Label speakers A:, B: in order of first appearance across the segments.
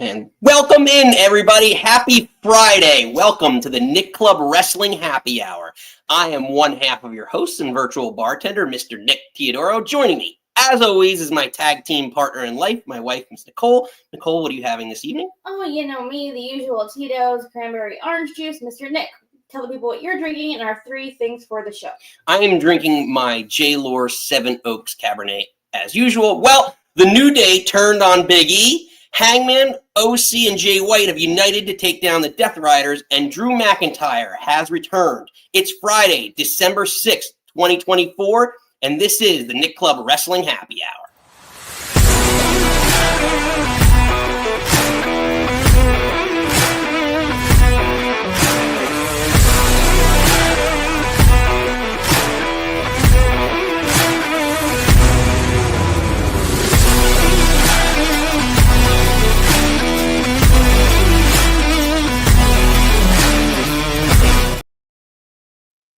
A: And welcome in, everybody. Happy Friday. Welcome to the Nick Club Wrestling Happy Hour. I am one half of your host and virtual bartender, Mr. Nick Teodoro. Joining me, as always, is my tag team partner in life, my wife, Miss Nicole. Nicole, what are you having this evening?
B: Oh, you know me, the usual Tito's, cranberry orange juice. Mr. Nick, tell the people what you're drinking and our 3 things for the show.
A: I am drinking my J-Lore 7 Oaks Cabernet as usual. Well, the New Day turned on Big E. Hangman, OC, and Jay White have united to take down the Death Riders, and Drew McIntyre has returned. It's Friday, December 6th, 2024, and this is the Nick Club Wrestling Happy Hour.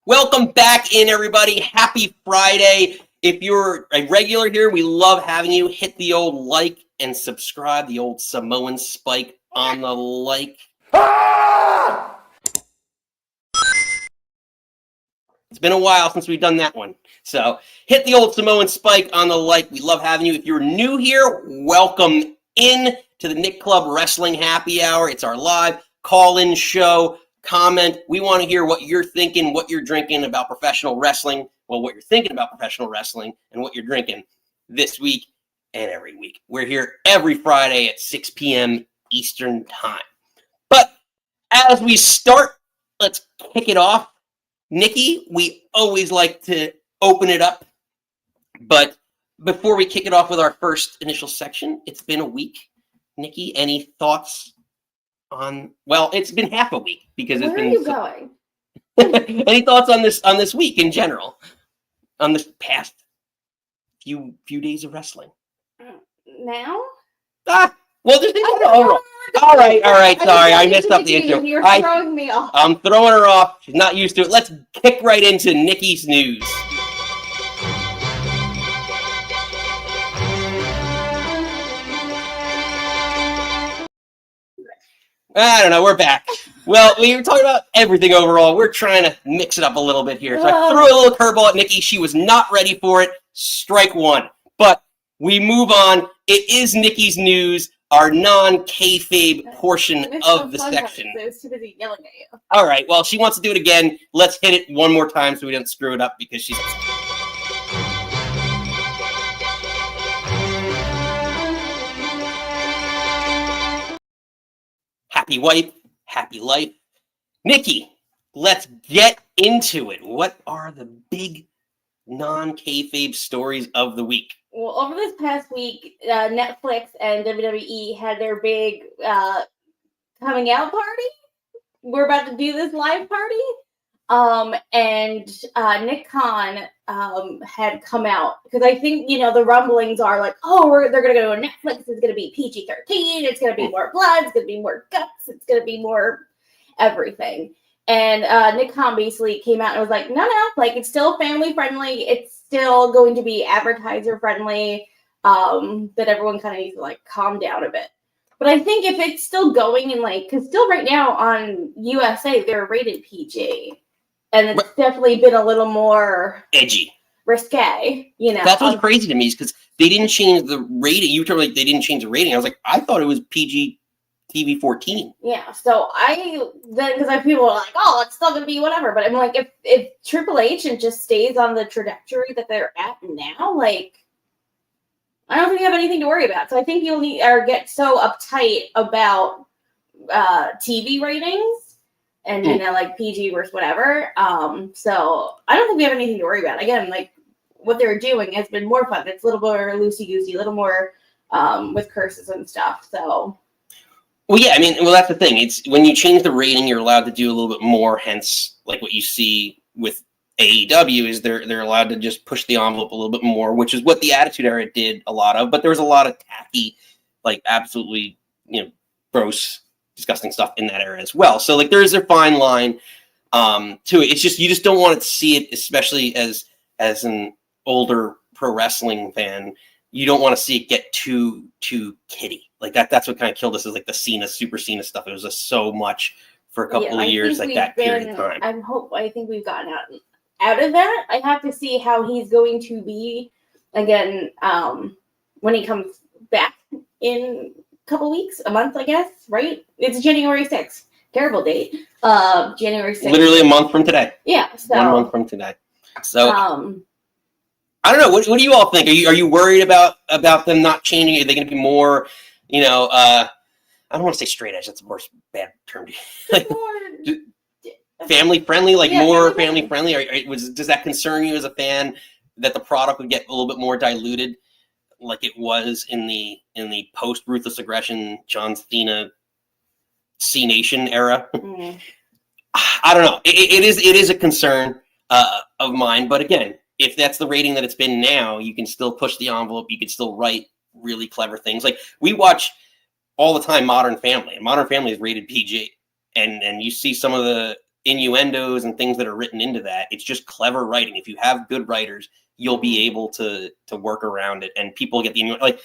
A: Welcome back in, everybody. Happy Friday. If you're a regular here, we love having you. Hit the old like and subscribe, the old Samoan spike on the like. Ah! It's been a while since we've done that one. So hit the old Samoan spike on the like. We love having you. If you're new here, welcome in to the Nick Club Wrestling Happy Hour. It's our live call-in show. Comment. We want to hear what you're thinking, what you're drinking about professional wrestling. Well, what you're thinking about professional wrestling and what you're drinking this week and every week. We're here every Friday at 6 p.m. Eastern Time. But as we start, let's kick it off. Nikki, we always like to open it up. But before we kick it off with our first initial section, it's been a week. Nikki, any thoughts? Well, it's been half a week because it's been.
B: Where are you going?
A: Any thoughts on this week in general? On this past few days of wrestling?
B: Now?
A: Well, just all right. Sorry, I messed up the intro.
B: You're throwing me off.
A: I'm throwing her off. She's not used to it. Let's kick right into Nikki's news. I don't know. We're back. Well, we were talking about everything overall. We're trying to mix it up a little bit here. So I threw a little curveball at Nikki. She was not ready for it. Strike one. But we move on. It is Nikki's news, our non-kayfabe portion of the section.
B: I was too busy yelling at you.
A: All right. Well, she wants to do it again. Let's hit it one more time so we don't screw it up because she's... Happy wife, happy life. Nikki, let's get into it. What are the big non-kayfabe stories of the week?
B: Well, over this past week, Netflix and WWE had their big coming out party. We're about to do this live party. And Nick Khan had come out because I think, the rumblings are like, they're going to go to Netflix. It's going to be PG-13. It's going to be more blood. It's going to be more guts. It's going to be more everything. And Nick Khan basically came out and was like, no, like it's still family friendly. It's still going to be advertiser friendly. That everyone kind of needs to like calm down a bit. But I think if it's still going and because still right now on USA, they're rated PG. And it's definitely been a little more
A: edgy,
B: risque,
A: That's what's crazy to me is because they didn't change the rating. You told me they didn't change the rating. I was like, I thought it was PG TV 14.
B: Yeah. So because people are like, it's still gonna be whatever. But I'm like, if Triple H and just stays on the trajectory that they're at now, I don't think you have anything to worry about. So I think you'll get so uptight about TV ratings. And, PG versus whatever. So I don't think we have anything to worry about. Again, what they're doing has been more fun. It's a little more loosey-goosey, a little more with curses and stuff. So.
A: Well, yeah, that's the thing. It's when you change the rating, you're allowed to do a little bit more. Hence, what you see with AEW is they're allowed to just push the envelope a little bit more, which is what the Attitude Era did a lot of. But there was a lot of tacky, absolutely, gross, disgusting stuff in that era as well. So there is a fine line to it. It's just you just don't want to see it, especially as an older pro wrestling fan, you don't want to see it get too kiddie. Like that's what kind of killed us, is like the Super Cena stuff. It was just so much for a couple of years, like that period of time.
B: I think we've gotten out of that. I have to see how he's going to be again when he comes back in a couple weeks, a month, I guess, right? It's January 6th. Terrible date. January 6th.
A: Literally a month from today.
B: Yeah. So
A: 1 month from today. So I don't know. What do you all think? Are you worried about them not changing? Are they going to be more, I don't want to say straight edge. That's a worse bad term. Family friendly, more family friendly. Does that concern you as a fan that the product would get a little bit more diluted, like it was in the post Ruthless Aggression, John Cena, C Nation era? Mm-hmm. I don't know. It is a concern of mine, but again, if that's the rating that it's been now, you can still push the envelope. You can still write really clever things. Like we watch all the time Modern Family, and Modern Family is rated PG, and you see some of the innuendos and things that are written into that. It's just clever writing. If you have good writers, you'll be able to work around it, and people get the innuendo. Like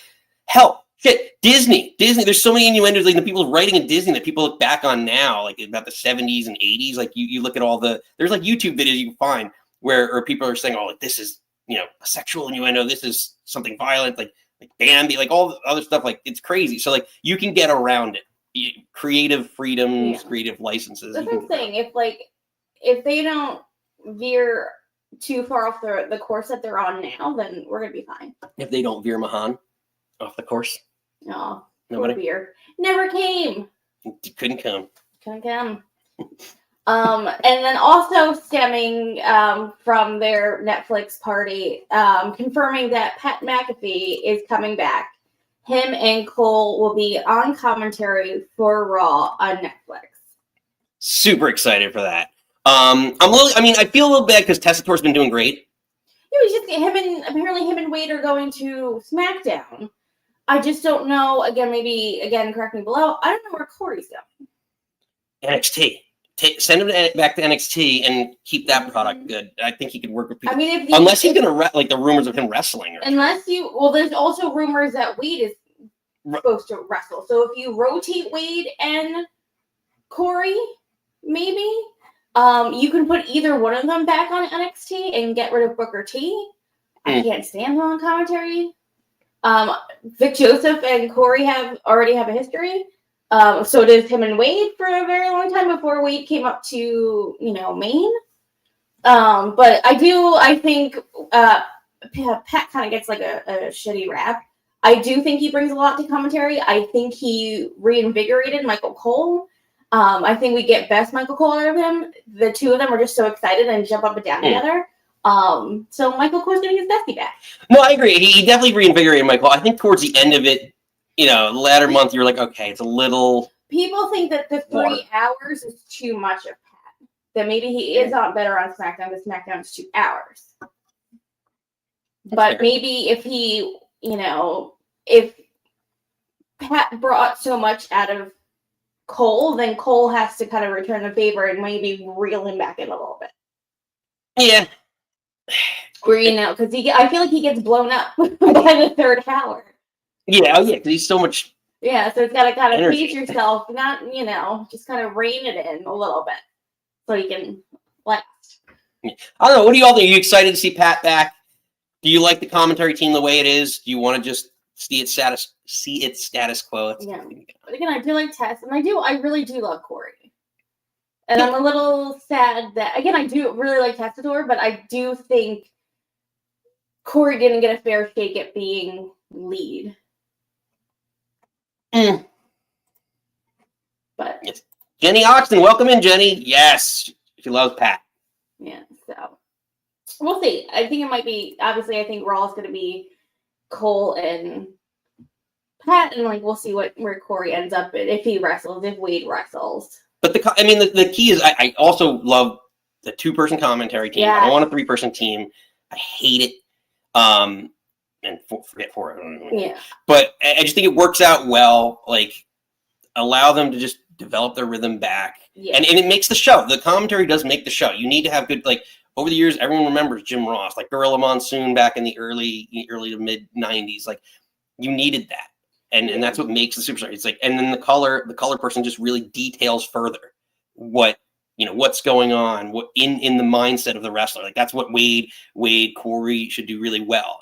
A: hell, shit, Disney. There's so many innuendos, like the people writing in Disney that people look back on now, like about the 70s and 80s. Like you look at all there's like YouTube videos you can find where people are saying, oh, like this is a sexual innuendo, this is something violent, like Bambi, like all the other stuff. Like it's crazy. So like you can get around it. Creative freedoms, creative licenses.
B: That's what I'm saying. If they don't veer too far off the course that they're on now, then we're gonna be fine. If
A: they don't veer Mahan off the course,
B: no, nobody veer. Never came.
A: Couldn't come.
B: And then also stemming from their Netflix party, confirming that Pat McAfee is coming back. Him and Cole will be on commentary for Raw on Netflix.
A: Super excited for that. I feel a little bad because Tessator's been doing great.
B: Yeah, apparently him and Wade are going to SmackDown. I just don't know. Again, correct me below. I don't know where Corey's going.
A: NXT. Send him back to NXT and keep that product good. I think he could work with people. Unless he's going to like the rumors of him wrestling.
B: There's also rumors that Wade is supposed to wrestle. So if you rotate Wade and Corey, maybe you can put either one of them back on NXT and get rid of Booker T. I can't stand him on commentary. Vic Joseph and Corey already have a history. So did him and Wade for a very long time before Wade came up to, Maine. But I think Pat kind of gets like a shitty rap. I do think he brings a lot to commentary. I think he reinvigorated Michael Cole. I think we get best Michael Cole out of him. The two of them are just so excited and jump up and down together. So Michael Cole's getting his bestie back.
A: No, I agree. He definitely reinvigorated Michael. I think towards the end of it, latter month, you're like, okay, it's a little.
B: People think that the 3 hours is too much of Pat. That maybe he is better on SmackDown because SmackDown is 2 hours. But maybe if he, if Pat brought so much out of Cole, then Cole has to kind of return the favor and maybe reel him back in a little bit.
A: Yeah.
B: Or, because I feel like he gets blown up by the 3rd hour.
A: Yeah, because he's so much.
B: Yeah, so it's got to kind of pace yourself, not, just kind of rein it in a little bit so you can last.
A: I don't know. What do you all think? Are you excited to see Pat back? Do you like the commentary team the way it is? Do you want to just see its status quo?
B: Yeah. But again, I do like Tess, and I really do love Corey. And I'm a little sad that, again, I do really like Tessador, but I do think Corey didn't get a fair shake at being lead. But
A: yes. Jenny Oxton, welcome in, Jenny. Yes, she loves Pat.
B: Yeah, so we'll see. I think it might be. Obviously, I think Raw is going to be Cole and Pat, and we'll see where Corey ends up if he wrestles, if Wade wrestles.
A: But the key is I also love the 2-person commentary team. Yeah. I don't want a 3-person team. I hate it. And forget 4.
B: Yeah.
A: But I just think it works out well. Like, allow them to just develop their rhythm back. Yeah. And it makes the show. The commentary does make the show. You need to have good, over the years, everyone remembers Jim Ross, like Gorilla Monsoon back in the early to mid 90s. Like, you needed that. And that's what makes the superstar. It's like, and then the color person just really details further what's going on, what in the mindset of the wrestler. Like, that's what Wade, Corey should do really well,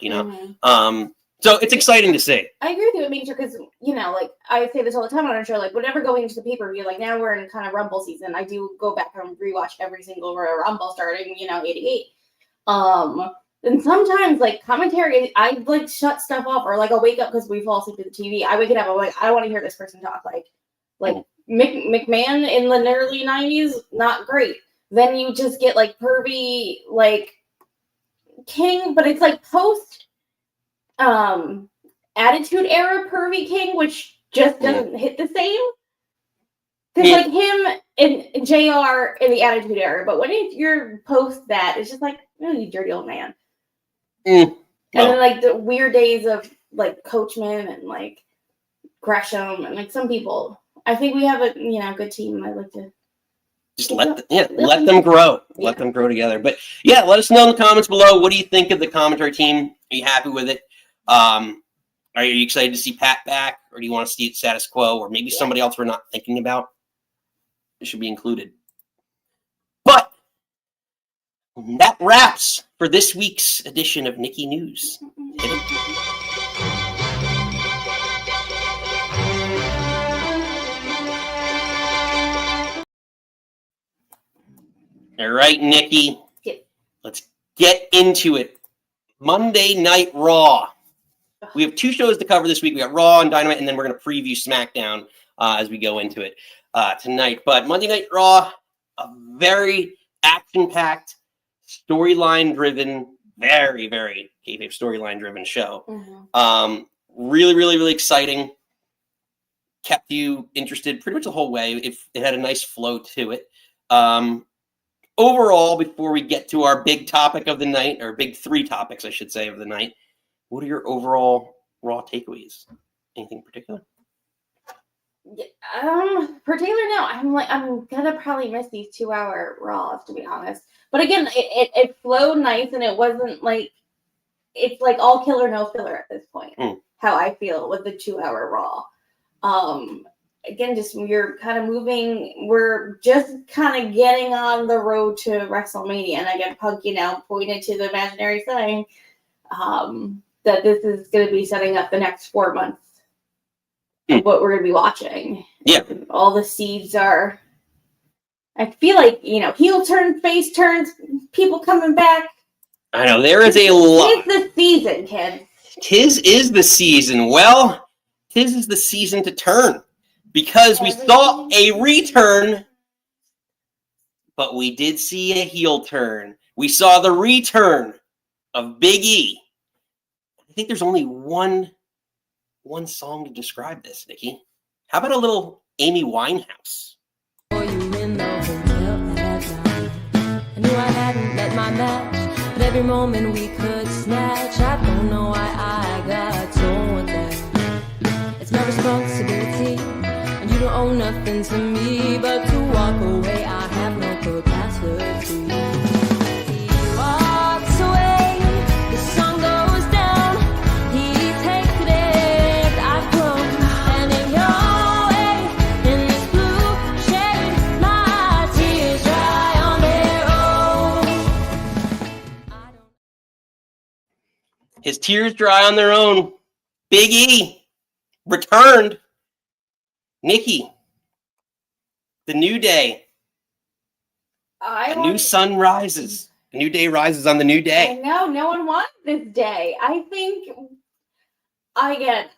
A: So it's exciting to see.
B: I agree with you, making sure, because, like, I say this all the time on our show, like, whenever going into the pay-per-view, like, now we're in kind of Rumble season, I do go back and rewatch every single Royal Rumble starting, 88. And sometimes, like, commentary, I, like, shut stuff off, or, like, I'll wake up because we fall asleep to the TV. I wake it up, I'm like, I don't want to hear this person talk. Like McMahon in the early 90s, not great. Then you just get, like, pervy, like, King, but it's, like, post Attitude Era pervy King, which just doesn't hit the same. Because, like, him and JR in the Attitude Era, but when you're post that, it's just like, oh, you dirty old man. And then, like, the weird days of, like, Coachman and, like, Gresham and, like, some people. I think we have a good team. I like to
A: just let them grow.
B: Yeah.
A: Let them grow together. But yeah, let us know in the comments below. What do you think of the commentary team? Are you happy with it? Are you excited to see Pat back, or do you want to see it status quo, or maybe somebody else we're not thinking about? It should be included. But that wraps for this week's edition of Nikki News. All right, Nikki. Let's get into it. Monday Night Raw. We have 2 shows to cover this week. We got Raw and Dynamite, and then we're going to preview SmackDown as we go into it tonight. But Monday Night Raw, a very action-packed, storyline-driven, very, very kayfabe storyline-driven show. Really, really, really exciting. Kept you interested pretty much the whole way. It had a nice flow to it. Overall, before we get to our big topic of the night, or big 3 topics, I should say, of the night, what are your overall Raw takeaways? Anything in particular?
B: For Taylor, no. I'm gonna probably miss these 2-hour Raws, to be honest. But again, it flowed nice, and it wasn't like, it's like all killer, no filler at this point. How I feel with the 2-hour Raw. Again, just we're kind of moving. We're just kind of getting on the road to WrestleMania, and again, Punk, pointed to the imaginary sign that this is going to be setting up the next 4 months of what we're going to be watching.
A: Yeah,
B: all the seeds are. I feel like heel turns, face turns, people coming back.
A: I know there is a lot.
B: It's the season, kid.
A: Tis is the season. Well, tis is the season to turn. Because we saw a return, but we did see a heel turn. We saw the return of Big E. I think there's only one song to describe this, Nikki. How about a little Amy Winehouse?
C: I knew I hadn't met my match, but every moment we could snatch. I don't know why I got told that it's my responsibility. You don't owe nothing to me, but to walk away, I have no capacity. He walks away, the song goes down, he takes it, I come, and in your way, in this blue shade, my tears dry on their own.
A: His tears dry on their own. Big E returned. Nikki, the new day. A new sun rises. A new day rises on the new day.
B: I know, no one wanted this day. I think, I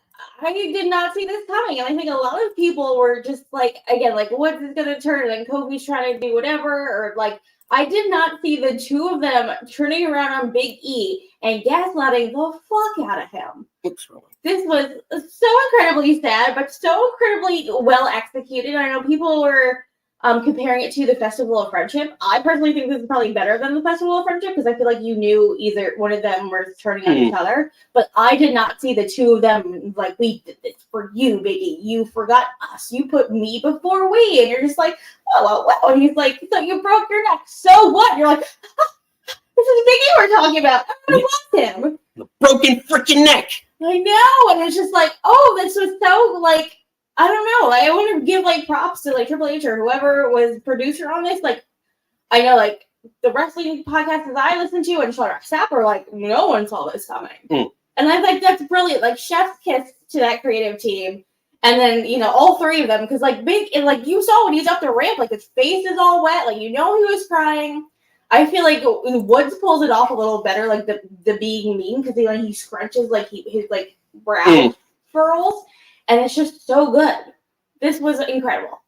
B: did not see this coming. And I think a lot of people were just like, again, like, what's this going to turn? And Kofi's trying to do whatever. Or like, I did not see the 2 of them turning around on Big E and gaslighting the fuck out of him. This was so incredibly sad, but so incredibly well executed. I know people were comparing it to the Festival of Friendship. I personally think this is probably better than the Festival of Friendship because I feel like you knew either one of them was turning on each other. But I did not see the 2 of them like, we did this for you, Biggie. You forgot us. You put me before we. And you're just like, whoa. And he's like, so you broke your neck. So what? And you're like, This is Biggie we're talking about. I love him.
A: The broken freaking neck.
B: I know, and it's just like, oh, this was so like, I don't know. I want to give like props to like Triple H or whoever was producer on this. Like, I know like the wrestling podcasts that I listen to and Sapp are like, no one saw this coming, and I think that's brilliant. Like, chef's kiss to that creative team, and then all three of them, because like Big and like you saw when he's up the ramp, like his face is all wet, like he was crying. I feel like Woods pulls it off a little better, like the being mean, because he scrunches like his like brow furls, and it's just so good. This was incredible.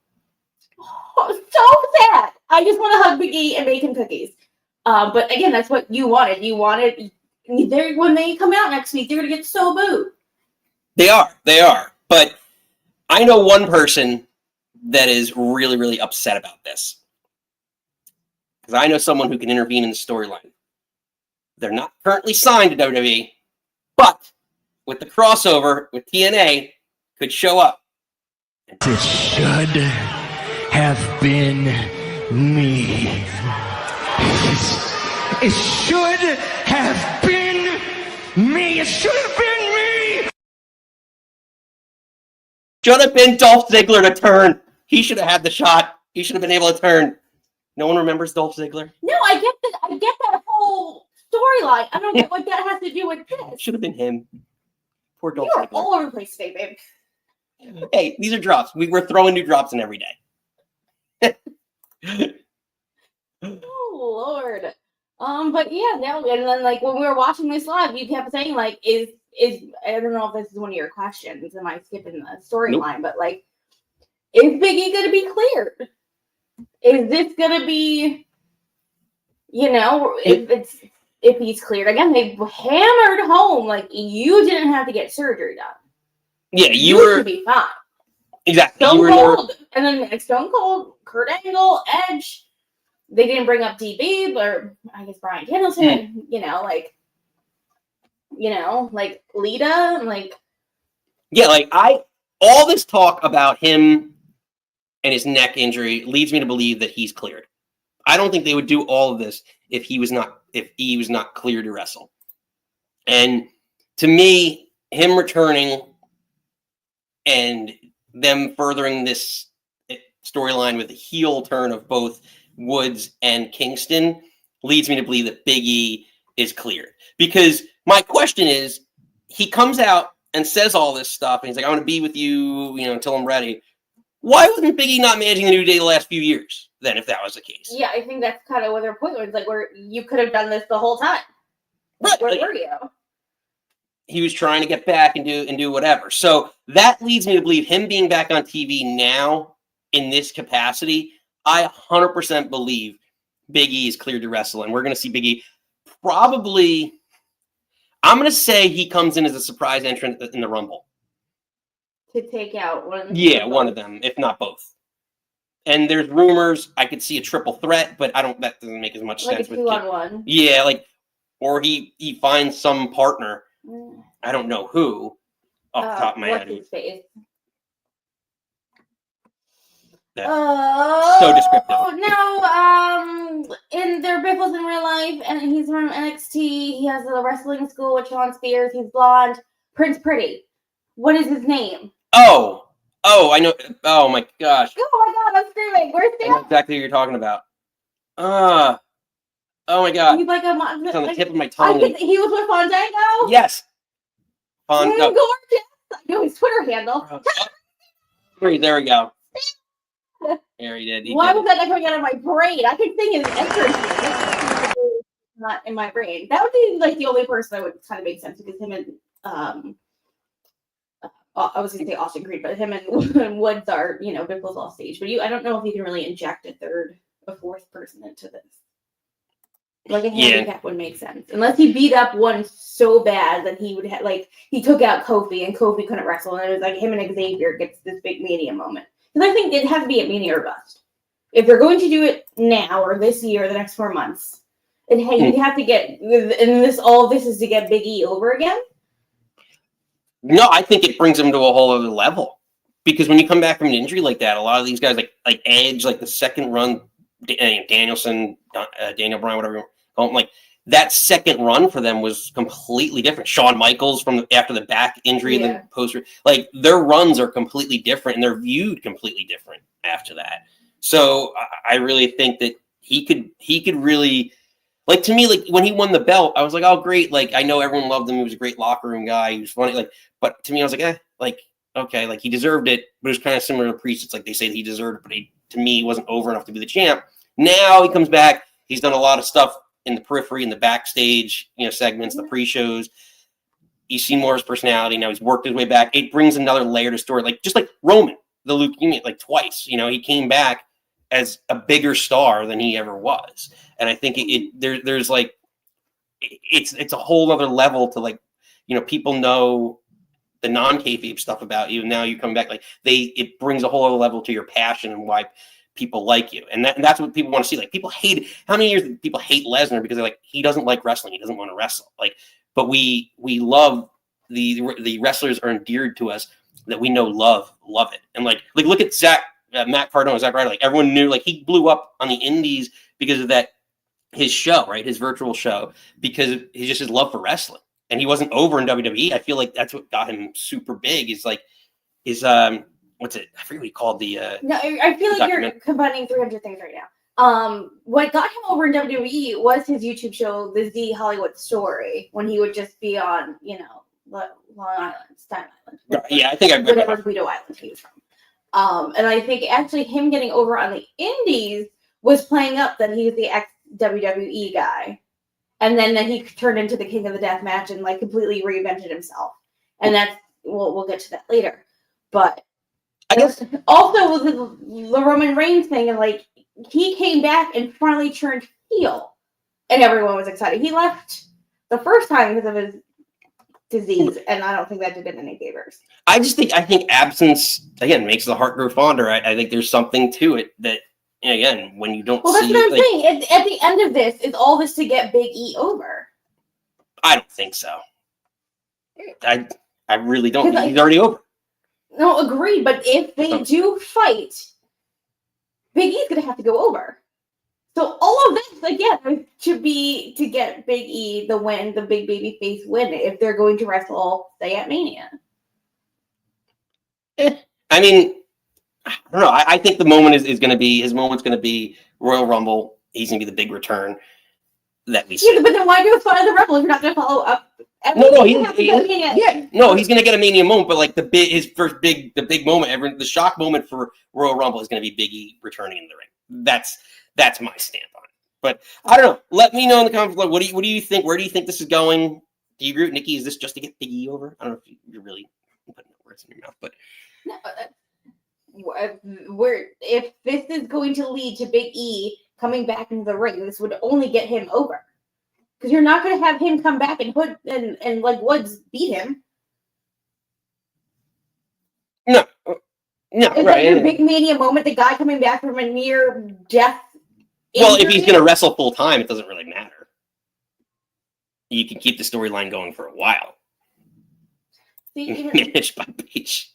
B: Oh, so sad. I just want to hug Big E and make him cookies. But again, that's what you wanted. You wanted when they come out next week, they're gonna get so booed.
A: They are. But I know one person that is really, really upset about this. Because I know someone who can intervene in the storyline. They're not currently signed to WWE, but with the crossover with TNA, could show up.
D: It should have been me. It should have been me. It should have been me.
A: Should have been Dolph Ziggler to turn. He should have had the shot. He should have been able to turn. No one remembers Dolph Ziggler?
B: No, I get that whole storyline. I don't get what that has to do with this.
A: It should have been him. Poor Dolph
B: You are
A: Ziggler.
B: all over the place today, babe.
A: Hey, these are drops. We're throwing new drops in every day.
B: Oh Lord. But yeah, no, and then like when we were watching this live, you kept saying like, is I don't know if this is one of your questions. Am I skipping the storyline? Nope. But like, is Big E gonna be cleared? Is this gonna be, if he's cleared again? They hammered home like you didn't have to get surgery done.
A: Yeah, you
B: should be fine.
A: Exactly.
B: Stone Cold, and then Stone Cold, Kurt Angle, Edge. They didn't bring up DB, or I guess Bryan Danielson. Like Lita, like.
A: Yeah, like all this talk about him and his neck injury leads me to believe that he's cleared. I don't think they would do all of this if he was not cleared to wrestle. And to me, him returning and them furthering this storyline with the heel turn of both Woods and Kingston leads me to believe that Big E is cleared. Because my question is, he comes out and says all this stuff, and he's like, "I'm going to be with you, until I'm ready." Why wasn't Big E not managing the New Day the last few years then, if that was the case?
B: Yeah, I think that's kind of what their point was. Like, where you could have done this the whole time.
A: Right.
B: Where were you?
A: He was trying to get back and do whatever. So that leads me to believe him being back on TV now in this capacity, I 100% believe Big E is cleared to wrestle, and we're going to see Big E probably. I'm going to say he comes in as a surprise entrant in the Rumble.
B: To take out one of them.
A: Yeah, one of them, if not both. And there's rumors I could see a triple threat, but that doesn't make as much sense.
B: Like a 2-on-1.
A: Yeah, or he finds some partner. I don't know who off the top of my head.
B: His face?
A: So descriptive.
B: And they're Biffles in real life, and he's from NXT. He has a wrestling school with Sean Spears. He's blonde. Prince Pretty. What is his name?
A: Oh, I know. Oh my gosh.
B: Oh my God, I'm screaming. Where's Seth?
A: I know exactly who you're talking about. Oh my God.
B: He's like
A: it's on the tip of my tongue.
B: He was with Fandango?
A: Yes.
B: Gorgeous. I know his Twitter handle.
A: There we go. There he did.
B: Why was that not coming out of my brain? I could sing his entrance. Not in my brain. That would be like the only person that would kind of make sense, because him and I was going to say Austin Creed, but him and Woods are, Biffles off stage. But I don't know if you can really inject a fourth person into this. Like a handicap would make sense. Unless he beat up one so bad that he would have, he took out Kofi and Kofi couldn't wrestle. And it was like him and Xavier gets this big Mania moment. Because I think it has to be at Mania or bust. If they're going to do it now or this year or the next 4 months, and hey, you have to get, and all of this is to get Big E over again?
A: No, I think it brings him to a whole other level. Because when you come back from an injury like that, a lot of these guys, like Edge, like the second run, Danielson, Daniel Bryan, whatever you call him, that second run for them was completely different. Shawn Michaels after the back injury, the poster, like their runs are completely different and they're viewed completely different after that. So I really think that he could really, like, to me, like when he won the belt, I was like, oh great, like I know everyone loved him. He was a great locker room guy. He was funny, like, but to me, I was like, like okay, like he deserved it, but it was kind of similar to Priest. It's like they say that he deserved it, but to me, he wasn't over enough to be the champ. Now he comes back. He's done a lot of stuff in the periphery, in the backstage, segments, the pre-shows. You see more of his personality. Now he's worked his way back. It brings another layer to story, like just like Roman, the leukemia, like twice. He came back as a bigger star than he ever was, and I think there's like it's a whole other level to like people know the non-kayfabe stuff about you. And now you come back, like it brings a whole other level to your passion and why people like you. And that's what people want to see. Like people hate, how many years did people hate Lesnar because they're like, he doesn't like wrestling. He doesn't want to wrestle. Like, but we love the wrestlers are endeared to us that we know love it. And like look at Matt Cardona, Zack Ryder. Like everyone knew, like he blew up on the indies because of that, his show, right? His virtual show, because he's just his love for wrestling. And he wasn't over in WWE. I feel like that's what got him super big. What's it? I forget what he called the.
B: No, I feel like you're combining 300 things right now. What got him over in WWE was his YouTube show, The Z Hollywood Story, when he would just be on, Long Island, Staten Island.
A: Yeah, I think I
B: whatever Guido Island he was from. And I think actually him getting over on the indies was playing up that he was the ex-WWE guy. And then he turned into the King of the Death Match and like completely reinvented himself. And that's we'll get to that later. But
A: I guess
B: also with the Roman Reigns thing, and like he came back and finally turned heel, and everyone was excited. He left the first time because of his disease, and I don't think that did him any favors.
A: I think absence again makes the heart grow fonder. I think there's something to it that. And again, when you don't
B: see... Well, that's what I'm saying. At the end of this, is all this to get Big E over?
A: I don't think so. I really don't. He's already over.
B: No, agreed. But if they do fight, Big E's going to have to go over. So all of this, again, should be to get Big E the win, the big baby face win, if they're going to wrestle, say, at Mania.
A: I mean... I don't know. I think the moment is going to be, his moment's going to be Royal Rumble. He's going to be the big return that we see. Yeah,
B: but then why do a follow the Rumble if you're not going to follow up?
A: No, he's going to get a Mania moment, but like the big moment, the shock moment for Royal Rumble is going to be Big E returning in the ring. That's my stamp on it. But I don't know. Let me know in the comments below. What do you think? Where do you think this is going? Do you agree with Nikki? Is this just to get Big E over? I don't know if you're really putting words in your mouth, but
B: no. If this is going to lead to Big E coming back into the ring, this would only get him over. Because you're not going to have him come back and like Woods beat him.
A: No,
B: is
A: right.
B: That your big Mania moment? The guy coming back from a near death.
A: Well, if he's going to wrestle full time, it doesn't really matter. You can keep the storyline going for a while. Managed by Paige.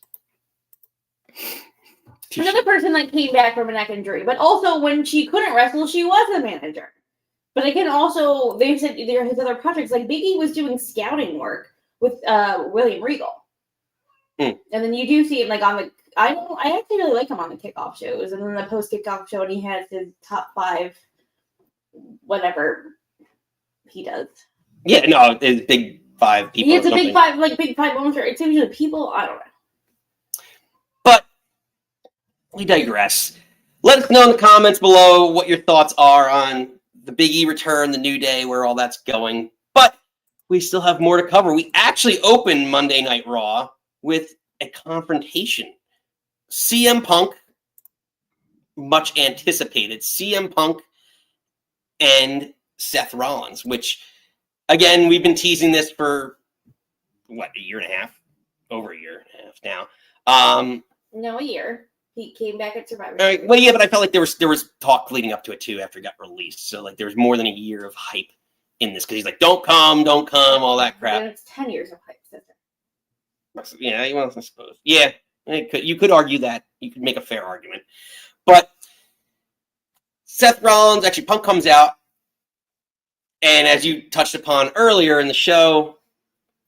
B: Another person that came back from a neck injury, but also when she couldn't wrestle, she was a manager. But again, also they said there his other projects, like Big E was doing scouting work with William Regal, and then you do see him like on the. I actually really like him on the kickoff shows, and then the post kickoff show, and he has his top 5, whatever he does.
A: Yeah, no, it's big 5 people.
B: He has a big 5, like big 5 moments. It's usually people. I don't know.
A: But we digress. Let us know in the comments below what your thoughts are on the Big E return, the New Day, where all that's going. But we still have more to cover. We actually opened Monday Night Raw with a confrontation. CM Punk, much anticipated, CM Punk and Seth Rollins, which, again, we've been teasing this for, a year and a half? Over a year and a half now.
B: No, a year. He came back at Survivor.
A: Well, yeah, but I felt like there was talk leading up to it too after it got released. So like there was more than a year of hype in this because he's like, don't come, all that crap.
B: And it's 10 years of hype.
A: Yeah, well, I suppose. Yeah, you could argue that. You could make a fair argument. But Seth Rollins, actually, Punk comes out And as you touched upon earlier in the show,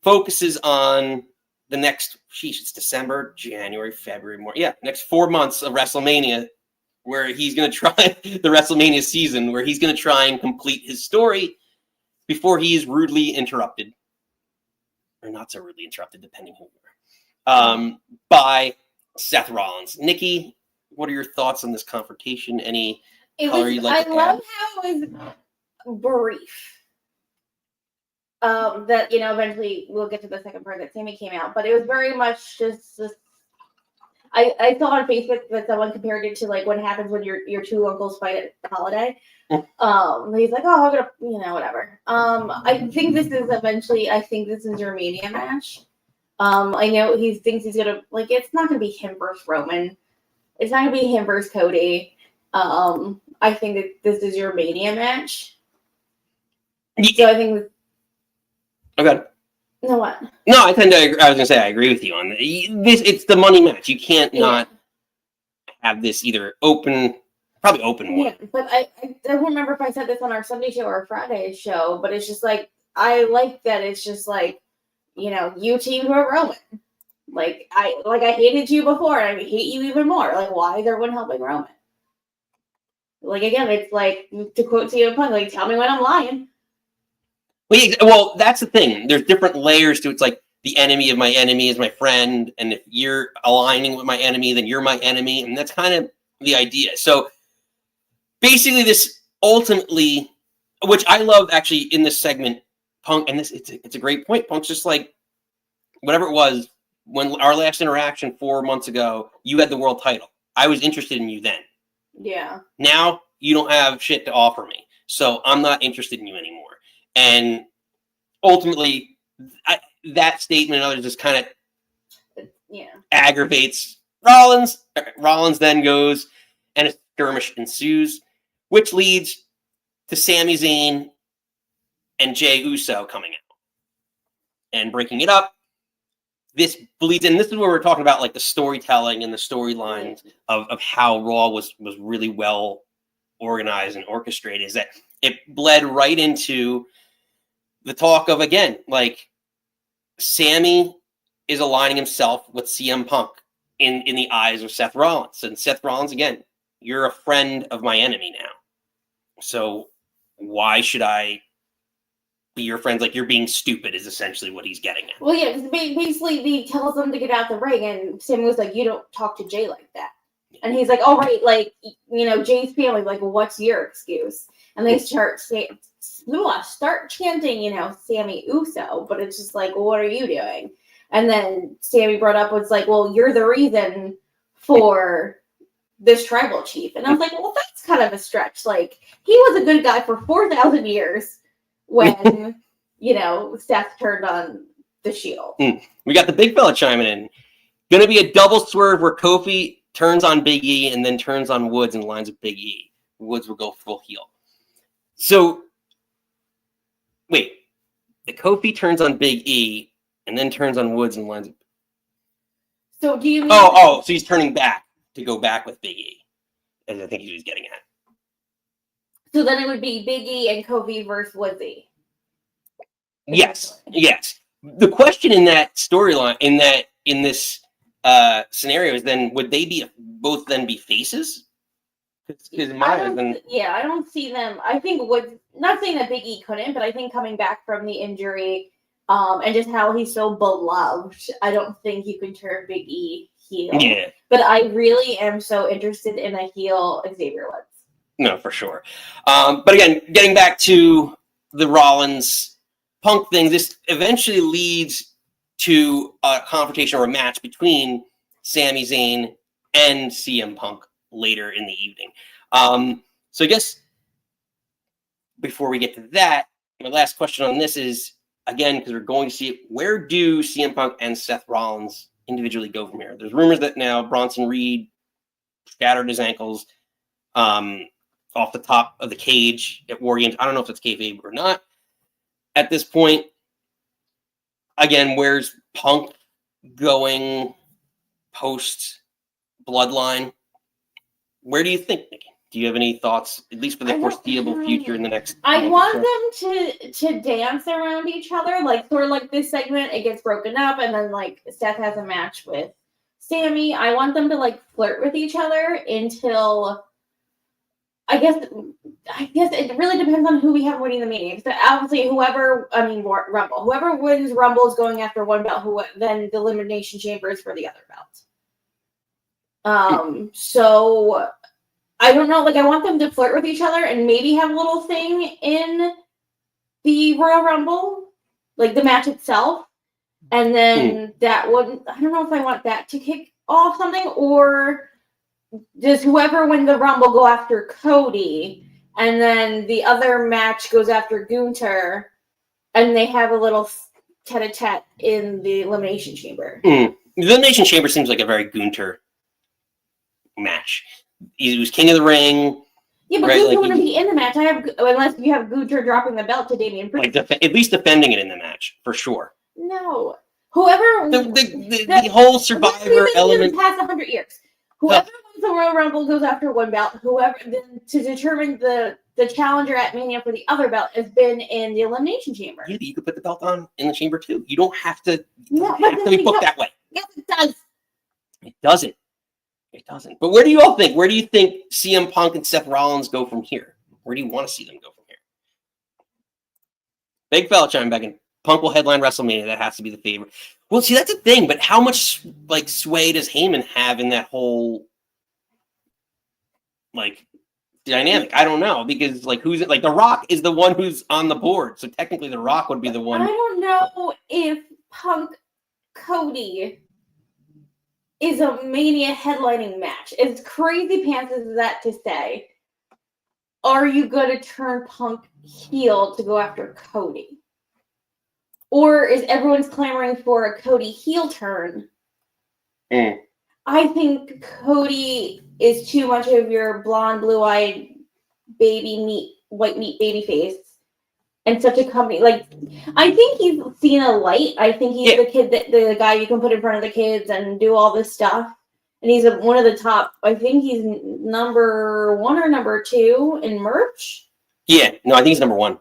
A: focuses on the next, it's December, January, February, March. Yeah, next 4 months of WrestleMania, where he's going to try the WrestleMania season, where he's going to try and complete his story before he is rudely interrupted, or not so rudely interrupted, depending who you are, by Seth Rollins. Nikki, what are your thoughts on this confrontation? Any color you'd like to add?
B: I love how it was brief. That, you know, eventually we'll get to the second part that Sammy came out, but it was very much just I saw on Facebook that someone compared it to like what happens when your two uncles fight at the holiday. He's like, oh, I'm gonna, you know, whatever. I think this is your Mania match. I know he thinks he's gonna, like, it's not gonna be him versus Roman. It's not gonna be him versus Cody. I think that this is your Mania match. So I think.
A: Okay.
B: No, what?
A: No, I tend to agree. I was going to say I agree with you on this. It's the money match. You can't not have this either probably open one.
B: Yeah, but I don't remember if I said this on our Sunday show or Friday show, but it's just like, I like that it's just like, you know, you team for Roman. Like I hated you before, and I hate you even more. Like, why is everyone helping Roman? Like, again, it's like, to quote CM Punk, like, tell me when I'm lying.
A: Well, that's the thing. There's different layers to it. It's like the enemy of my enemy is my friend, and if you're aligning with my enemy, then you're my enemy, and that's kind of the idea. So basically, this ultimately, which I love actually in this segment, Punk, and it's a great point. Punk's just like, whatever it was, when our last interaction 4 months ago, you had the world title. I was interested in you then.
B: Yeah.
A: Now you don't have shit to offer me, so I'm not interested in you anymore. And ultimately, that statement and others just kind of aggravates Rollins. Rollins then goes, and a skirmish ensues, which leads to Sami Zayn and Jey Uso coming out and breaking it up. This bleeds, and this is where we're talking about like the storytelling and the storylines of how Raw was really well organized and orchestrated. Is that it bled right into the talk of, again, like, Sammy is aligning himself with CM Punk in the eyes of Seth Rollins. And Seth Rollins, again, you're a friend of my enemy now. So why should I be your friend? Like, you're being stupid is essentially what he's getting at.
B: Well, yeah, because basically he tells them to get out the ring, and Sammy was like, you don't talk to Jay like that. And he's like, all right, like, you know, Jay's family, like, well, what's your excuse? And they start chanting, you know, Sammy Uso, but it's just like, well, what are you doing? And then Sammy brought up, was like, well, you're the reason for this tribal chief. And I was like, well, that's kind of a stretch. Like, he was a good guy for 4,000 years when, you know, Seth turned on the Shield.
A: We got the big fella chiming in. Gonna be a double swerve where Kofi turns on Big E and then turns on Woods and lines with Big E. Woods will go full heel. So, wait, the Kofi turns on Big E and then turns on Woods and lines.
B: So do you mean?
A: So he's turning back to go back with Big E, as I think he was getting at.
B: So then it would be Big E and Kofi versus Woodsy.
A: Yes. The question in that storyline, in this scenario, is then would they both be faces?
B: I don't see them. I think not saying that Big E couldn't, but I think coming back from the injury, and just how he's so beloved, I don't think you can turn Big E heel.
A: Yeah.
B: But I really am so interested in a heel Xavier Woods.
A: No, for sure. But again, getting back to the Rollins Punk thing, this eventually leads to a confrontation or a match between Sami Zayn and CM Punk later in the evening. So I guess before we get to that, my last question on this is, again, because we're going to see it, where do CM Punk and Seth Rollins individually go from here? There's rumors that now Bronson Reed shattered his ankles off the top of the cage at War Games. I don't know if it's kayfabe or not at this point. Again, where's Punk going post Bloodline? Where do you think, Nikki? Do you have any thoughts, at least for the foreseeable future in the next?
B: I want them to dance around each other, like sort of like this segment. It gets broken up, and then like Seth has a match with Sammy. I want them to like flirt with each other until. I guess it really depends on who we have winning the meeting. So obviously, Rumble. Whoever wins Rumble is going after one belt. Then the Elimination Chamber is for the other belt. So I don't know. Like, I want them to flirt with each other and maybe have a little thing in the Royal Rumble, like the match itself, and then that would. I don't know if I want that to kick off something, or does whoever wins the Rumble go after Cody, and then the other match goes after Gunther, and they have a little tete-a-tete in the Elimination Chamber?
A: The Elimination Chamber seems like a very Gunther match. He was king of the ring.
B: Yeah, but who's going to be in the match? Unless you have Gunther dropping the belt to Damian Priest.
A: Like at least defending it in the match, for sure.
B: No. Whoever...
A: The whole Survivor element...
B: Past 100 years. Whoever wins the Royal Rumble goes after one belt. Whoever... Then to determine the challenger at Mania for the other belt has been in the Elimination Chamber.
A: Yeah, you could put the belt on in the chamber, too. You don't have to...
B: to
A: be booked that way.
B: Yes, it does.
A: It doesn't. It doesn't. But where do you all think? Where do you think CM Punk and Seth Rollins go from here? Where do you want to see them go from here? Big fella chime back in. Punk will headline WrestleMania. That has to be the favorite. Well, see, that's a thing. But how much like sway does Heyman have in that whole like dynamic? I don't know, because like who's it? Like The Rock is the one who's on the board, so technically The Rock would be the one.
B: I don't know if Punk Cody is a Mania headlining match. As crazy pants as that to say, are you going to turn Punk heel to go after Cody? Or is everyone's clamoring for a Cody heel turn? I think Cody is too much of your blonde, blue-eyed white meat baby face. And such a company, like, I think he's seen a light. I think he's the guy you can put in front of the kids and do all this stuff. And he's one of the top. I think he's number 1 or number 2 in merch. Yeah,
A: no, I think he's number 1.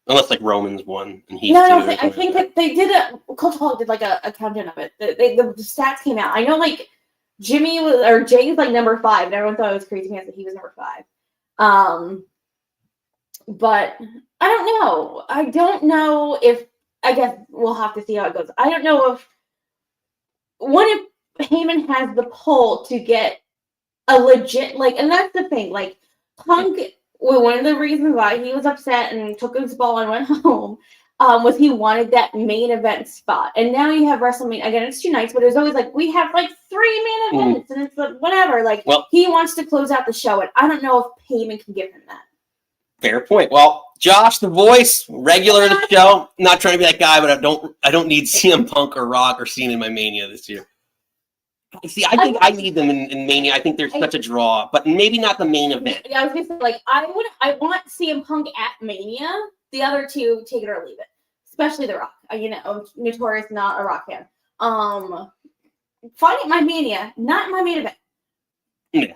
A: Unless like Roman's 1 and he's
B: I think that they did Coach Hall did like a countdown of it. The stats came out. I know like Jay's like number 5, and everyone thought it was crazy pants that he was number 5. But I don't know. I don't know if, I guess we'll have to see how it goes. I don't know if Heyman has the pull to get a legit, like, and that's the thing, like, Punk, one of the reasons why he was upset and took his ball and went home was he wanted that main event spot. And now you have WrestleMania, again, it's 2 nights, but it was always like, we have like 3 main events, and it's like, whatever, like, he wants to close out the show, and I don't know if Heyman can give him that.
A: Fair point. Well, Josh, the voice, regular of the show. Not trying to be that guy, but I don't need CM Punk or Rock or Cena in my Mania this year. See, I think I need them in Mania. I think there's such a draw, but maybe not the main event.
B: Yeah, I was gonna say, like, I want CM Punk at Mania. The other 2, take it or leave it. Especially The Rock. Notorious, not a Rock fan. Find it my Mania, not my main event.
A: Yeah.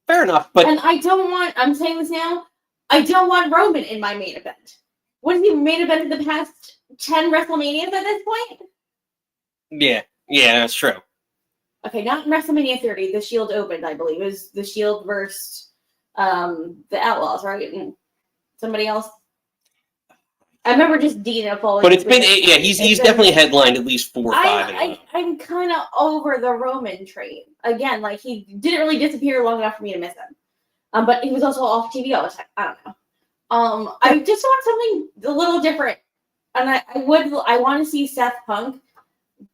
A: Fair enough, but
B: and I'm saying this now, I don't want Roman in my main event. What has he main evented the past 10 WrestleManias at this point?
A: Yeah, that's true.
B: Okay, not in WrestleMania 30. The Shield opened, I believe. It was the Shield versus the Outlaws, right? And somebody else. I remember just Dina falling.
A: But it's been, he's definitely headlined at least 4 or 5.
B: I'm kind of over the Roman train. Again, like, he didn't really disappear long enough for me to miss him. But he was also off TV all the time. I don't know. I just want something a little different, and I want to see Seth Punk.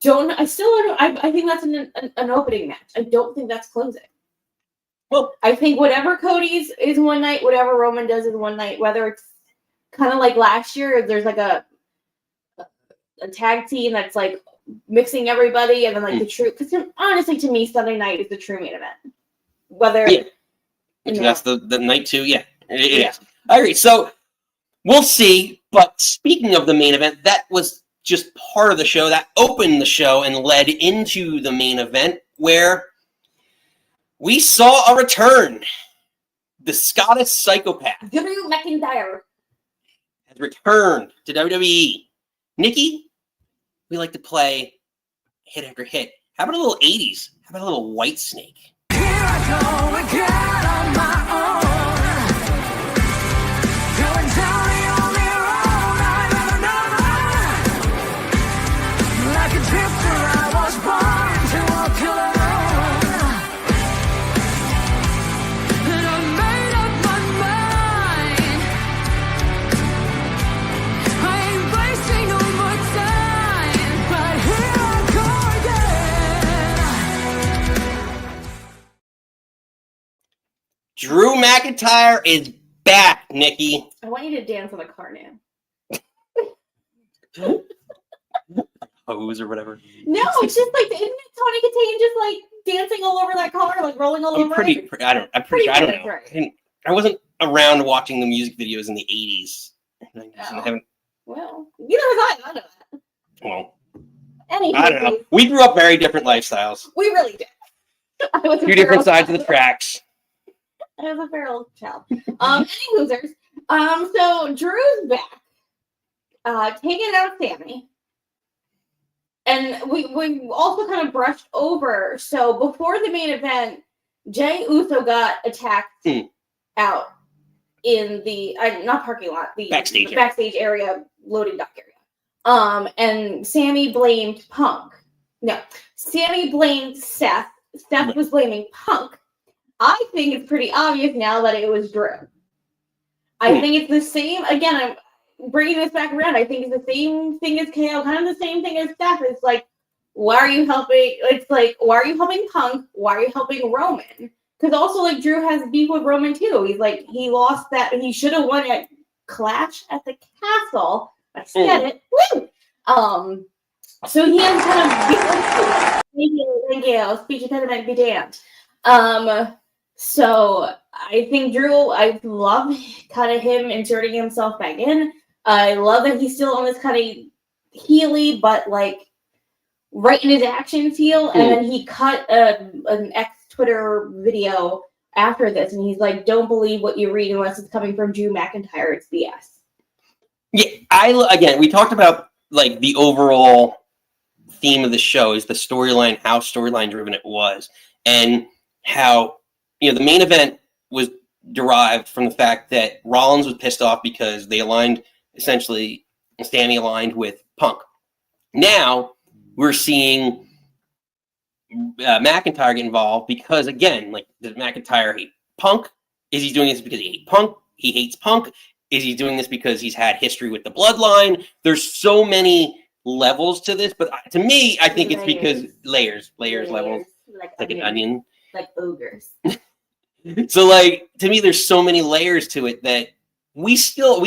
B: I think that's an opening match. I don't think that's closing. Well, I think whatever Cody's is one night, whatever Roman does is one night. Whether it's kind of like last year, if there's like a tag team that's like mixing everybody, and then like the true. Because honestly, to me, Sunday night is the true main event. Whether
A: that's the night 2, yeah. I agree. So we'll see. But speaking of the main event, that was just part of the show that opened the show and led into the main event, where we saw a return the Scottish psychopath
B: Drew McIntyre.
A: has returned to WWE. Nikki, we like to play hit after hit. How about a little 80s? How about a little White Snake?
C: Here I go again on my own, going down the only road I've ever known. Like a drifter, I was born to walk alone, and I made up my mind. I ain't wasting no more time, but here I go again.
A: Drew McIntyre is back, Nikki.
B: I want you to dance on the car now.
A: Hose or whatever.
B: No, it's just like, isn't it Tony Katane just like dancing all over that car, like rolling all
A: I'm
B: over
A: pretty.
B: it?
A: I'm pretty sure. I don't
B: Pretty
A: know.
B: right.
A: I wasn't around watching the music videos in the 80s. I
B: Oh.
A: haven't.
B: Well, neither was I know that.
A: Well,
B: Anyway,
A: I don't know. We grew up very different lifestyles.
B: we really did. I was a
A: Two different
B: feral
A: sides of the tracks.
B: I was a feral child. Any losers. So Drew's back. Taking out Sammy. And we also kind of brushed over. So before the main event, Jay Uso got attacked out in the not parking lot, the backstage area, loading dock area. And Sammy blamed Punk. No, Sammy blamed Seth. Seth was blaming Punk. I think it's pretty obvious now that it was Drew. I think it's the same. Again, I'm bringing this back around. I think it's the same thing as KO, kind of the same thing as Seth. It's like, why are you helping? It's like, why are you helping Punk? Why are you helping Roman? Because also, like, Drew has beef with Roman too. He's like, he lost that. He should have won at Clash at the Castle. I said it. Woo! So he has kind of thank you. Speech impediment be damned. So I think Drew, I love kind of him inserting himself back in. I love that he's still on this kind of heely, but like right in his actions heel. And then he cut an ex-Twitter video after this, and he's like, "Don't believe what you read unless it's coming from Drew McIntyre. It's BS."
A: Yeah, again, we talked about like the overall theme of the show is the storyline, how storyline driven it was, and how the main event was derived from the fact that Rollins was pissed off because they aligned, essentially, Sammy aligned with Punk. Now we're seeing McIntyre get involved because, again, like, does McIntyre hate Punk? Is he doing this because he hates Punk? He hates Punk. Is he doing this because he's had history with the bloodline? There's so many levels to this, but to me, I think it's because layers, levels, like an onion.
B: Like ogres.
A: So, like, to me, there's so many layers to it that we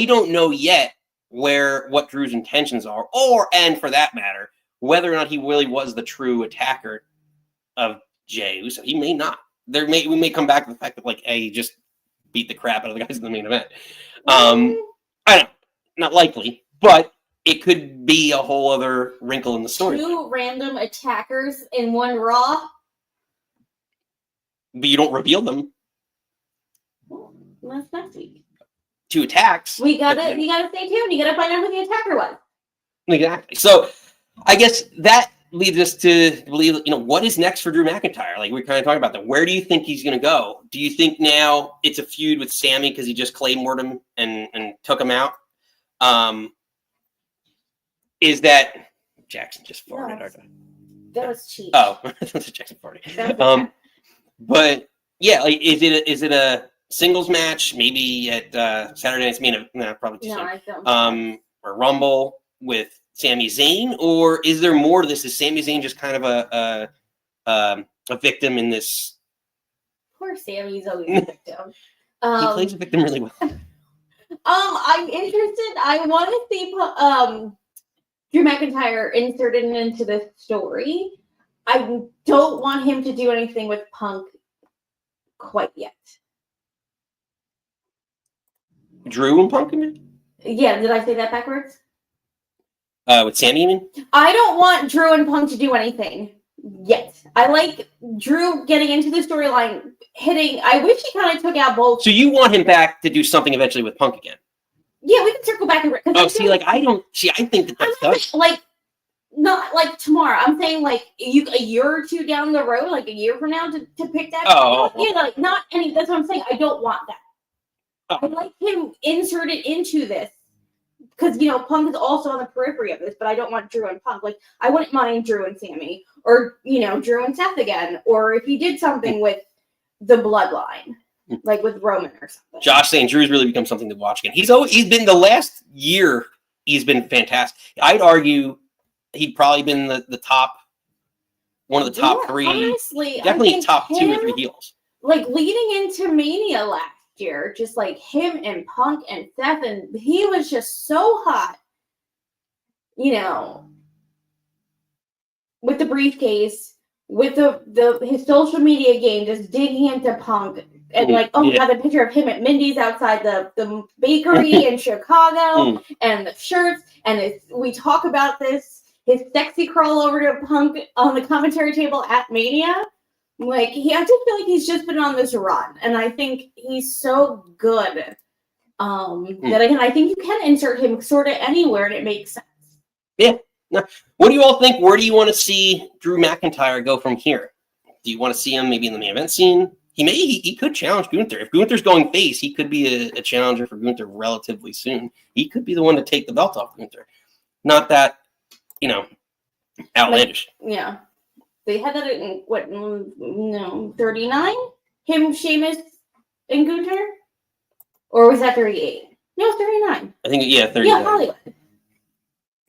A: don't know yet what Drew's intentions are, and for that matter, whether or not he really was the true attacker of Jey Uso. He may not. We may come back to the fact that, like, he just beat the crap out of the guys in the main event. I don't know, not likely, but it could be a whole other wrinkle in the story.
B: Two random attackers in one Raw.
A: But you don't reveal them.
B: That's next week.
A: 2 attacks.
B: You gotta stay tuned. You gotta find out who the attacker was.
A: Exactly. So I guess that leads us to believe, what is next for Drew McIntyre? Like, we're kind of talking about that. Where do you think he's going to go? Do you think now it's a feud with Sammy because he just Claymored him and took him out? Is that Jackson just farted?
B: That was cheap.
A: Oh, that's Jackson farted. But yeah, like, is it a singles match? Maybe at Saturday Night's Main Event? No, probably too soon.
B: I don't.
A: Or Rumble with Sami Zayn, or is there more to this? Is Sami Zayn just kind of a victim in this?
B: Poor Sammy's always a victim.
A: He plays a victim really well.
B: I'm interested. I want to see Drew McIntyre inserted into this story. I don't want him to do anything with Punk quite yet.
A: Drew and Punk, you mean?
B: Yeah, did I say that backwards?
A: With Sammy, you mean?
B: I don't want Drew and Punk to do anything Yes. I like Drew getting into the storyline, hitting. I wish he kind of took out both.
A: So you want him back to do something eventually with Punk again?
B: Yeah, we can circle back and.
A: Oh, see, like I don't. See, I think that that's done.
B: Like, not like tomorrow. I'm saying like a year or two down the road, like a year from now, to pick that.
A: Oh,
B: yeah, like not any. That's what I'm saying. I don't want that.
A: Oh.
B: I like him inserted into this because Punk is also on the periphery of this, but I don't want Drew and Punk. Like I wouldn't mind Drew and Sammy, or Drew and Seth again, or if he did something with the Bloodline, like with Roman or something.
A: Josh saying Drew's really become something to watch again. He's been the last year. He's been fantastic. I'd argue he'd probably been the top, one of the top three.
B: Honestly,
A: definitely top 2 or 3 heels.
B: Like leading into Mania last year, just like him and Punk and Seth, and he was just so hot, with the briefcase, with his social media game, just digging into Punk, and like, oh my god, the picture of him at Mindy's outside the bakery in Chicago, and the shirts, and we talk about this, his sexy crawl over to Punk on the commentary table at Mania. Like, I just feel like he's just been on this run, and I think he's so good that again, I think you can insert him sort of anywhere, and it makes sense.
A: Yeah. Now, what do you all think? Where do you want to see Drew McIntyre go from here? Do you want to see him maybe in the main event scene? He could challenge Gunther. If Gunther's going face, he could be a challenger for Gunther relatively soon. He could be the one to take the belt off Gunther. Not that, outlandish.
B: Like, yeah. They had that in, 39? Him, Sheamus, and Gunther? Or was that 38? No, it was 39.
A: I think, 39.
B: Yeah, Hollywood.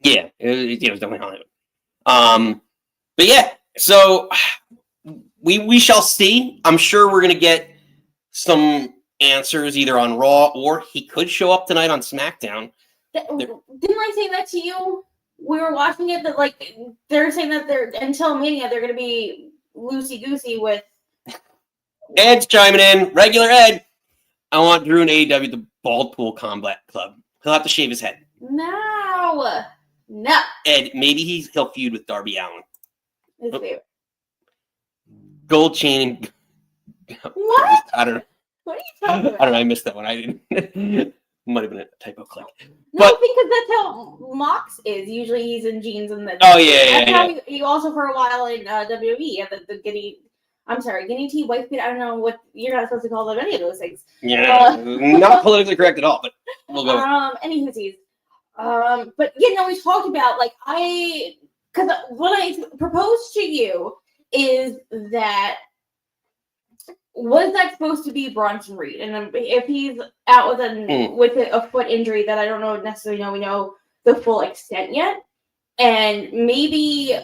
A: Yeah, it was definitely Hollywood. But yeah, so we shall see. I'm sure we're going to get some answers either on Raw, or he could show up tonight on SmackDown.
B: Didn't I say that to you? We were watching it, that like they're saying that until Mania they're going to be loosey goosey with.
A: Ed's chiming in, regular Ed. I want Drew and AEW the Bald Pool Combat Club. He'll have to shave his head.
B: No.
A: Ed, maybe he'll feud with Darby Allin.
B: His favorite.
A: Gold chain.
B: What?
A: I don't know.
B: What are you talking about?
A: I don't know. I missed that one. I didn't. Might have been a typo click.
B: No,
A: But,
B: because that's how Mox is. Usually he's in jeans and the.
A: Oh yeah.
B: That's how you also for a while in WWE had the guinea. I'm sorry, guinea tea, white feet. I don't know what you're not supposed to call them any of those things.
A: Yeah, not politically correct at all. But we'll go.
B: Any whoosies. But we talked about because what I proposed to you is that. Was that supposed to be Bronson Reed? And if he's out with a foot injury that I don't know necessarily we know the full extent yet, and maybe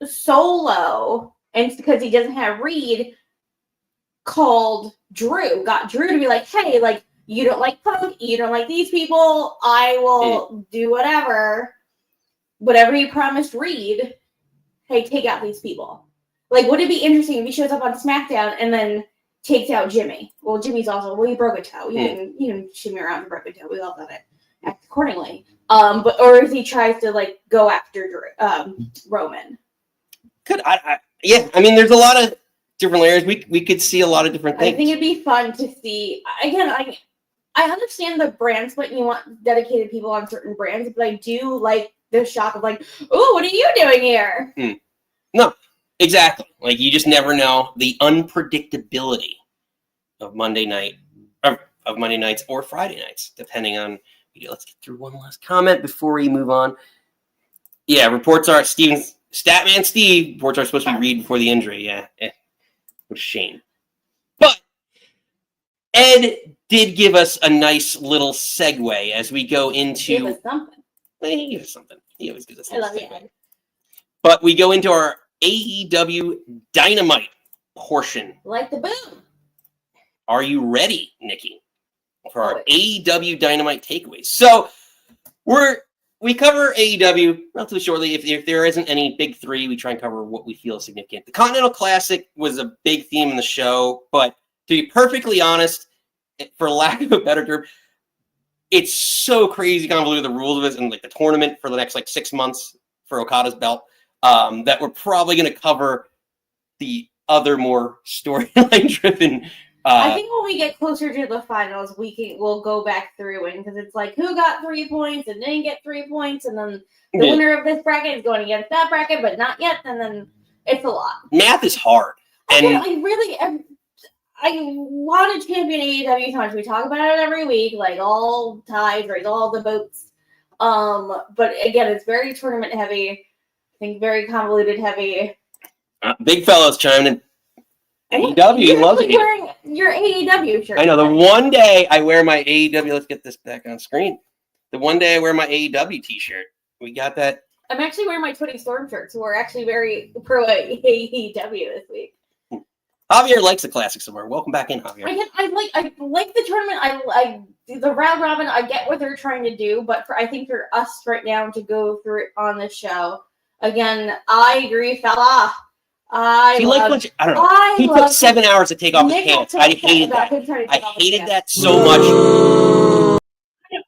B: Solo, and because he doesn't have Reed, got Drew to be like, hey, like you don't like Punk, you don't like these people, I will do whatever he promised Reed. Hey, take out these people. Like, would it be interesting if he shows up on SmackDown and then takes out Jimmy? Well, Jimmy's also, he broke a toe. You can shimmy around and break a toe. We all got it. Act accordingly. Or if he tries to, go after Roman.
A: Yeah. I mean, there's a lot of different layers. We could see a lot of different things.
B: I think it'd be fun to see. Again, I understand the brand split and you want dedicated people on certain brands, but I do like the shock of, oh, what are you doing here?
A: No. Exactly. Like, you just never know the unpredictability of Monday nights or Friday nights, depending on. Let's get through one last comment before we move on. Yeah, reports are Statman Steve reports are supposed to be Reed before the injury. Yeah, what a shame. But Ed did give us a nice little segue as we go into.
B: Give us something.
A: He gave us something. He always gives us.
B: I love you, Ed.
A: But we go into our AEW Dynamite portion.
B: Like the boom.
A: Are you ready, Nikki, for our AEW Dynamite takeaways? So we cover AEW relatively shortly. If there isn't any big three, we try and cover what we feel is significant. The Continental Classic was a big theme in the show, but to be perfectly honest, for lack of a better term, it's so crazy convoluted, the rules of it, and the tournament for the next 6 months for Okada's belt. that we're probably going to cover the other more storyline driven.
B: I think when we get closer to the finals, we'll go back through and because it's like who got 3 points and didn't get 3 points, and then the winner of this bracket is going against that bracket, but not yet. And then it's a lot.
A: Math is hard. And
B: I want to champion AEW so much. We talk about it every week, like all ties, right? All the boats. But again, it's very tournament heavy. I think very convoluted heavy.
A: Big fellas chiming in. AEW loves it.
B: Wearing your AEW shirt.
A: I know. The one day I wear my AEW, let's get this back on screen. The one day I wear my AEW t-shirt. We got that.
B: I'm actually wearing my Tony Storm shirt, so we're actually very pro AEW this week.
A: Javier likes the classic somewhere. Welcome back in, Javier.
B: I like the tournament. I the round robin. I get what they're trying to do, but I think for us right now to go through it on the show again, I agree, fella. I
A: don't know. He took 7 hours to take off his pants. I hated that. I hated that so much.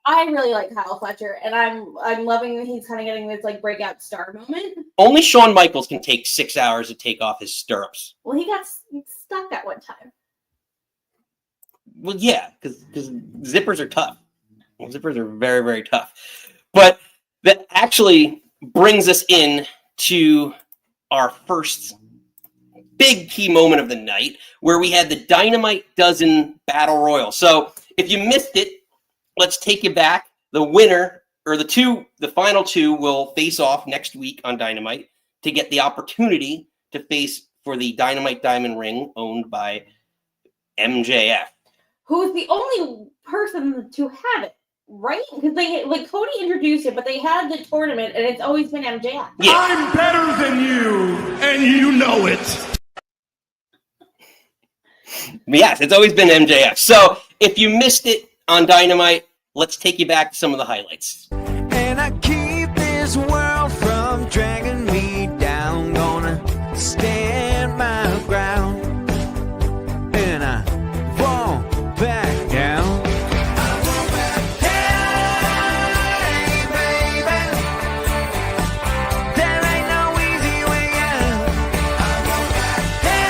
B: I really like Kyle Fletcher, and I'm loving that he's kind of getting this like breakout star moment.
A: Only Shawn Michaels can take 6 hours to take off his stirrups.
B: Well, he got stuck at one time.
A: Well, yeah, because zippers are tough. Zippers are very, very tough. But that actually brings us in to our first big key moment of the night, where we had the Dynamite Dozen Battle Royal. So if you missed it, let's take you back. The winner, or the final two, will face off next week on Dynamite to get the opportunity to face for the Dynamite Diamond Ring owned by MJF.
B: Who's the only person to have it, right? Because they Cody introduced it, but they had the tournament, and it's always been MJF.
A: Yeah.
D: I'm better than you, and you know it.
A: Yes, it's always been MJF. So if you missed it on Dynamite, let's take you back to some of the highlights.
E: And I keep this world from dragging me down. Gonna stand my ground, and I won't back down. I won't back down, baby. There ain't no easy way out. I won't back down.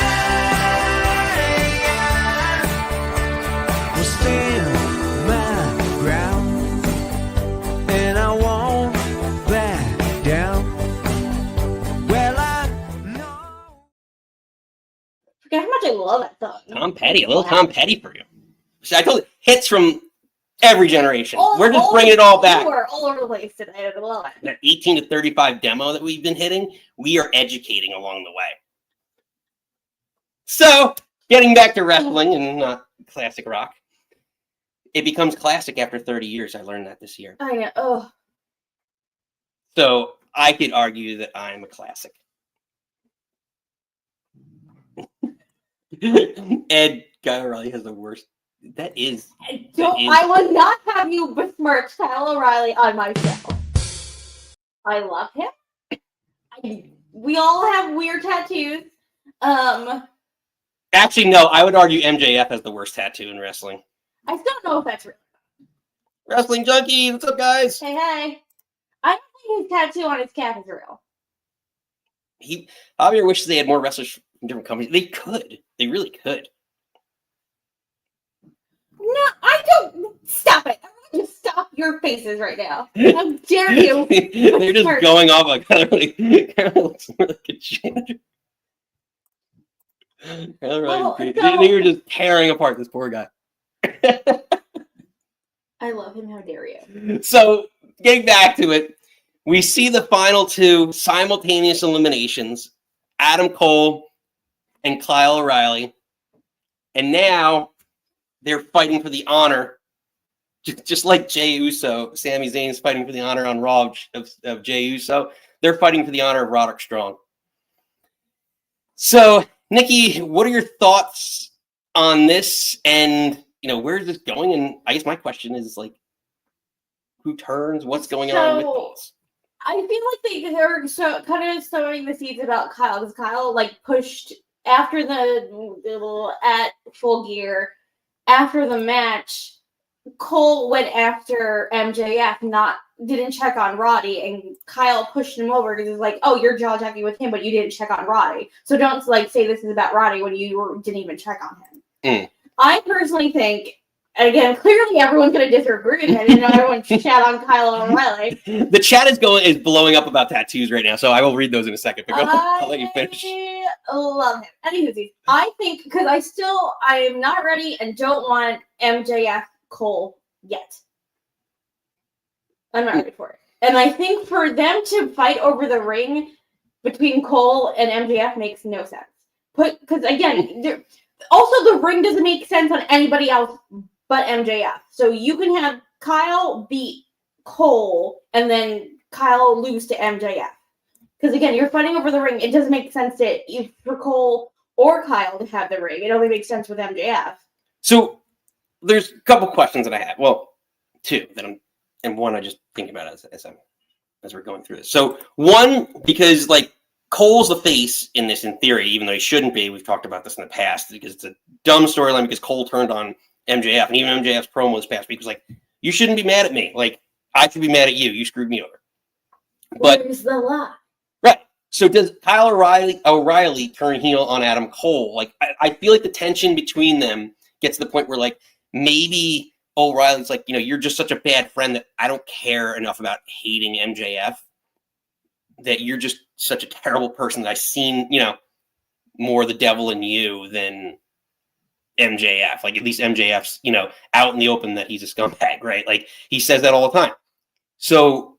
E: We'll stand my ground, and I won't back down. Well, I know.
B: Forget how much I love that song.
A: Tom Petty, a little Tom Petty for you. So I told you, hits from every generation. We're just bringing it all back.
B: We're all over the place today. I love it.
A: That 18 to 35 demo that we've been hitting, we are educating along the way. So, getting back to wrestling and not classic rock, it becomes classic after 30 years. I learned that this year.
B: I know. Oh,
A: So, I could argue that I'm a classic. Ed O'Reilly has the worst. That is.
B: I will not have you besmirch Kyle O'Reilly on my show. I love him. We all have weird tattoos.
A: Actually, no, I would argue MJF has the worst tattoo in wrestling.
B: I still don't know if that's real.
A: Wrestling Junkie, what's up, guys?
B: Hey. I don't think his tattoo on his calf is real.
A: Javier wishes they had more wrestlers from different companies. They could. They really could.
B: No, I don't. Stop it. I'm going to stop your faces right now. How dare you?
A: They're just going off like kind of looks more like a janitor. You're just tearing apart this poor guy.
B: I love him. How dare you?
A: So, getting back to it, we see the final two simultaneous eliminations, Adam Cole and Kyle O'Reilly. And now they're fighting for the honor, just like Jey Uso. Sami Zayn's fighting for the honor on Raw of Jey Uso. They're fighting for the honor of Roderick Strong. So, Nikki, what are your thoughts on this? And, where is this going? And I guess my question is, who turns? What's going on with these?
B: I feel like they're kind of sowing the seeds about Kyle, because Kyle pushed after the at Full Gear, after the match. Cole went after MJF, not didn't check on Roddy, and Kyle pushed him over because it's like, oh, you're jaw jacking with him, but you didn't check on Roddy. So don't like say this is about Roddy when you didn't even check on him. I personally think, and again, clearly everyone's going to disagree with me. I didn't know everyone chat on Kyle O'Reilly.
A: The chat is blowing up about tattoos right now, so I will read those in a second. But I'll let you finish.
B: I love him. Anywho, I think because I am not ready and don't want MJF Cole yet. I'm not ready for it. And I think for them to fight over the ring between Cole and MJF makes no sense. Because again, also the ring doesn't make sense on anybody else but MJF. So you can have Kyle beat Cole and then Kyle lose to MJF. Because again, you're fighting over the ring. It doesn't make sense for Cole or Kyle to have the ring. It only makes sense with MJF.
A: So there's a couple questions that I have. Well, two that and one I just think about as we're going through this. So one, because like Cole's the face in this in theory, even though he shouldn't be. We've talked about this in the past because it's a dumb storyline because Cole turned on MJF, and even MJF's promo this past week was like, "You shouldn't be mad at me. Like I should be mad at you. You screwed me over." But
B: where's the lie?
A: Right. So does Kyle O'Reilly turn heel on Adam Cole? Like I feel like the tension between them gets to the point where like maybe O'Reilly's like, you're just such a bad friend that I don't care enough about hating MJF, that you're just such a terrible person that I've seen, more the devil in you than MJF. Like at least MJF's, out in the open that he's a scumbag, right? Like he says that all the time. So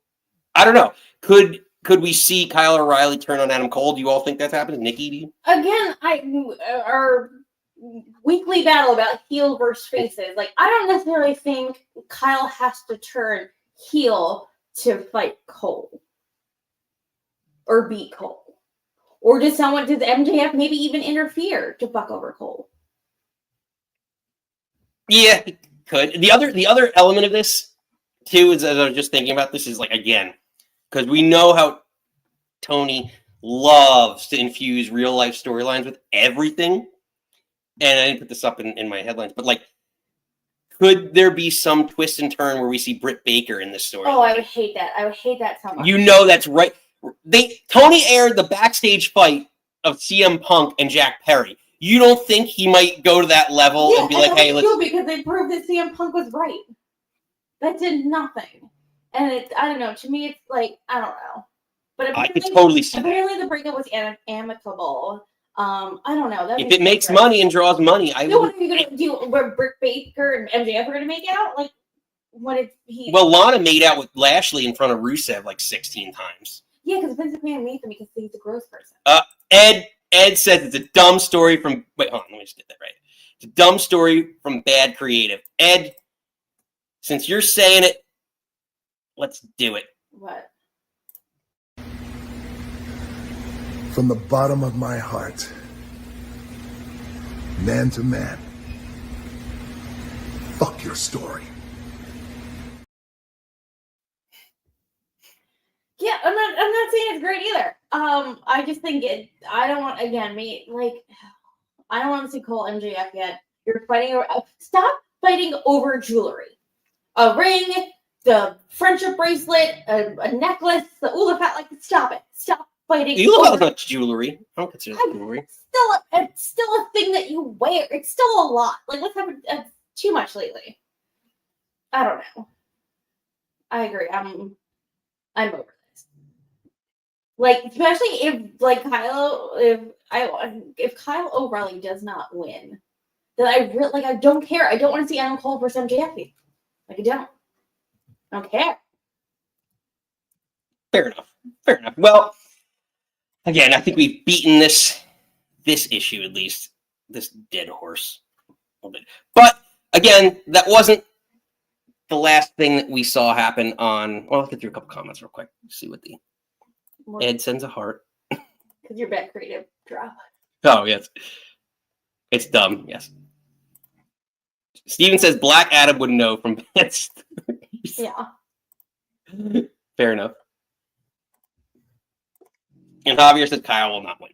A: I don't know. Could we see Kyle O'Reilly turn on Adam Cole? Do you all think that's happening? Nikki, do you?
B: Again, our weekly battle about heel versus faces. Like, I don't necessarily think Kyle has to turn heel to fight Cole or beat Cole. Or does MJF maybe even interfere to fuck over Cole?
A: Yeah, he could. The other element of this too is, as I was just thinking about this, is like, again, because we know how Tony loves to infuse real life storylines with everything. And I didn't put this up in my headlines, but like, could there be some twist and turn where we see Britt Baker in this story?
B: Oh, I would hate that. I would hate that so much.
A: That's right. Tony aired the backstage fight of CM Punk and Jack Perry. You don't think he might go to that level and be like, "Hey, let's..."
B: Because they proved that CM Punk was right. That did nothing. And I don't know. To me, it's like, I don't know. But
A: I could totally see
B: apparently the breakup was amicable. I don't know.
A: If it makes money and draws money, I
B: would. What are you gonna do? Where Britt Baker and MJF are gonna make out? Like, what if he?
A: Well, Lana made out with Lashley in front of Rusev like 16 times.
B: Yeah, because Vince McMahon made them because he's a gross person.
A: Ed says it's a dumb story from. Wait, hold on. Let me just get that right. It's a dumb story from bad creative. Ed, since you're saying it, let's do it.
B: What?
F: From the bottom of my heart, man to man, fuck your story.
B: Yeah, I'm not saying it's great either. I just think I don't want, again, I don't want to see Cole MJF yet. You're fighting over, stop fighting over jewelry. A ring, the friendship bracelet, a necklace, the Ulafat, like, stop it. Stop fighting.
A: Ulafat not jewelry. I don't consider it jewelry.
B: It's still a thing that you wear. It's still a lot. Like, what's happened too much lately? I don't know. I agree. I'm over this. Like, especially if Kyle O'Reilly does not win, then I don't care. I don't want to see Adam Cole versus MJF. Like, I don't care.
A: Fair enough. Well, again, I think we've beaten this issue, at least, this dead horse a little bit. But again, that wasn't the last thing that we saw happen on. Well, let's get through a couple comments real quick. See what Ed sends a heart.
B: Because you're bad creative drop.
A: Oh, yes. It's dumb, yes. Steven says Black Adam would know from bad stories.
B: Yeah.
A: Fair enough. And Javier says Kyle will not win.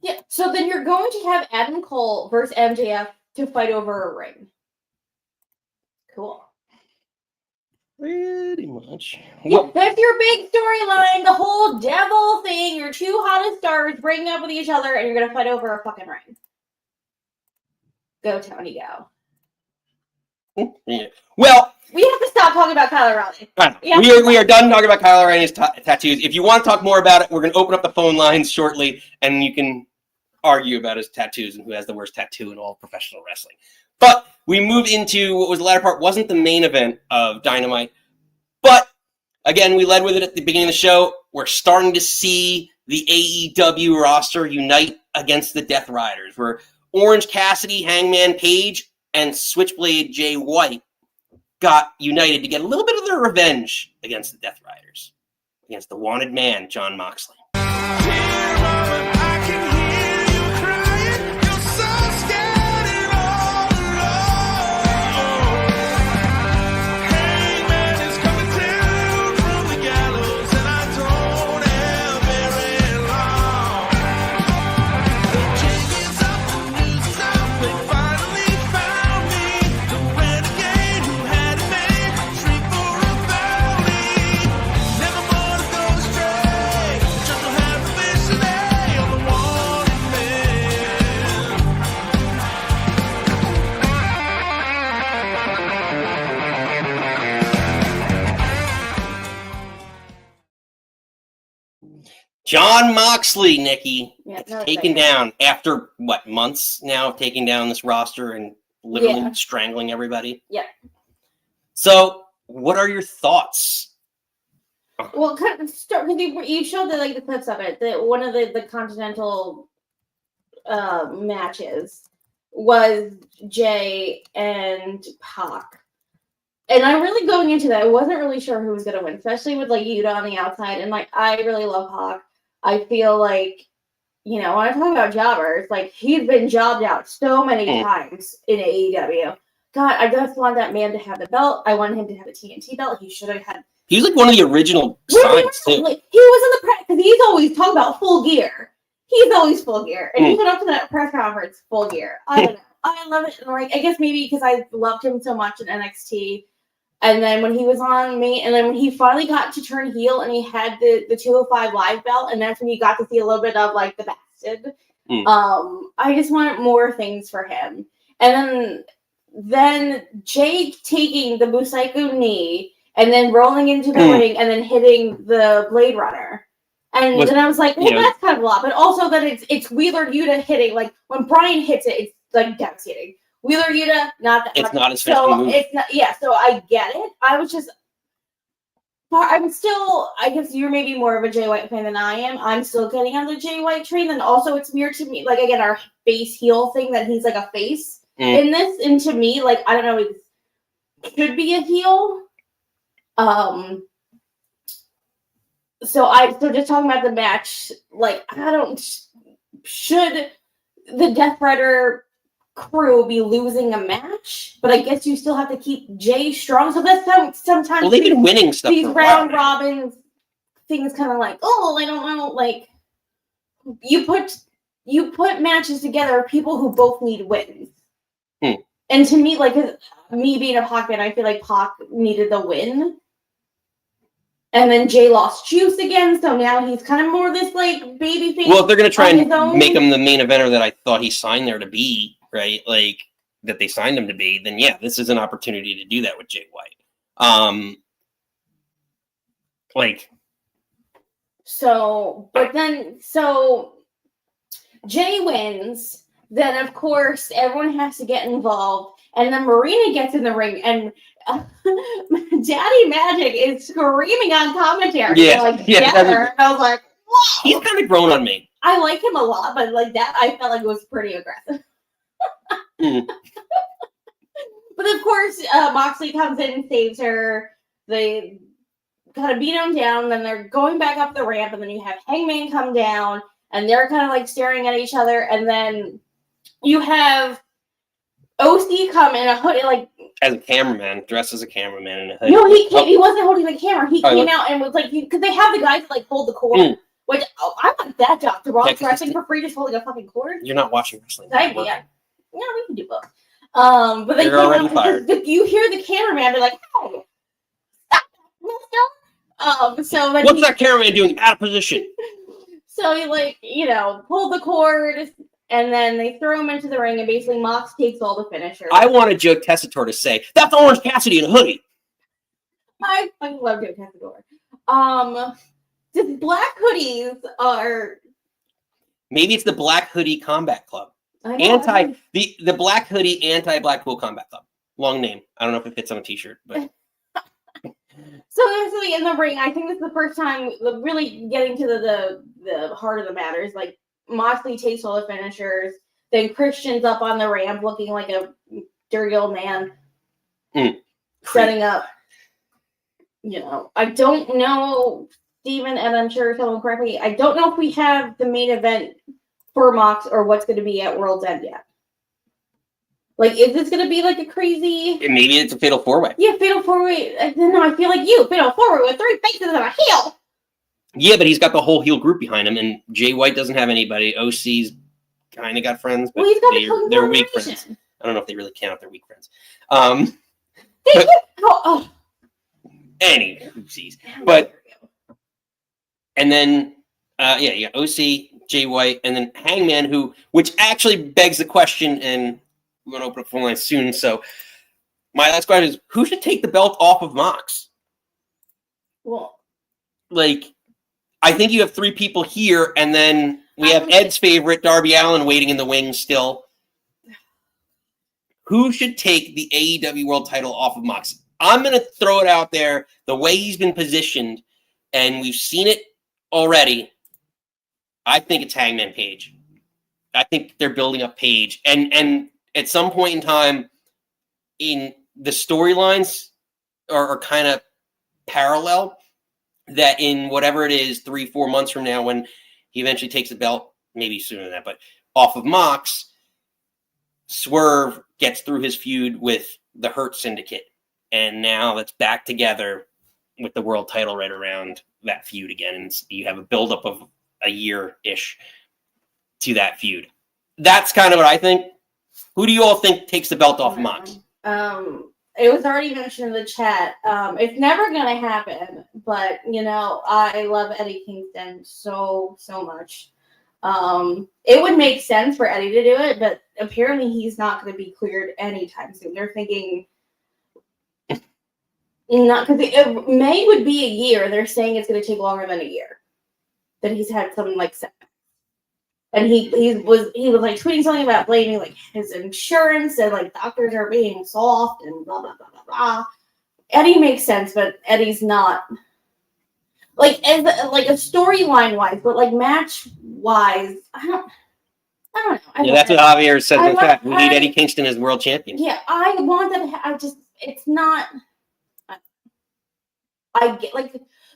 B: Yeah, so then you're going to have Adam Cole versus MJF to fight over a ring. Cool.
A: Pretty much.
B: Yeah,
A: Well,
B: that's your big storyline. The whole devil thing. Your two hottest stars breaking up with each other, and you're gonna fight over a fucking ring. Go, Tony, go.
A: yeah. Well,
B: We have to stop talking about Kyle O'Reilly. Yeah.
A: we are done talking about Kyle O'Reilly's tattoos. If you want to talk more about it, we're going to open up the phone lines shortly, and you can argue about his tattoos and who has the worst tattoo in all of professional wrestling. But we move into what was the latter part, wasn't the main event of Dynamite. But, again, we led with it at the beginning of the show. We're starting to see the AEW roster unite against the Death Riders, where Orange Cassidy, Hangman Page, and Switchblade Jay White got united to get a little bit of their revenge against the Death Riders, against the wanted man, Jon Moxley. Jon Moxley, Nikki, taken down after, what, months now of taking down this roster and literally strangling everybody?
B: Yeah.
A: So, what are your thoughts?
B: Well, because you showed the clips of it. That one of the Continental matches was Jay and Pac. And I'm really going into that. I wasn't really sure who was going to win, especially with Yuta on the outside. And I really love Pac. I feel like, when I talk about jobbers, he's been jobbed out so many times in AEW. God, I just want that man to have the belt. I want him to have a TNT belt. He should have had.
A: He was one of the original signs, too.
B: He was in the press, because he's always talking about full gear. He's always full gear. And he went up to that press conference full gear. I don't know. I love it. I guess maybe because I loved him so much in NXT. And then when he was on me, and then when he finally got to turn heel and he had the 205 Live belt, and that's when you got to see a little bit of the Bastard. I just want more things for him. And then Jay taking the Busaiku knee and then rolling into the ring and then hitting the Blade Runner. And then I was like, well, that's kind of a lot. But also that it's Wheeler Yuta hitting, when Brian hits it, it's devastating. Wheeler Yuta, not that.
A: It's
B: much.
A: not his finishing move.
B: It's not. Yeah, so I get it. I'm still. I guess you're maybe more of a Jay White fan than I am. I'm still getting on the Jay White train. And also, it's weird to me. Again, our face heel thing that he's a face in this. And to me, I don't know, it should be a heel. So just talking about the match, should the Death Rider crew be losing a match, but I guess you still have to keep Jay strong. So that's how sometimes
A: they've been winning stuff.
B: These round robin things kind of I don't know. You put matches together of people who both need wins. And to me, me being a Pac fan, I feel like Pac needed the win. And then Jay lost juice again, so now he's kind of more this baby face.
A: Well, if they're going to try and make him the main eventer that I thought he signed there to be, right? That they signed him to be, then yeah, this is an opportunity to do that with Jay White.
B: So Jay wins. Then of course everyone has to get involved, and then Marina gets in the ring, and Daddy Magic is screaming on commentary. And I was like, whoa!
A: He's kind of grown on me.
B: I like him a lot, but that I felt it was pretty aggressive. But of course, Moxley comes in and saves her. They kind of beat him down, then they're going back up the ramp, and then you have Hangman come down, and they're kind of staring at each other, and then you have OC come in a hoodie,
A: as a cameraman, dressed as a cameraman in a hoodie.
B: No, he came. He wasn't holding the camera. He came out and was because they have the guys hold the cord. Which I want that job to watch wrestling for free, just holding a fucking cord.
A: You're not watching wrestling.
B: Yeah, we can do both. But they
A: You're already fired.
B: You hear the cameraman be like, "Hey, stop So when
A: What's that cameraman doing? Out of position.
B: So he pulled the cord, and then they throw him into the ring, and basically Mox takes all the finishers.
A: I wanted Joe Tessitore to say, "That's Orange Cassidy in a hoodie."
B: I fucking love Joe Tessitore. The black hoodies are.
A: Maybe it's the Black Hoodie Combat Club.
B: I know,
A: The Black Hoodie Anti-Blackpool Combat Club. Long name. I don't know if it fits on a t-shirt, but
B: So basically in the ring, I think this is the first time really getting to the heart of the matter is like Moxley takes all the finishers, then Christian's up on the ramp looking like a dirty old man, setting up. I don't know, Steven, and I'm sure someone correctly, I don't know if we have the main event for Mox or what's going to be at World's End yet. Like, is this going to be like a crazy...
A: Maybe it's a Fatal 4-Way.
B: Yeah, Fatal 4-Way. No, I feel like Fatal 4-Way with 3 faces and a heel.
A: Yeah, but he's got the whole heel group behind him, and Jay White doesn't have anybody. OC's kind of got friends, but
B: he's got
A: they're weak friends. I don't know if they really count. They're weak friends. Any oopsies. But, and then, you got OC, Jay White, and then Hangman, which actually begs the question, and we're going to open up phone lines soon. So my last question is, who should take the belt off of Mox?
B: Well,
A: I think you have 3 people here, and then we have Ed's favorite, Darby Allin, waiting in the wings still. Who should take the AEW World title off of Mox? I'm going to throw it out there the way he's been positioned, and we've seen it already. I think it's Hangman Page. I think they're building up Page. And at some point in time, in the storylines are kind of parallel, that in whatever it is, 3-4 months from now, when he eventually takes the belt, maybe sooner than that, but off of Mox, Swerve gets through his feud with the Hurt Syndicate. And now it's back together with the world title right around that feud again. And you have a buildup of a year-ish to that feud. That's kind of what I think. Who do you all think takes the belt off Mox?
B: It was already mentioned in the chat. It's never going to happen, but, I love Eddie Kingston so much. It would make sense for Eddie to do it, but apparently he's not going to be cleared anytime soon. They're thinking... Not because May would be a year. They're saying it's going to take longer than a year. That he's had some setbacks, and he was tweeting something about blaming his insurance and doctors are being soft and blah blah blah blah blah. Eddie makes sense, but Eddie's not as a storyline wise, but match wise, I don't know.
A: That's what Javier said in the chat. We need Eddie Kingston as world champion.
B: Yeah, I want that. It's not. I get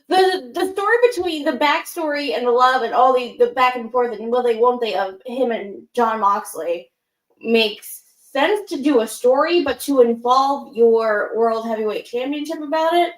B: the story between the backstory and the love and all the back and forth and will they won't they of him and John Moxley makes sense to do a story, but to involve your World Heavyweight Championship about it,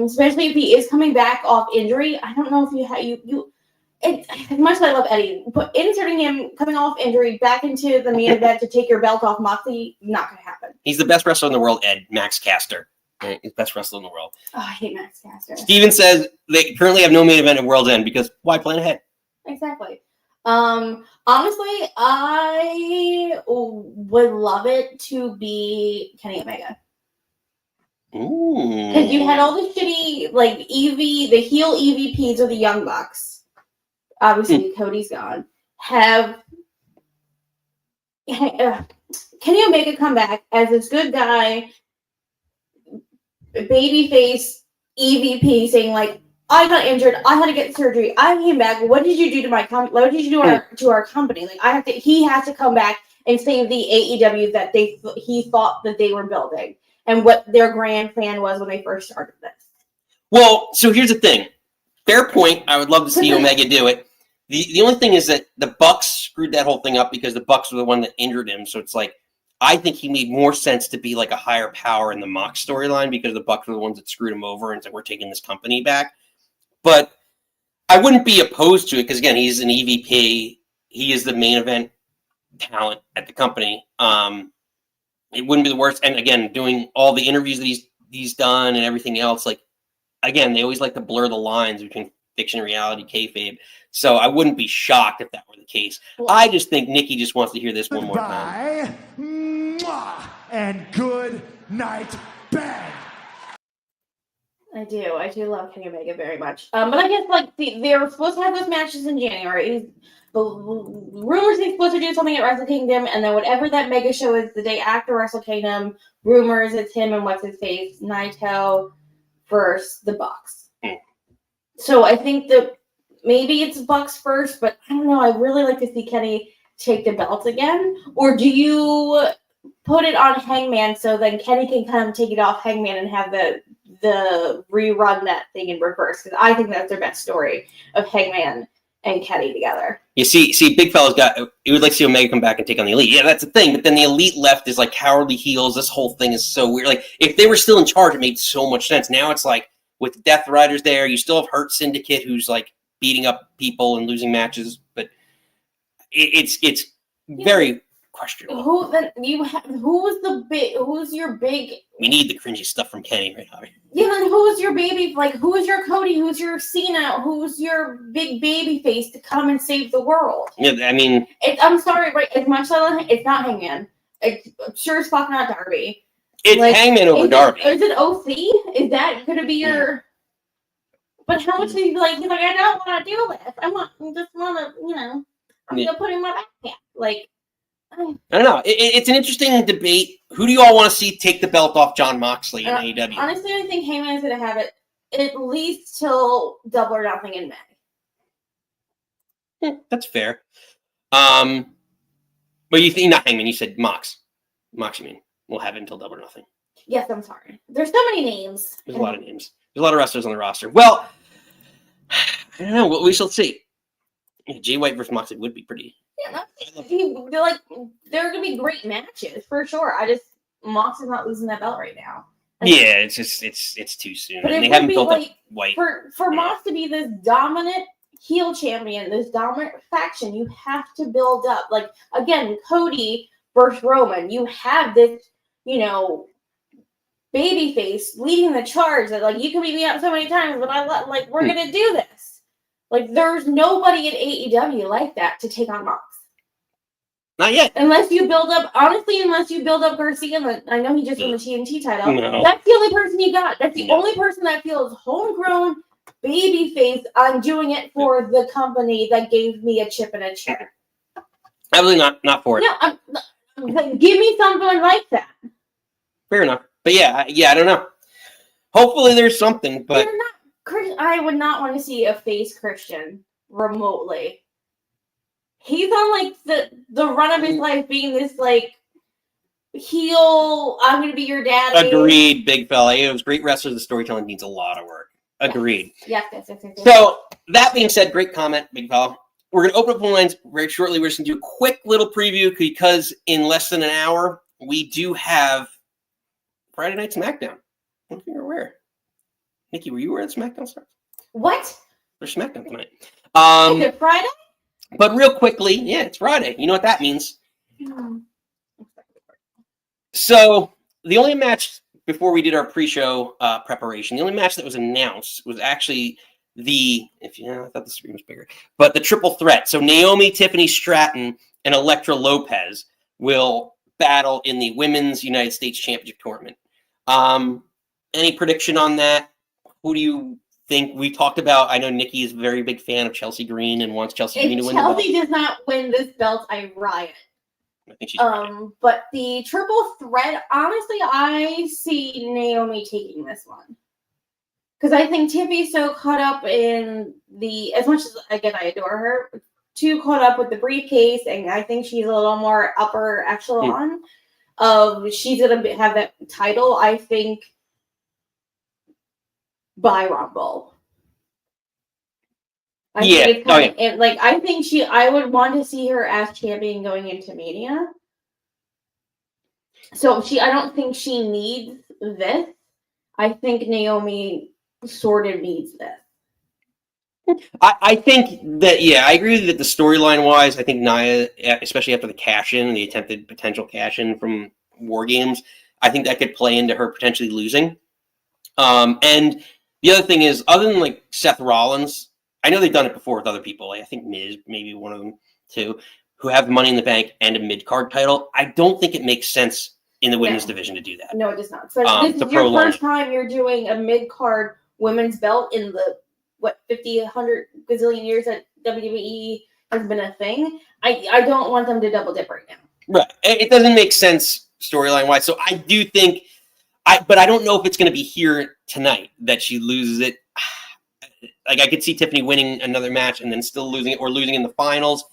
B: especially if he is coming back off injury, I don't know if as much as I love Eddie, but inserting him coming off injury back into the main event to take your belt off Moxley, not going to happen.
A: He's the best wrestler in the world, Ed. Max Caster. He's the best wrestler in the world.
B: Oh, I hate Max Caster.
A: Steven says they currently have no main event at World's End because why plan ahead?
B: Exactly. Honestly, I would love it to be Kenny Omega.
A: Ooh.
B: Because you had all the shitty, the heel EVPs of the Young Bucks. Obviously, Cody's gone. Have Kenny Omega come back as this good guy, babyface EVP, saying I got injured, I had to get surgery, I came back. What did you do to my company? What did you do to our company? He has to come back and save the AEW that he thought that they were building and what their grand plan was when they first started this.
A: Well, so here's the thing. Fair point. I would love to see Omega do it. The only thing is that the Bucks screwed that whole thing up because the Bucks were the one that injured him. So it's I think he made more sense to be a higher power in the Mox storyline because the Bucks were the ones that screwed him over and said, we're taking this company back. But I wouldn't be opposed to it because, again, he's an EVP. He is the main event talent at the company. It wouldn't be the worst. And, again, doing all the interviews that he's he's done and everything else, like, again, they always like to blur the lines between fiction and reality, kayfabe. So I wouldn't be shocked if that were the case. I just think Nikki just wants to hear this one more time.
D: Mwah, and good night, bang.
B: I do love Kenny Omega very much. But I guess like they were supposed to have those matches in January. Rumors they're supposed to do something at Wrestle Kingdom, and then whatever that mega show is the day after Wrestle Kingdom, rumors it's him and what's his face, Naito versus the Bucks. So I think that maybe it's Bucks first, but I don't know. I really like to see Kenny take the belt again. Or do you put it on Hangman so then Kenny can kind of take it off Hangman and have the rerun that thing in reverse? Because I think that's their best story of Hangman and Kenny together.
A: You see, Big Fella's he would like to see Omega come back and take on the Elite. Yeah, that's the thing. But then the Elite left is like cowardly heels. This whole thing is so weird. Like, if they were still in charge, it made so much sense. Now it's like, with the Death Riders there, you still have Hurt Syndicate, who's like beating up people and losing matches, but it's very questionable.
B: Who's your big?
A: We need the cringy stuff from Kenny right now.
B: Yeah, then who's your baby? Like, who's your Cody? Who's your Cena? Who's your big baby face to come and save the world?
A: Yeah, I mean,
B: I'm sorry, but as much as it's not Hangman. It's sure as fuck not Darby.
A: It's like, Hangman over Darby.
B: Is it OC? Is that going to be your? But how much is he like? He's like, I don't want to do this. I just want to, I'm gonna put him in my backpack. Like,
A: I don't know. It's an interesting debate. Who do you all want to see take the belt off Jon Moxley in AEW?
B: Honestly, I think Hangman's going to have it at least till Double or Nothing in May.
A: That's fair. But you think not Hangman? You said Mox. Mox, you mean? We'll have it until Double or Nothing.
B: Yes, I'm sorry. There's so many names.
A: There's a lot of names. There's a lot of wrestlers on the roster. Well, I don't know. We shall see. Jay White versus Moxley would be pretty.
B: Yeah, they're gonna be great matches for sure. Mox is not losing that belt right now.
A: Yeah, it's just it's too soon.
B: But
A: and they haven't built up White.
B: For Mox to be this dominant heel champion, this dominant faction, you have to build up. Like, again, Cody versus Roman, you have this, babyface leading the charge that, like, you can beat me up so many times, but we're gonna do this. Like, there's nobody in AEW like that to take on Mox.
A: Not yet.
B: Unless you build up Garcia, I know he just won the TNT title.
A: No.
B: That's the only person you got. That's the only person that feels homegrown babyface. I'm doing it for the company that gave me a chip and a chair.
A: Absolutely not for it.
B: No, give me something like that.
A: Fair enough. But yeah, I don't know. Hopefully there's something, but
B: I would not want to see a face Christian remotely. He's on like the run of his life being this like heel, I'm gonna be your daddy.
A: Agreed, Big Fella. It was great wrestlers. The storytelling needs a lot of work. Agreed.
B: Yes.
A: So that being said, great comment, Big Fella. We're gonna open up the lines very shortly. We're just gonna do a quick little preview because in less than an hour we do have Friday Night SmackDown. I don't think you're aware. Nikki, were you aware that SmackDown starts?
B: What?
A: There's SmackDown tonight.
B: Is it Friday?
A: But real quickly, yeah, it's Friday. You know what that means. So the only match before we did our pre-show preparation, the only match that was announced was actually I thought the screen was bigger, but the triple threat. So Naomi, Tiffany Stratton, and Elektra Lopez will battle in the Women's United States Championship tournament. Any prediction on that? Who do you think? We talked about, I know Nikki is a very big fan of Chelsea Green and wants Chelsea Green to win the belt.
B: If Chelsea does not win this belt, I riot.
A: I think she's right.
B: But the triple threat, honestly, I see Naomi taking this one. Because I think Tiffy's so caught up in as much as, again, I adore her, too caught up with the briefcase, and I think she's a little more upper echelon of she's going to have that title, I think, by Rumble. I think I would want to see her as champion going into Mania. So I don't think she needs this. I think Naomi sort of needs this.
A: I think that, I agree with you that the storyline wise, I think Nia, especially after the cash-in, the attempted potential cash-in from War Games, I think that could play into her potentially losing. And the other thing is, other than like Seth Rollins, I know they've done it before with other people. Like I think Miz, maybe one of them too, who have Money in the Bank and a mid-card title. I don't think it makes sense in the women's division to do that.
B: No, it does not. So this
A: to
B: is your
A: prolong
B: first time you're doing a mid-card women's belt in the, 50, 100 gazillion years that WWE has been a thing. I don't want them to double dip right now.
A: Right. It doesn't make sense storyline-wise. So I do think, but I don't know if it's going to be here tonight that she loses it. Like I could see Tiffany winning another match and then still losing it or losing in the finals.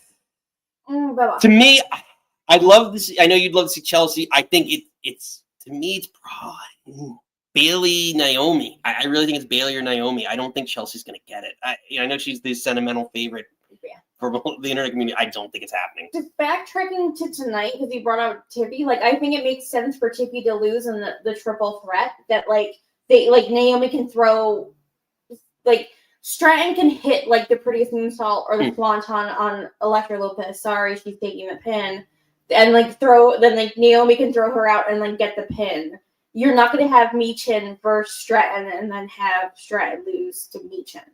A: To me, I'd love to see. I know you'd love to see Chelsea. I think it's to me, it's probably Bailey, Naomi. I really think it's Bailey or Naomi. I don't think Chelsea's going to get it. I know she's the sentimental favorite for the internet community. I don't think it's happening.
B: Just backtracking to tonight because you brought out Tiffy. Like I think it makes sense for Tiffy to lose in the triple threat. That Naomi can throw like. Stratton can hit like the prettiest moonsault or the swanton on Elektra Lopez. Sorry, she's taking the pin. And Naomi can throw her out and get the pin. You're not going to have Michin versus Stratton and then have Stratton lose to Michin.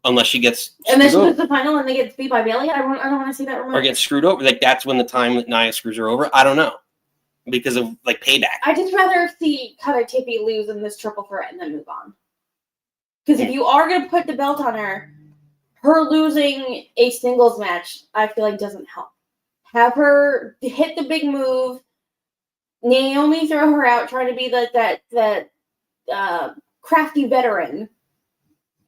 A: Unless she gets
B: and then she goes to the final and they get beat by Bailey. I don't want to see that rematch.
A: Or get screwed over. Like that's when the time that Nia screws her over. I don't know. Because of payback.
B: I just rather see Kata Tiffy lose in this triple threat and then move on. Because if you are going to put the belt on her losing a singles match, I feel like doesn't help. Have her hit the big move. Naomi throw her out, trying to be that crafty veteran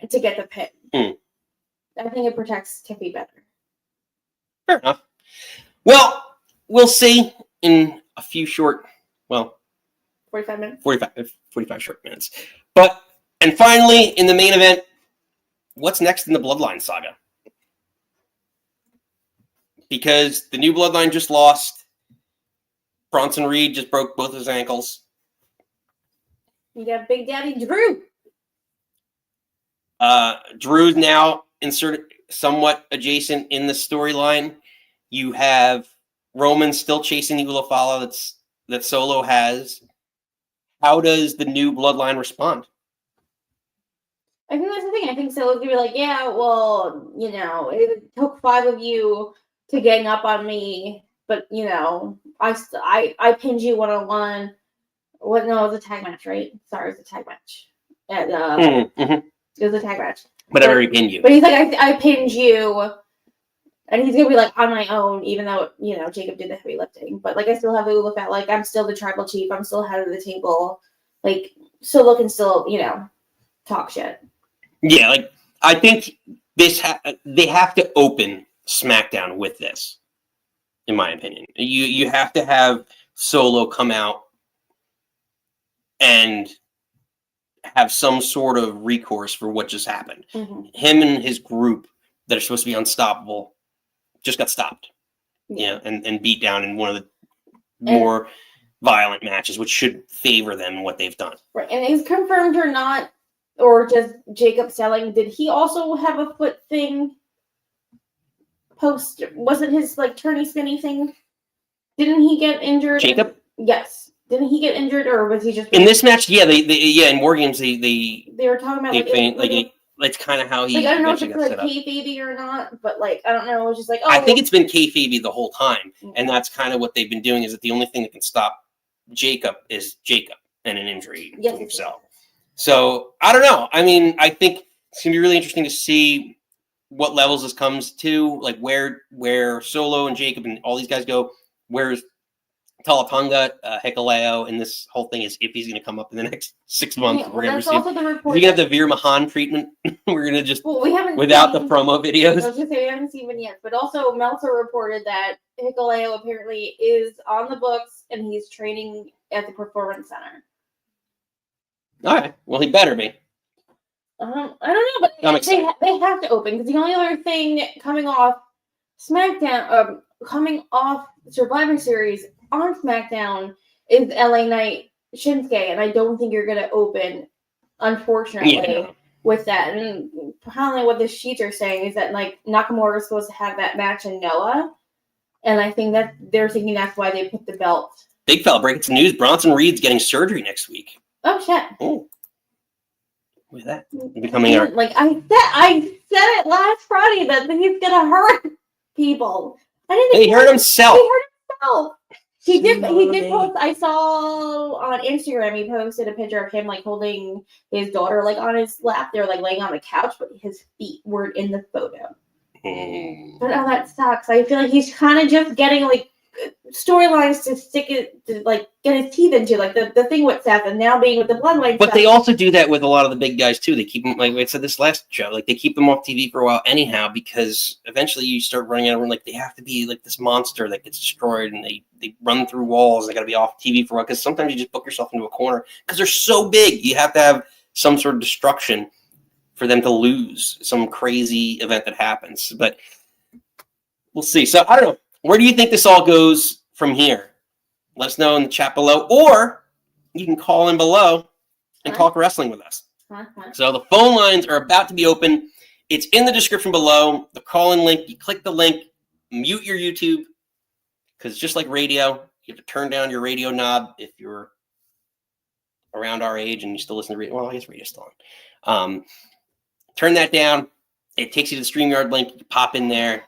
B: to get the pin. I think it protects Tiffy better.
A: Fair enough. Well, we'll see in a few
B: 45 minutes?
A: 45 short minutes. And finally, in the main event, what's next in the Bloodline saga? Because the new Bloodline just lost. Bronson Reed just broke both his ankles.
B: You got Big Daddy Drew.
A: Drew's now inserted somewhat adjacent in the storyline. You have Roman still chasing the Ulafala that Solo has. How does the new Bloodline respond?
B: I think that's the thing. I think Solo's going to be like, yeah, well, it took 5 of you to gang up on me, but, I pinned you one-on-one. What? No, it was a tag match, right? Sorry, it was a tag match. It was a tag match.
A: But I already pinned you.
B: But he's like, I pinned you. And he's going to be like, on my own, even though, Jacob did the heavy lifting. But, I still have the Ulafat. I'm still the tribal chief. I'm still head of the table. Solo can still, talk shit.
A: Yeah, I think they have to open SmackDown with this, in my opinion. You have to have Solo come out and have some sort of recourse for what just happened.
B: Mm-hmm.
A: Him and his group that are supposed to be unstoppable just got stopped. And beat down in one of the more violent matches, which should favor them in what they've done.
B: Right, and is confirmed or not, or just Jacob selling, did he also have a foot thing post? Wasn't his turny spinny thing? Didn't he get injured?
A: Jacob?
B: Yes. Didn't he get injured, or was he just
A: in this match? Yeah, they in War Games they
B: were talking about
A: it's kind of how he.
B: I don't know if it's kayfabe or not, but I don't know. It was just
A: I think it's been kayfabe the whole time, and that's kind of what they've been doing. Is that the only thing that can stop Jacob is Jacob and an injury to himself. So I don't know. I mean, I think it's gonna be really interesting to see what levels this comes to, where Solo and Jacob and all these guys go. Where's Talatonga, Hikuleo, and this whole thing is if he's going to come up in the next 6 months. We're going to receive. We're going to have the Veer Mahan treatment. We're going to just
B: we haven't
A: without the promo videos.
B: I was going to say we haven't seen yet, but also Meltzer reported that Hikuleo apparently is on the books and he's training at the Performance Center.
A: All right. Well, he better be.
B: I don't know, but they have to open because the only other thing coming off SmackDown, coming off Survivor Series on SmackDown is LA Knight Shinsuke, and I don't think you're going to open, unfortunately, with that. And apparently what the sheets are saying is that Nakamura is supposed to have that match in Noah, and I think that they're thinking that's why they put the belt.
A: Big fella breaking some news. Bronson Reed's getting surgery next week.
B: Oh, shit.
A: Oh. with that becoming our.
B: Like I said it last Friday that he's gonna hurt people. I didn't think
A: He hurt himself.
B: He hurt himself. He did
A: Shame
B: post. I saw on Instagram. He posted a picture of him like holding his daughter like on his lap. They were like laying on the couch, but his feet weren't in the photo. But oh, that sucks. I feel like he's kind of just getting like storylines to stick it to like get his teeth into, like the thing with Seth, and now being with the Bloodline.
A: But
B: stuff.
A: they also do that with a lot of the big guys too. They keep them, like I said this last show, like they keep them off TV for a while anyhow, because eventually you start running out of like they have to be like this monster that gets destroyed, and they run through walls. They got to be off TV for a while, because sometimes you just book yourself into a corner because they're so big. You have to have some sort of destruction for them to lose, some crazy event that happens. But we'll see. So I don't know. Where do you think this all goes from here? Let us know in the chat below, or you can call in below and talk wrestling with us. So the phone lines are about to be open. It's in the description below. The call-in link, you click the link, mute your YouTube, because just like radio, you have to turn down your radio knob if you're around our age and you still listen to radio. Well, I guess radio's still on. Turn that down. It takes you to the StreamYard link. You pop in there.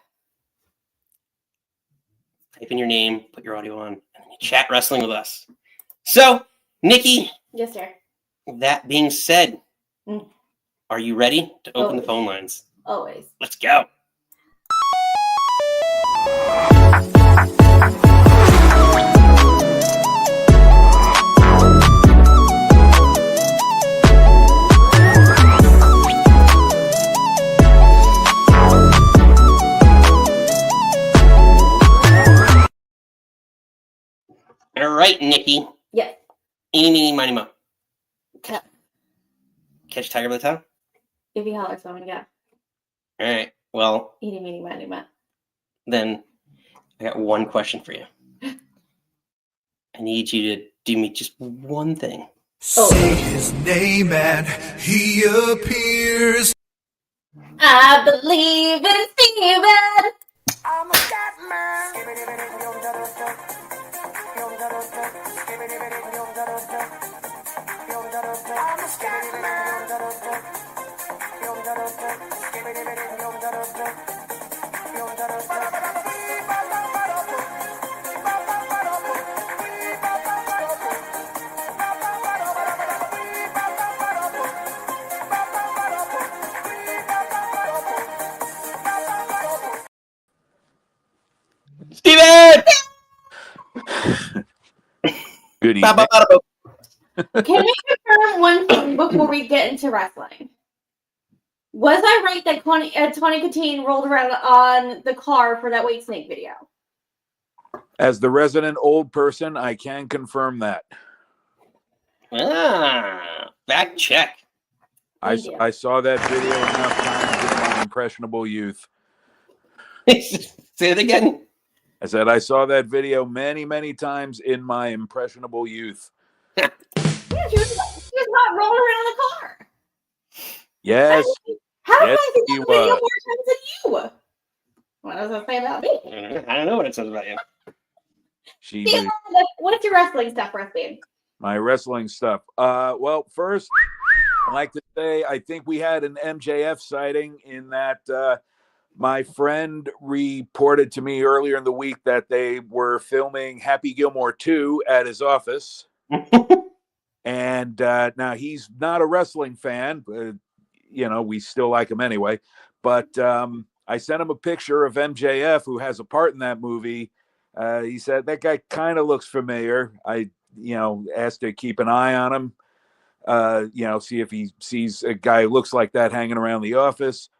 A: Type in your name, put your audio on, and then you chat wrestling with us. So, Nikki.
B: Yes, sir.
A: That being said, are you ready to open the
B: Always.
A: phone lines?
B: Always.
A: Let's go. All right, Nikki.
B: Yes.
A: Eeny, meeny, miny, mo.
B: Cut.
A: Catch Tiger by the toe?
B: If he hollers, I'm gonna go.
A: All right. Well,
B: Eeny, meeny, miny, mo.
A: then I got one question for you. I need you to do me just one thing.
F: Say his name and he appears.
B: I believe in Steven.
E: I'm a scat man. I'm a scat man.
A: Steven!
G: Good evening.
B: Can we confirm one thing before we get into wrestling? Was I right that Tony Katine rolled around on the car for that White Snake video?
G: As the resident old person, I can confirm that.
A: Fact check.
G: I
B: Thank you.
G: I saw that video enough times in my impressionable youth.
A: Say it again.
G: I said I saw that video many, many times in my impressionable youth.
B: Yeah, she was not rolling around the car.
G: Yes.
B: How did
G: Yes,
B: I see
G: he
B: that video
G: was.
B: more times than you? What does that say about me?
A: I don't know what it says about you.
G: She
B: Steven,
G: was
B: what's your wrestling stuff, wrestling?
G: my wrestling stuff. Well, first, I'd like to say I think we had an MJF sighting in that my friend reported to me earlier in the week that they were filming Happy Gilmore 2 at his office. And now he's not a wrestling fan, but, you know, we still like him anyway. But I sent him a picture of MJF, who has a part in that movie. He said, that guy kind of looks familiar. I, asked to keep an eye on him, see if he sees a guy who looks like that hanging around the office.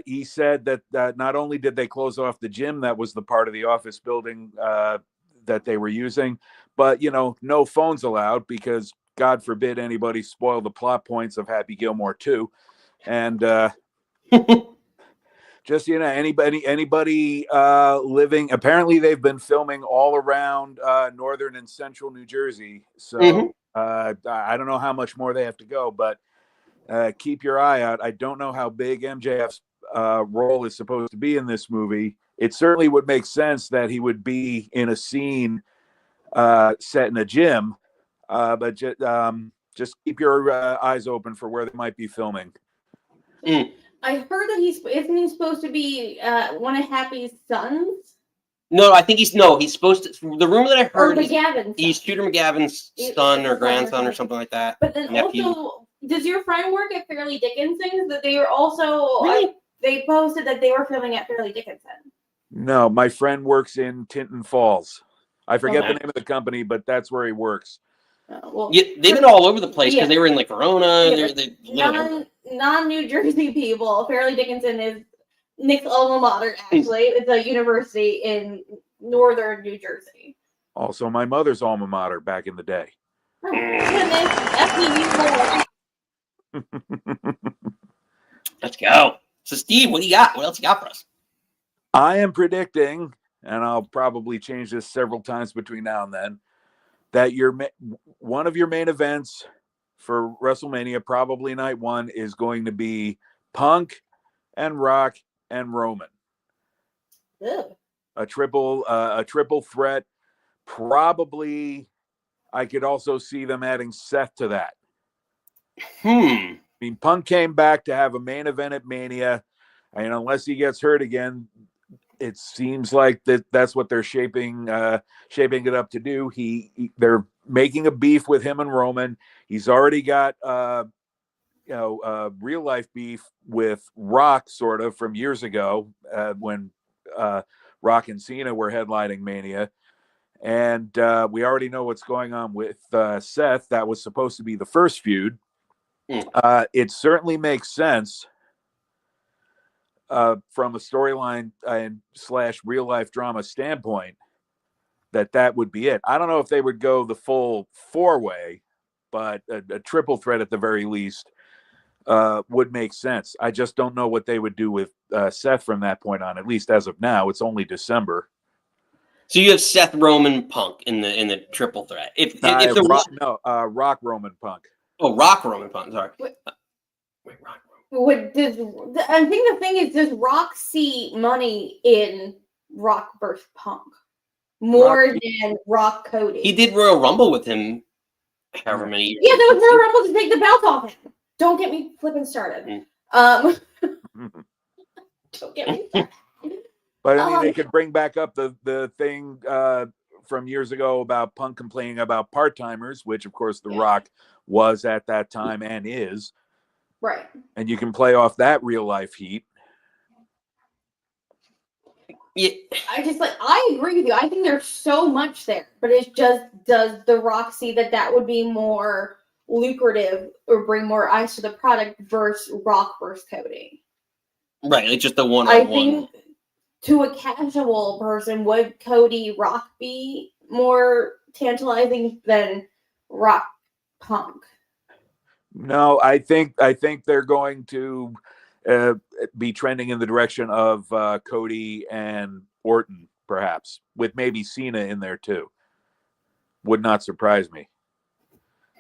G: He said that not only did they close off the gym that was the part of the office building that they were using, but, no phones allowed because God forbid anybody spoil the plot points of Happy Gilmore 2. And just, anybody living, apparently they've been filming all around northern and central New Jersey. So I don't know how much more they have to go, but keep your eye out. I don't know how big MJF's role is supposed to be in this movie. It certainly would make sense that he would be in a scene set in a gym. But just keep your eyes open for where they might be filming.
B: I heard that isn't he supposed to be one of Happy's sons?
A: No, I think he's supposed to. The rumor that I
B: Or
A: heard is
B: McGavin's
A: he's
B: son.
A: Shooter McGavin's son or grandson or something like that.
B: But then
A: nephew.
B: also, does your friend work at Fairleigh Dickinson's? That they were also
A: Really?
B: they posted that they were filming at Fairleigh Dickinson.
G: No, my friend works in Tinton Falls. I forget
A: Okay.
G: the name of the company, but that's where he works.
B: Well,
A: Yeah, they've been all over the place because
B: Yeah.
A: they were in like Verona.
B: Yeah,
A: They live
B: non-New Jersey people. Fairleigh Dickinson is Nick's alma mater. Actually, it's a university in northern New Jersey.
G: Also, my mother's alma mater back in the day.
B: Oh, goodness.
A: Let's go. So, Steve, what do you got? What else you got for us?
G: I am predicting, and I'll probably change this several times between now and then, that one of your main events for WrestleMania, probably night one, is going to be Punk and Rock and Roman.
B: Ew.
G: A triple threat. Probably, I could also see them adding Seth to that. I mean, Punk came back to have a main event at Mania, and unless he gets hurt again, it seems like that's what they're shaping it up to do. They're making a beef with him and Roman. He's already got real life beef with Rock, sort of, from years ago when Rock and Cena were headlining Mania. And we already know what's going on with Seth. That was supposed to be the first feud. It certainly makes sense from a storyline and / real life drama standpoint that would be it. I don't know if they would go the full 4-way, but a triple threat at the very least would make sense. I just don't know what they would do with Seth from that point on, at least as of now. It's only December.
A: So you have Seth, Roman, Punk in the triple threat.
G: Rock, Roman, Punk.
A: Oh, Rock, Roman, Punk. Sorry. Wait, Rock, Roman.
B: I think the thing is, does Rock see money in Rock versus Punk more than Rock Cody?
A: He did Royal Rumble with him however many years.
B: Yeah, there was Royal Rumble to take the belt off him. Don't get me flipping started. Don't get me started.
G: But I mean, they could bring back up the thing from years ago about Punk complaining about part-timers, which of course The Rock was at that time and is.
B: Right.
G: And you can play off that real life heat.
A: Yeah.
B: I agree with you. I think there's so much there, but it's just, does The Rock see that would be more lucrative or bring more eyes to the product versus Rock versus Cody?
A: Right, like just the one-on-one.
B: I think to a casual person, would Cody Rock be more tantalizing than Rock Punk?
G: No, I think they're going to be trending in the direction of Cody and Orton, perhaps, with maybe Cena in there too. Would not surprise me.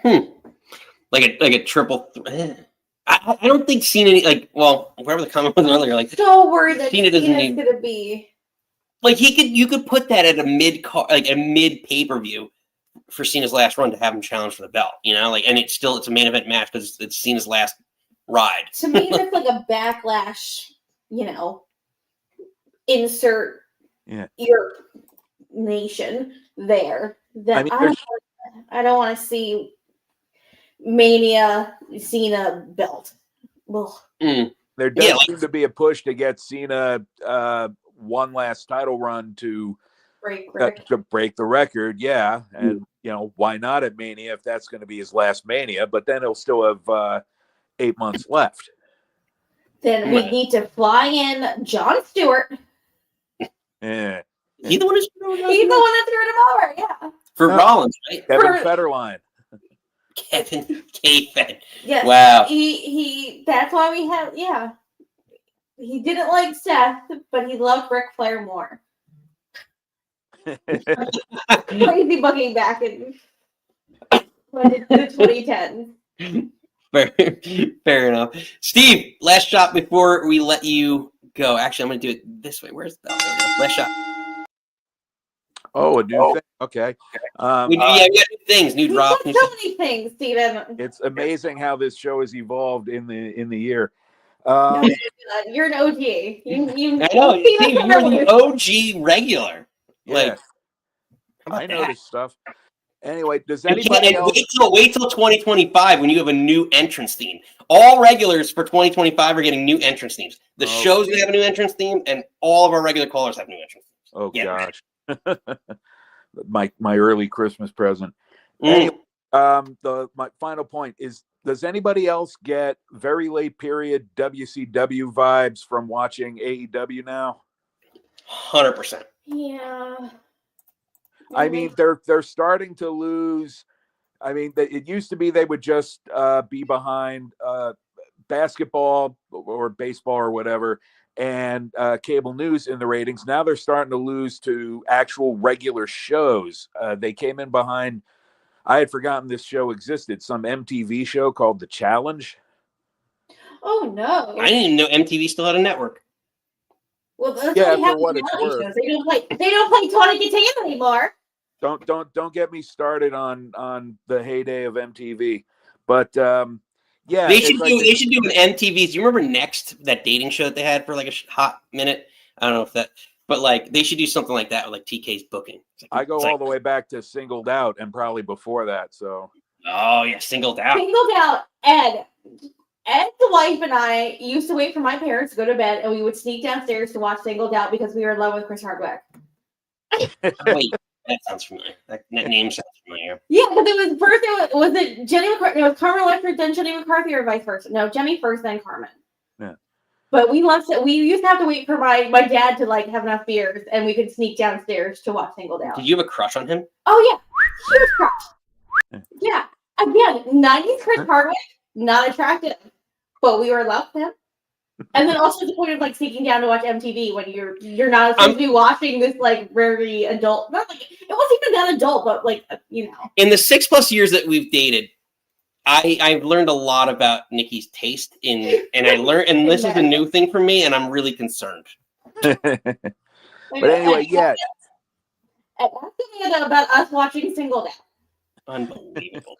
A: Like a triple threat. I don't think Cena wherever the comment was earlier, like
B: So worried that
A: Cena
B: Cena's gonna be
A: like you could put that at a mid pay per view for Cena's last run to have him challenge for the belt, and it's a main event match because it's Cena's last ride.
B: To me, that's like a backlash, insert your nation there. That I don't want to see Mania Cena belt.
G: There does seem to be a push to get Cena one last title run to break the record. Yeah. And, why not at Mania if that's going to be his last Mania? But then he'll still have 8 months left.
B: Then we need to fly in Jon Stewart.
A: Yeah. He's the one that screwed
B: him over. Yeah.
A: For Rollins, right?
G: Kevin Federline.
A: Kevin K-Fed.
B: Yes.
A: Wow.
B: He that's why we have he didn't like Seth, but he loved Ric Flair more. Crazy booking back in the 2010s.
A: Fair enough. Steve, last shot before we let you go. Actually, I'm going to do it this way. Where's that? Last shot.
G: Oh, a new thing. Okay.
A: We got new things, new
B: We've
A: drops.
B: got
A: New
B: so many things, Steven.
G: It's amazing how this show has evolved in the year.
B: You're an OG. You
A: I know,
B: Steven
A: Steve,
B: from
A: you're
B: earlier.
A: the OG regular.
G: Yeah,
A: Like, how about
G: I
A: that?
G: noticed stuff. Anyway, does
A: And
G: anybody else?
A: wait till 2025 when you have a new entrance theme. All regulars for 2025 are getting new entrance themes. The show's gonna have a new entrance theme, and all of our regular callers have new entrance themes.
G: Oh
A: Yeah.
G: gosh, my early Christmas present. Anyway, my final point is: does anybody else get very late period WCW vibes from watching AEW now?
A: 100%.
B: Yeah.
G: I mean, they're starting to lose. I mean, it used to be they would just be behind basketball or baseball or whatever, and cable news in the ratings. Now they're starting to lose to actual regular shows. They came in behind. I had forgotten this show existed. Some MTV show called The Challenge.
B: Oh no.
A: I didn't even know MTV still had a network.
B: Well, that's
G: Yeah,
B: what we have
G: for what
B: with
G: it's
B: reality
G: worth.
B: shows. They don't play Tony Katana anymore.
G: Don't get me started on the heyday of MTV. But yeah,
A: They should do an MTV. Do you remember Next, that dating show that they had for like a hot minute? I don't know if that, but like they should do something like that with like TK's booking.
G: I go all the way back to Singled Out and probably before that. So
A: oh yeah, Singled Out.
B: Singled Out. Ed, the wife, and I used to wait for my parents to go to bed, and we would sneak downstairs to watch Singled Out because we were in love with Chris Hardwick.
A: Wait, that sounds familiar. That name sounds familiar.
B: Yeah, because it was first. Was it Jenny McCarthy? It was Carmen Electra, then Jenny McCarthy, or vice versa? No, Jenny first, then Carmen.
G: Yeah.
B: But we used to have to wait for my dad to like have enough beers, and we could sneak downstairs to watch Singled Out.
A: Did you have a crush on him?
B: Oh yeah, she was crushed. Yeah, again, 90s Chris Hardwick, not attractive, but we were in love with him. And then also the point of like sneaking down to watch MTV when you're not supposed to be watching this like very adult. Not like it wasn't even that adult, but like you know.
A: In the 6+ years that we've dated, I've learned a lot about Nikki's taste and this is a new thing for me, and I'm really concerned.
G: But anyway, yeah.
B: And ask about us watching Singled Out.
A: Unbelievable.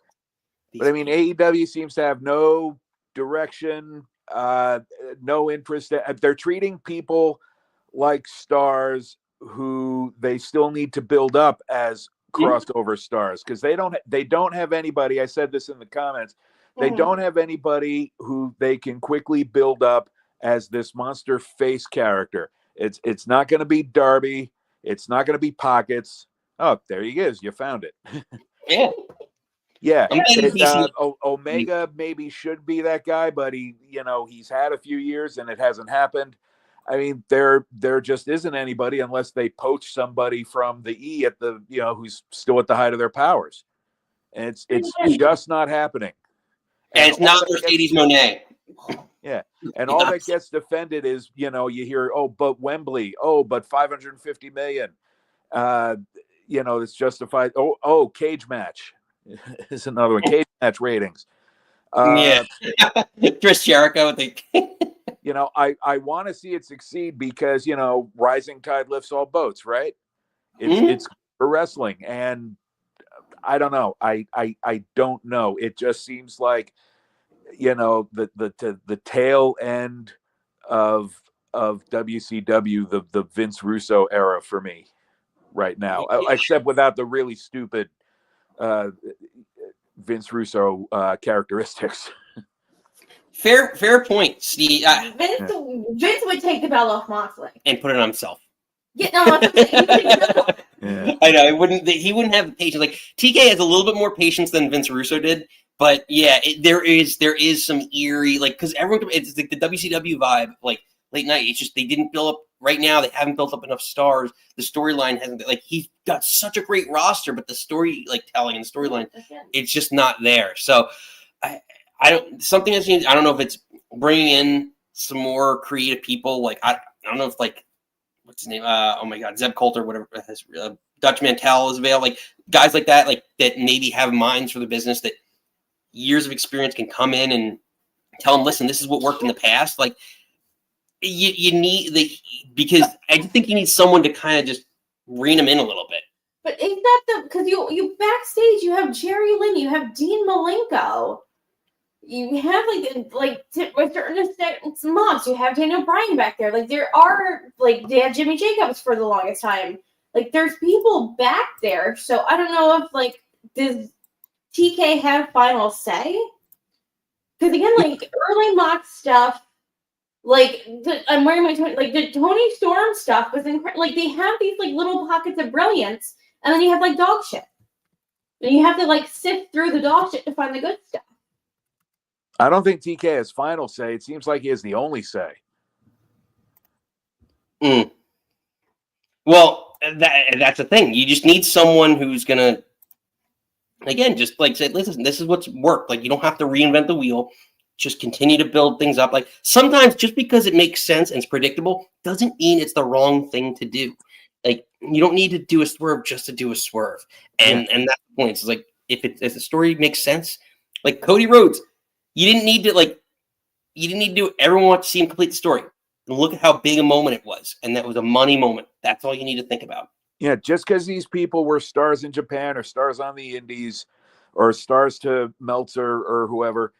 G: But I mean, AEW seems to have no direction, no interest. They're treating people like stars who they still need to build up as crossover stars because they don't have anybody. I said this in the comments. They don't have anybody who they can quickly build up as this monster face character. It's not going to be Darby. It's not going to be Pockets. Oh, there he is. You found it.
A: Yeah.
G: Yeah.
A: And,
G: Omega maybe should be that guy, but he's had a few years and it hasn't happened. I mean, there just isn't anybody unless they poach somebody from the E at the, who's still at the height of their powers. And it's just not happening.
A: And it's not Mercedes Moné.
G: Yeah. And all that gets defended is, you hear, oh, but Wembley, oh, but 550 million. It's justified. Oh, cage match is another one. Cage match ratings.
A: Yeah. Chris Jericho, I think.
G: I want to see it succeed because, rising tide lifts all boats, right? It's for wrestling. And I don't know. I don't know. It just seems like, the tail end of WCW, the Vince Russo era for me right now, except without the really stupid Vince Russo characteristics.
A: Fair point, Steve.
B: Vince would take the belt off Moxley
A: And put it on himself.
B: Yeah, no, I'm saying, he would take the belt off.
G: Yeah.
A: I know he wouldn't have the patience. Like TK has a little bit more patience than Vince Russo did, but yeah, there is some eerie because everyone. It's like the WCW vibe, like late night. It's just they didn't build up. Right now, they haven't built up enough stars. The storyline hasn't. He's got such a great roster, but the story telling and the storyline, it's just not there. So I don't. Something has changed. I don't know if it's bringing in some more creative people. I don't know if what's his name? Oh my God, Zeb Coulter, whatever. Dutch Mantel is available. Guys like that, that maybe have minds for the business, that years of experience can come in and tell them, listen, this is what worked in the past. You need because I think you need someone to kind of just rein them in a little bit.
B: But is that because you backstage you have Jerry Lynn, you have Dean Malenko, you have with certain extent mobs, you have Daniel Bryan back there. Like there are they had Jimmy Jacobs for the longest time. Like there's people back there, so I don't know if does TK have final say? Because again, early mock stuff. I'm wearing my the Tony Storm stuff was incredible. They have these little pockets of brilliance, and then you have dog shit, and you have to sift through the dog shit to find the good stuff.
G: I don't think TK has final say. It seems like he has the only say.
A: Well, that's the thing. You just need someone who's gonna, again, just say, listen, this is what's worked. You don't have to reinvent the wheel. Just continue to build things up. Sometimes just because it makes sense and it's predictable doesn't mean it's the wrong thing to do. You don't need to do a swerve just to do a swerve. And that's the point. It's if the story makes sense, Cody Rhodes, you didn't need to do everyone wants to see him complete the story. And look at how big a moment it was. And that was a money moment. That's all you need to think about.
G: Yeah, just because these people were stars in Japan or stars on the Indies or stars to Meltzer or whoever,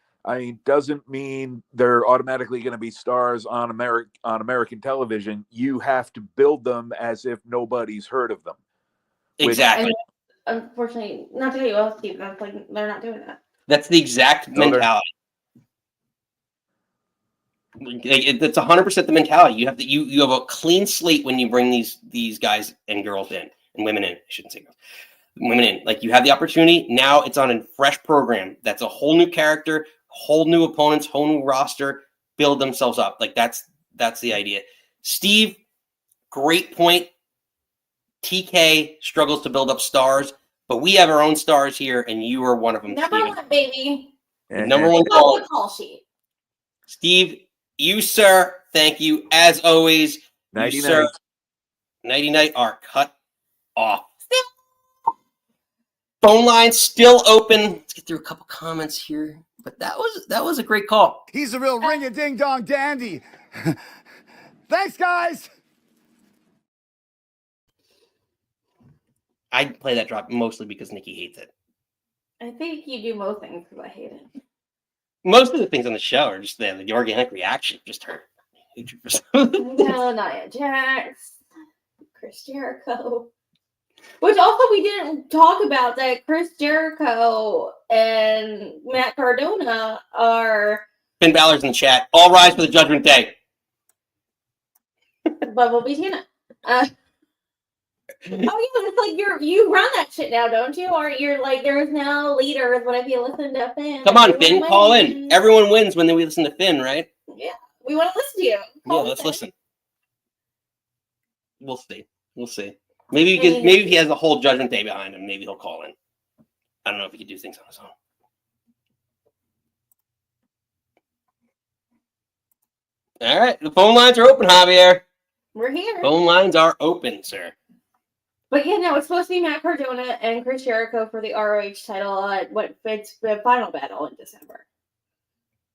G: doesn't mean they're automatically going to be stars on American television. You have to build them as if nobody's heard of them.
A: Exactly.
B: And unfortunately, not to tell you else, Steve, that's they're not doing that.
A: That's the exact mentality. It's 100% the mentality. You have you have a clean slate when you bring these guys and girls in and women in. I shouldn't say girls. Women in. You have the opportunity. Now it's on a fresh program. That's a whole new character, whole new opponents, whole new roster. Build themselves up. That's the idea. Steve, great point. TK struggles to build up stars, but we have our own stars here, and you are one of them.
B: Number
A: Steven.
B: one, baby.
A: Number one call
B: sheet.
A: Steve, you, sir, thank you. As always,
G: Nighty
A: you, sir, nighty night are cut off. Phone line still open. Let's get through a couple comments here. But that was a great call.
H: He's a real ring-a-ding-dong dandy. Thanks, guys.
A: I play that drop mostly because Nikki hates it.
B: I think you do most things because I hate it.
A: Most of the things on the show are just the organic reaction. Just her.
B: No, Nia Jax, Chris Jericho. Which also we didn't talk about that Chris Jericho and Matt Cardona are...
A: Finn Balor's in the chat. All rise for the Judgment Day.
B: Bumblebee Tina. Oh yeah, it's you run that shit now, don't you? Or you're there's no leaders. What if you listen to Finn?
A: Come on, Finn, call in. Everyone wins when we listen to Finn, right?
B: Yeah, we want to listen to you.
A: Let's listen. We'll see. Maybe if he has the whole Judgment Day behind him, maybe he'll call in. I don't know if he can do things on his own. All right, the phone lines are open, Javier.
B: We're here.
A: Phone lines are open, sir.
B: But yeah, no, it's supposed to be Matt Cardona and Chris Jericho for the ROH title at it's the final battle in December.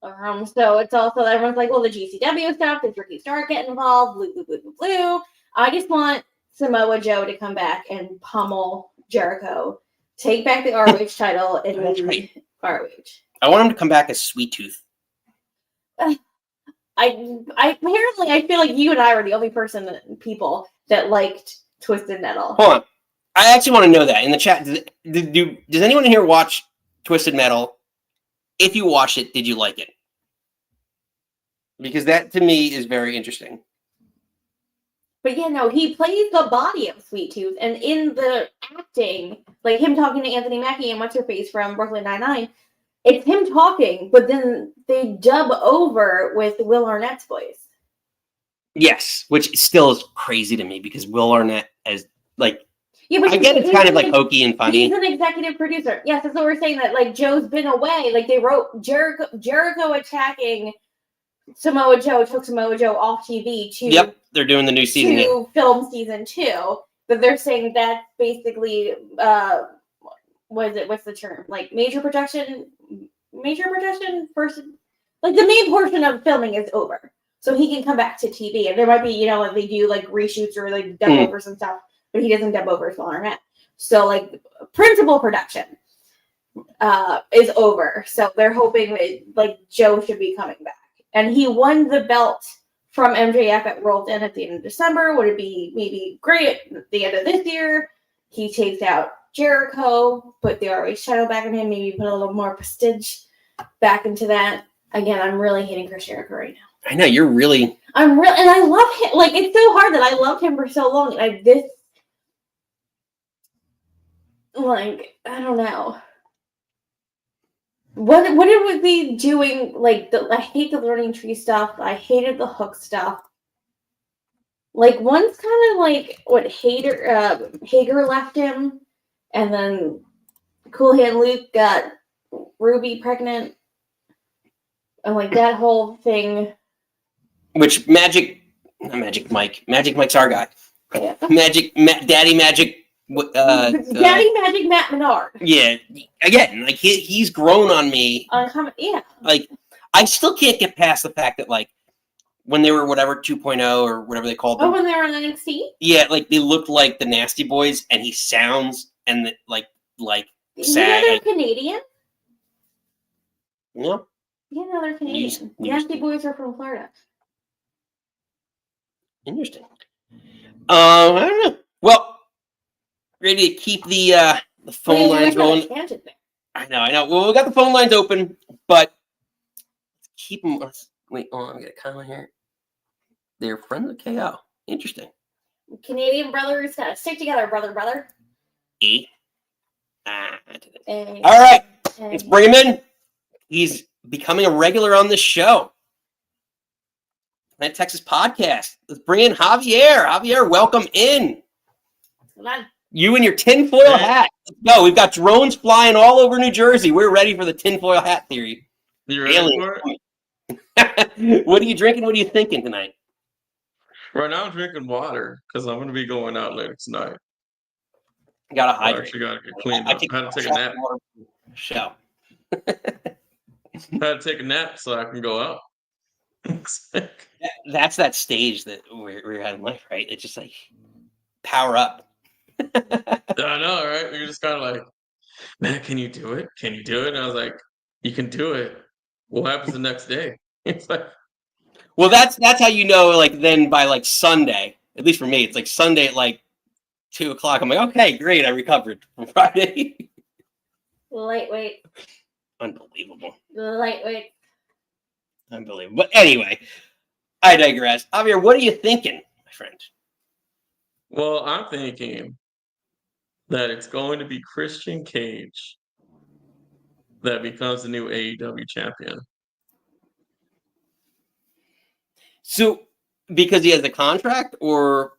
B: So it's also everyone's well, the GCW stuff, does Ricky Stark get involved? Blue, blue, blue, blue, blue. I just want Samoa Joe to come back and pummel Jericho, take back the ROH title, and win ROH.
A: I want him to come back as Sweet Tooth.
B: I apparently I feel like you and I were the only people that liked Twisted Metal.
A: Hold on. I actually want to know that in the chat. Does anyone here watch Twisted Metal? If you watched it, did you like it? Because that to me is very interesting.
B: But yeah, no, he plays the body of Sweet Tooth, and in the acting, him talking to Anthony Mackie and what's her face from Brooklyn Nine-Nine, it's him talking, but then they dub over with Will Arnett's voice.
A: Yes, which still is crazy to me because Will Arnett is
B: yeah, but
A: I get it's kind of hokey and funny.
B: He's an executive producer. Yes, that's what we're saying. That Joe's been away. They wrote Jericho attacking Samoa Joe, took Samoa Joe off TV to.
A: Yep, they're doing the new season.
B: To film season 2, but they're saying that's basically what's the term? Major production person. The main portion of filming is over. So he can come back to TV. And there might be, they do reshoots or dub overs and stuff, but he doesn't dub over as Will Arnett. So like principal production is over. So they're hoping that like Joe should be coming back. And he won the belt from MJF at World's End at the end of December. Would it be maybe great at the end of this year? He takes out Jericho, put the ROH title back in him, maybe put a little more prestige back into that. Again, I'm really hating Chris Jericho right now.
A: I know you're really.
B: And I love him. Like, it's so hard that I loved him for so long. I don't know. What did we be doing? Like, I hate the learning tree stuff. I hated the hook stuff. Like, one's kind of like what Hager left him, and then Cool Hand Luke got Ruby pregnant, and like that whole thing.
A: Which Magic Mike's our guy.
B: Yeah.
A: Daddy Magic.
B: Daddy Magic Matt Menard.
A: Yeah, again, like he's grown on me.
B: Yeah.
A: Like, I still can't get past the fact that like when they were whatever 2.0 or whatever they called them.
B: Oh, when they were on NXT.
A: Yeah, like they looked like the Nasty Boys, and he sounds and like sad.
B: They're Canadian.
A: Yeah.
B: Yeah, no, they're Canadian. Nasty Boys are from Florida.
A: Interesting. I don't know. Well, ready to keep the phone lines going. I know. Well, we got the phone lines open, but keep them. Wait, hold on. I got a comment here. They're friends of KO. Interesting.
B: Canadian brothers gotta stick together, brother.
A: All right, let's bring him in. He's becoming a regular on this show. Planet Texas podcast. Let's bring in Javier. Javier, welcome in.
B: Come on.
A: You and your tinfoil hat. Let's go. We've got drones flying all over New Jersey. We're ready for the tinfoil hat theory.
I: You ready for
A: it? What are you drinking? What are you thinking tonight?
I: Right now, I'm drinking water because I'm going to be going out later tonight.
A: Gotta hydrate.
I: I actually got to get cleaned up. I had to take a nap.
A: Show.
I: I had to take a nap so I can go out.
A: That's that stage that we're at in life, right? It's just like power up.
I: I know, right? You're just kind of like, man, can you do it? Can you do it? And I was like, you can do it. What happens the next day? It's like,
A: well, that's how you know. Like then by like Sunday, at least for me, it's like Sunday at like 2:00. I'm like, okay, great, I recovered from Friday.
B: Lightweight.
A: Unbelievable.
B: Lightweight.
A: Unbelievable. But anyway, I digress. Javier, what are you thinking, my friend?
I: Well, I'm thinking that it's going to be Christian Cage that becomes the new AEW champion.
A: So, because he has a contract, or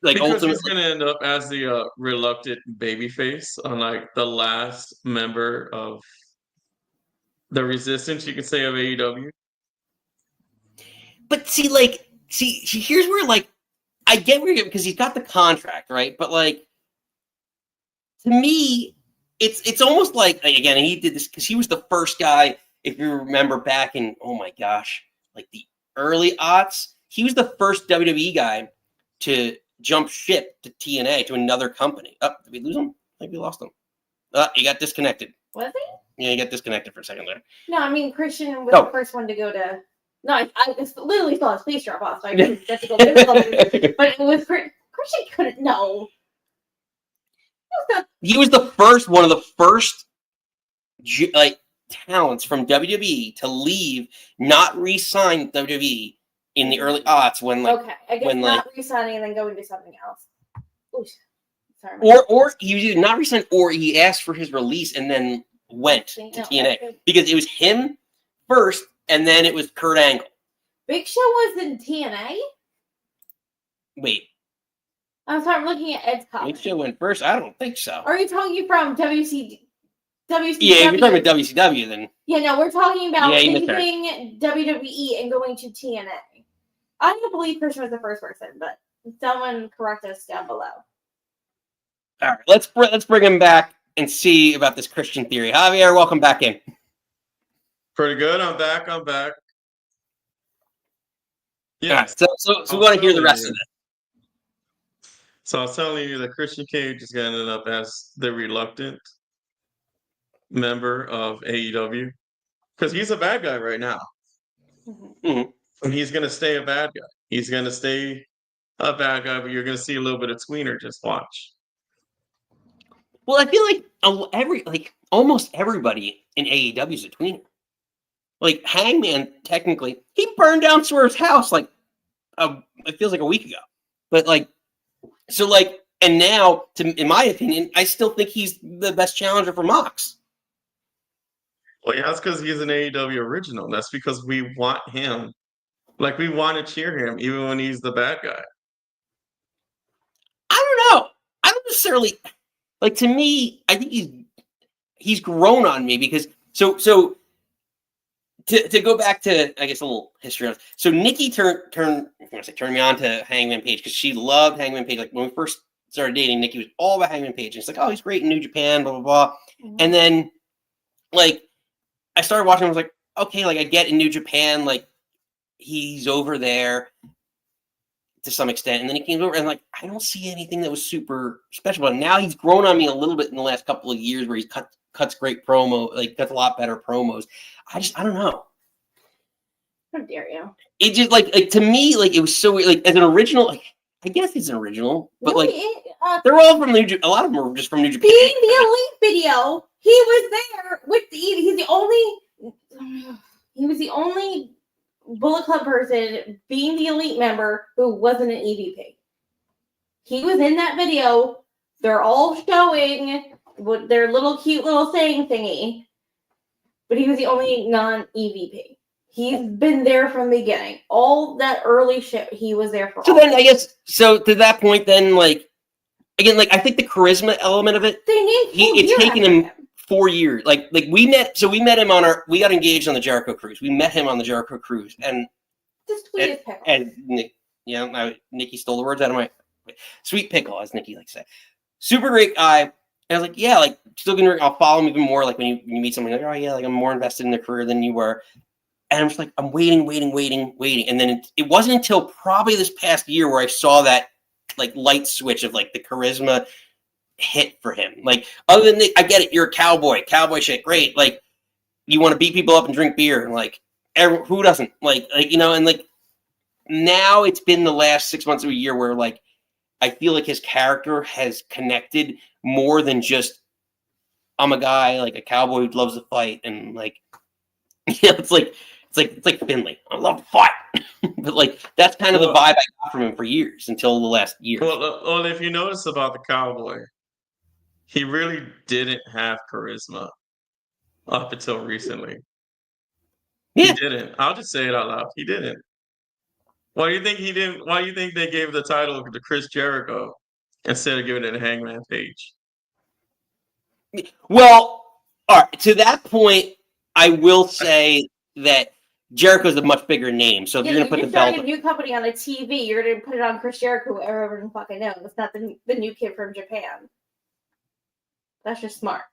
A: like
I: because
A: ultimately,
I: he's going to end up as the reluctant babyface on like the last member of the resistance, you could say, of AEW.
A: But see, here's where like I get where you're, because he's got the contract, right? But like to me, it's almost like again, he did this because he was the first guy. If you remember back in, oh my gosh, like the early aughts, he was the first WWE guy to jump ship to TNA, to another company. Oh, did we lose him? I think we lost him. He got disconnected.
B: Was he?
A: Yeah, he got disconnected for a second there.
B: No, I mean, Christian was the first one to go to... No, I literally saw his face drop off, so I couldn't just go get something. But it was... Christian couldn't... No.
A: He was the first, one of the first, like, talents from WWE to leave, not re-sign WWE in the early aughts when like
B: okay, I guess not re-signing and then going to something else. Ooh, sorry.
A: Or he was either not re-signed or he asked for his release and then went to TNA because it was him first and then it was Kurt Angle.
B: Big Show was in TNA.
A: Wait,
B: I'm sorry, I'm looking at Ed's comment.
A: Big Show went first. I don't think so.
B: Are you talking from WCW?
A: Yeah, if you're talking about WCW, then...
B: Yeah, no, we're talking about leaving WWE and going to TNA. I don't believe Christian was the first person, but someone correct us down below.
A: All right, let's bring him back and see about this Christian theory. Javier, welcome back in.
I: Pretty good. I'm back. Yeah.
A: Right, so we want to hear the rest of this.
I: So I was telling you that Christian Cage is going to end up as the reluctant member of AEW because he's a bad guy right now.
A: Mhm.
I: And he's going to stay a bad guy. He's going to stay a bad guy, but you're going to see a little bit of tweener. Just watch.
A: Well, I feel like almost everybody in AEW is a tweener. Like Hangman, technically, he burned down Swerve's house like it feels like a week ago. But like, so like, and now, in my opinion, I still think he's the best challenger for Mox.
I: Well, yeah, that's because he's an AEW original. That's because we want him. Like, we want to cheer him, even when he's the bad guy.
A: I don't know. I don't necessarily like. To me, I think he's grown on me because so to go back to, I guess, a little history on it. So Nikki turned me on to Hangman Page because she loved Hangman Page. Like when we first started dating, Nikki was all about Hangman Page. And it's like, oh, he's great in New Japan, blah blah blah. And then like I started watching. I was like, okay, like I get in New Japan, like he's over there to some extent, and then he came over and like I don't see anything that was super special. But now he's grown on me a little bit in the last couple of years, where he cuts great promo, like cuts a lot better promos. I don't know.
B: How dare you?
A: It just like to me, like it was so weird. Like as an original, like I guess it's an original, but like they're all from New Japan. A lot of them are just from New Japan.
B: Being the Elite video, he was there with the. He was the only Bullet Club person being the Elite member who wasn't an EVP. He was in that video. They're all showing what their little cute little saying thingy, but he was the only non-EVP. He's been there from the beginning. All that early shit, he was there for.
A: So then, I guess, so to that point, then, like, again, like, I think the charisma element of it, it's taken him 4 years. Like we met him we got engaged on the Jericho Cruise. We met him on the Jericho Cruise, and
B: just sweet pickle.
A: And Nikki stole the words out of my sweet pickle, as Nikki likes to say. Super great guy. And I was like, yeah, like, still gonna, I'll follow him even more. Like when you meet someone, like, oh yeah, like I'm more invested in their career than you were. And I'm just like, I'm waiting. And then it wasn't until probably this past year where I saw that like light switch of like the charisma hit for him. Like, other than I get it, you're a cowboy shit, great. Like, you want to beat people up and drink beer, and like, who doesn't? Like you know, and like now it's been the last 6 months of a year where like I feel like his character has connected more than just I'm a guy, like a cowboy who loves to fight, and like it's like Finley. I love to fight. But like that's kind of the vibe I got from him for years until the last year.
I: Well, if you notice about the cowboy, he really didn't have charisma up until recently.
A: Yeah.
I: He didn't. I'll just say it out loud. He didn't. Why do you think he didn't? Why do you think they gave the title to Chris Jericho instead of giving it to Hangman Page?
A: Well, all right. To that point, I will say that Jericho's a much bigger name. So if you're going to put the belt,
B: a new company on a TV, you're going to put it on Chris Jericho. Everyone fucking knows it's not the new kid from Japan. That's just smart.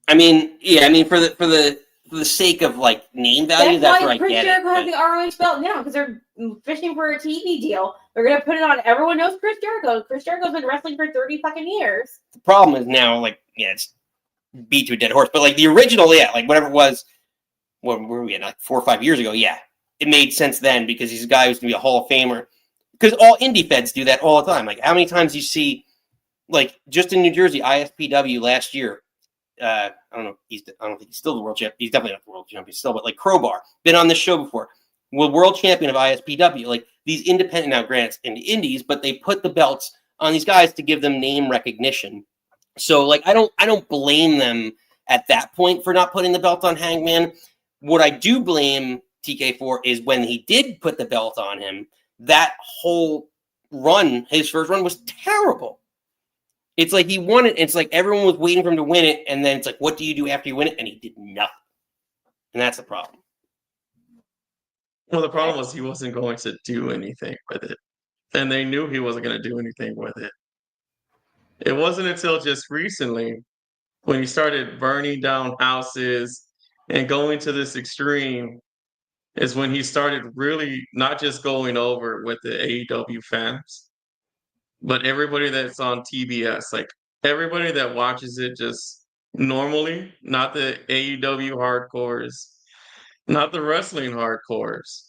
A: I mean, yeah. I mean, for the sake of like name value, that's where I
B: Chris
A: get
B: Jericho
A: it.
B: has the ROH belt now because they're fishing for a TV deal. They're going to put it on. Everyone knows Chris Jericho. Chris Jericho's been wrestling for 30 fucking years.
A: The problem is now, like, yeah, it's beat to a dead horse. But like the original, yeah, like whatever it was. What were we at, like 4 or 5 years ago? Yeah, it made sense then because he's a guy who's gonna be a Hall of Famer. Because all indie feds do that all the time. Like, how many times you see, like, just in New Jersey, ISPW last year. I don't know. I don't think he's still the world champ. He's definitely not the world champion still. But like Crowbar, been on this show before. Well, world champion of ISPW. Like these independent, now grants in the indies, but they put the belts on these guys to give them name recognition. So like, I don't blame them at that point for not putting the belt on Hangman. What I do blame TK for is when he did put the belt on him, that whole run, his first run, was terrible. It's like he won it, and it's like everyone was waiting for him to win it, and then it's like, what do you do after you win it? And he did nothing. And that's the problem.
I: Well, the problem was he wasn't going to do anything with it. And they knew he wasn't going to do anything with it. It wasn't until just recently when he started burning down houses and going to this extreme is when he started really not just going over with the AEW fans, But everybody that's on TBS, like everybody that watches it just normally, not the AEW hardcores, not the wrestling hardcores,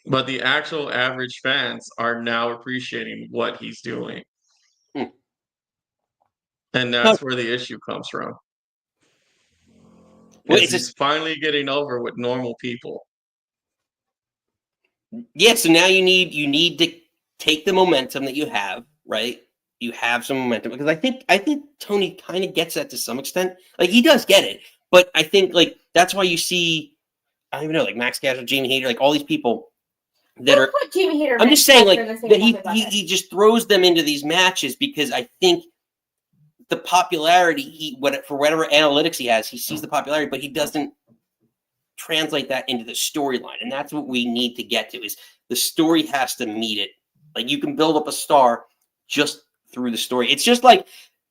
I: but the actual average fans are now appreciating what he's doing.
A: Hmm.
I: And that's where the issue comes from.
A: Well,
I: Is
A: it's
I: he's finally getting over with normal people.
A: Yeah, so now you need to take the momentum that you have, right? You have some momentum because I think Tony kind of gets that to some extent. Like he does get it, but I think like that's why you see I don't even know like Max Caster, Jamie Hayter, like all these people that
B: Don't
A: are.
B: put Jamie Hayter.
A: I'm just saying like
B: in the same
A: that he
B: bucket.
A: he just throws them into these matches because I think the popularity for whatever analytics he has, he sees the popularity, but he doesn't translate that into the storyline, and that's what we need to get to. Is the story has to meet it. Like you can build up a star just through the story. It's just like,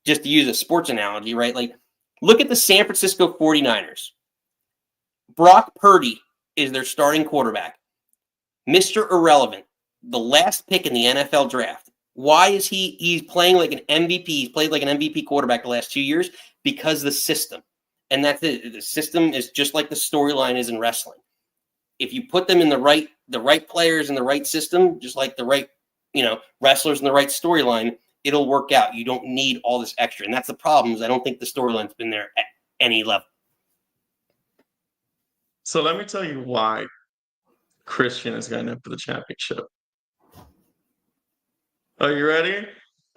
A: just to use a sports analogy, right? Like look at the San Francisco 49ers. Brock Purdy is their starting quarterback. Mr. Irrelevant, the last pick in the NFL draft. Why is he's playing like an MVP? He's played like an MVP quarterback the last 2 years because the system. And that's it. The system is just like the storyline is in wrestling. If you put them in the right players in the right system, just like the right, wrestlers in the right storyline, it'll work out. You don't need all this extra. And that's the problem is I don't think the storyline's been there at any level.
I: So let me tell you why Christian is going up for the championship. Are you ready?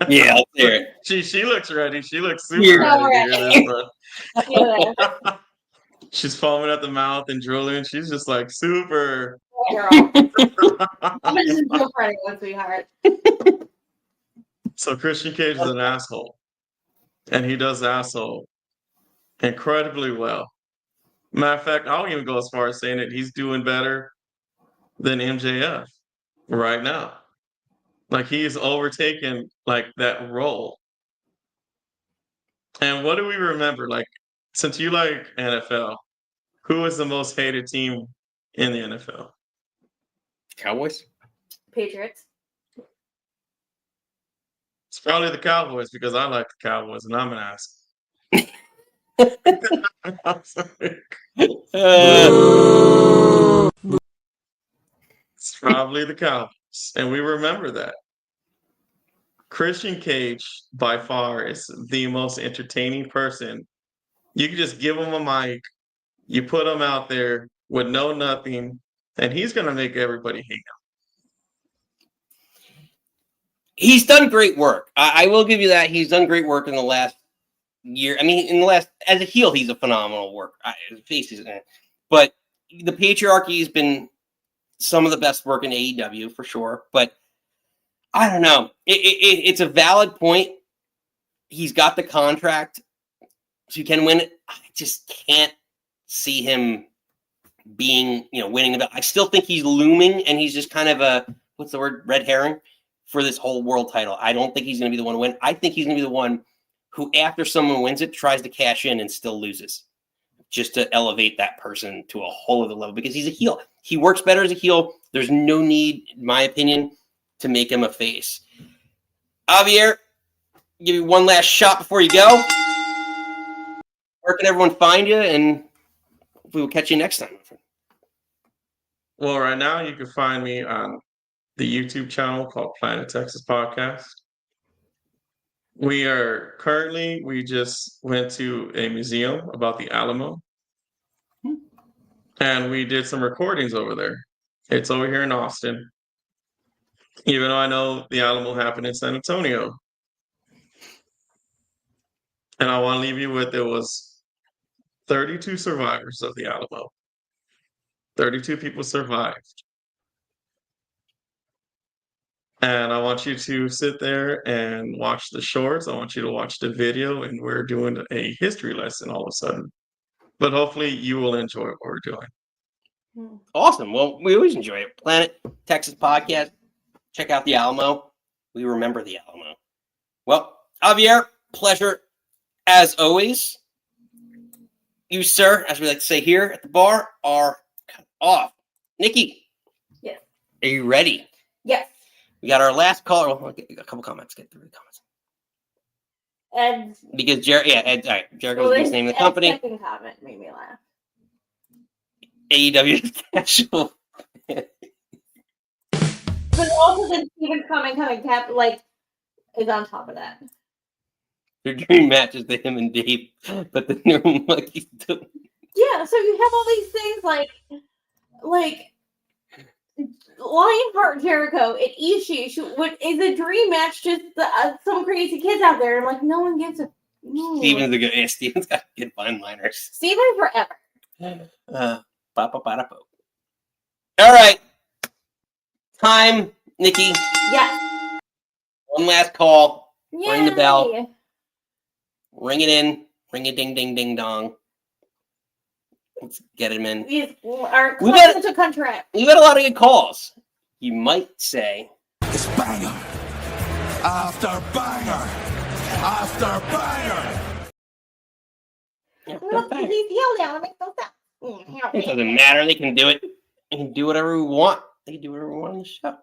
A: Yeah, I'll hear it.
I: She looks ready. She looks super
A: Yeah.
I: ready to hear this one.
B: Yeah.
I: She's foaming at the mouth and drooling. She's just like super.
B: Girl. I'm gonna just go for anyone, sweetheart.
I: So Christian Cage is an asshole. And he does asshole incredibly well. Matter of fact, I'll even go as far as saying that he's doing better than MJF right now. Like he's overtaken like that role. And what do we remember? Like, since you like NFL, who is the most hated team in the NFL?
A: Cowboys?
B: Patriots.
I: It's probably the Cowboys because I like the Cowboys and I'm an ass. It's probably the Cowboys. And we remember that. Christian Cage, by far, is the most entertaining person. You can just give him a mic, you put him out there with no nothing, and he's going to make everybody hate him.
A: He's done great work. I will give you that. He's done great work in the last year. I mean, as a heel, he's a phenomenal work. His face is in it. But the patriarchy has been some of the best work in AEW for sure. But I don't know. It's a valid point. He's got the contract, so he can win it. I just can't see him being, winning the belt. I still think he's looming, and he's just kind of a, what's the word, red herring for this whole world title. I don't think he's going to be the one to win. I think he's going to be the one who, after someone wins it, tries to cash in and still loses, just to elevate that person to a whole other level, because he's a heel. He works better as a heel. There's no need, in my opinion, to make him a face. Javier, give you one last shot before you go. Where can everyone find you? And we will catch you next time.
I: Well, right now you can find me on the YouTube channel called Planet Texas Podcast. We just went to a museum about the Alamo. And we did some recordings over there. It's over here in Austin. Even though I know the Alamo happened in San Antonio. And I want to leave you with, there was 32 survivors of the Alamo. 32 people survived. And I want you to sit there and watch the shorts. I want you to watch the video, and we're doing a history lesson all of a sudden. But hopefully you will enjoy what we're doing.
A: Awesome. Well, we always enjoy it. Planet Texas Podcast. Check out the Alamo. We remember the Alamo. Well, Javier, pleasure as always. You, sir, as we like to say here at the bar, are cut off. Nikki.
B: Yes.
A: Are you ready?
B: Yes.
A: We got our last caller. Well, a couple comments. Get through the comments.
B: And
A: Because Ed, all right, Jericho's the name of the company.
B: Second comment made me laugh.
A: AEW special.
B: But also then Steven's coming, cap is on top of that.
A: Their dream match is him and Dave, but the new he's doing.
B: Yeah, so you have all these things like Lionheart Jericho and Ishii. What is a dream match? Just some crazy kids out there. I'm like, no one gives a.
A: Steven's a good. Yeah, Steven's got good fine-liners.
B: Steven forever.
A: All right. Time, Nikki.
B: Yes.
A: One last call.
B: Yay.
A: Ring the bell. Ring it in. Ring a ding, ding, ding, dong. Let's get him in.
B: We are close to contract.
A: We got a lot of good calls. You might say.
F: It's banger after banger after banger.
B: Look at these yell down. It makes no sense.
A: It doesn't matter. They can do it. They can do whatever we want. They can do whatever we want on the show.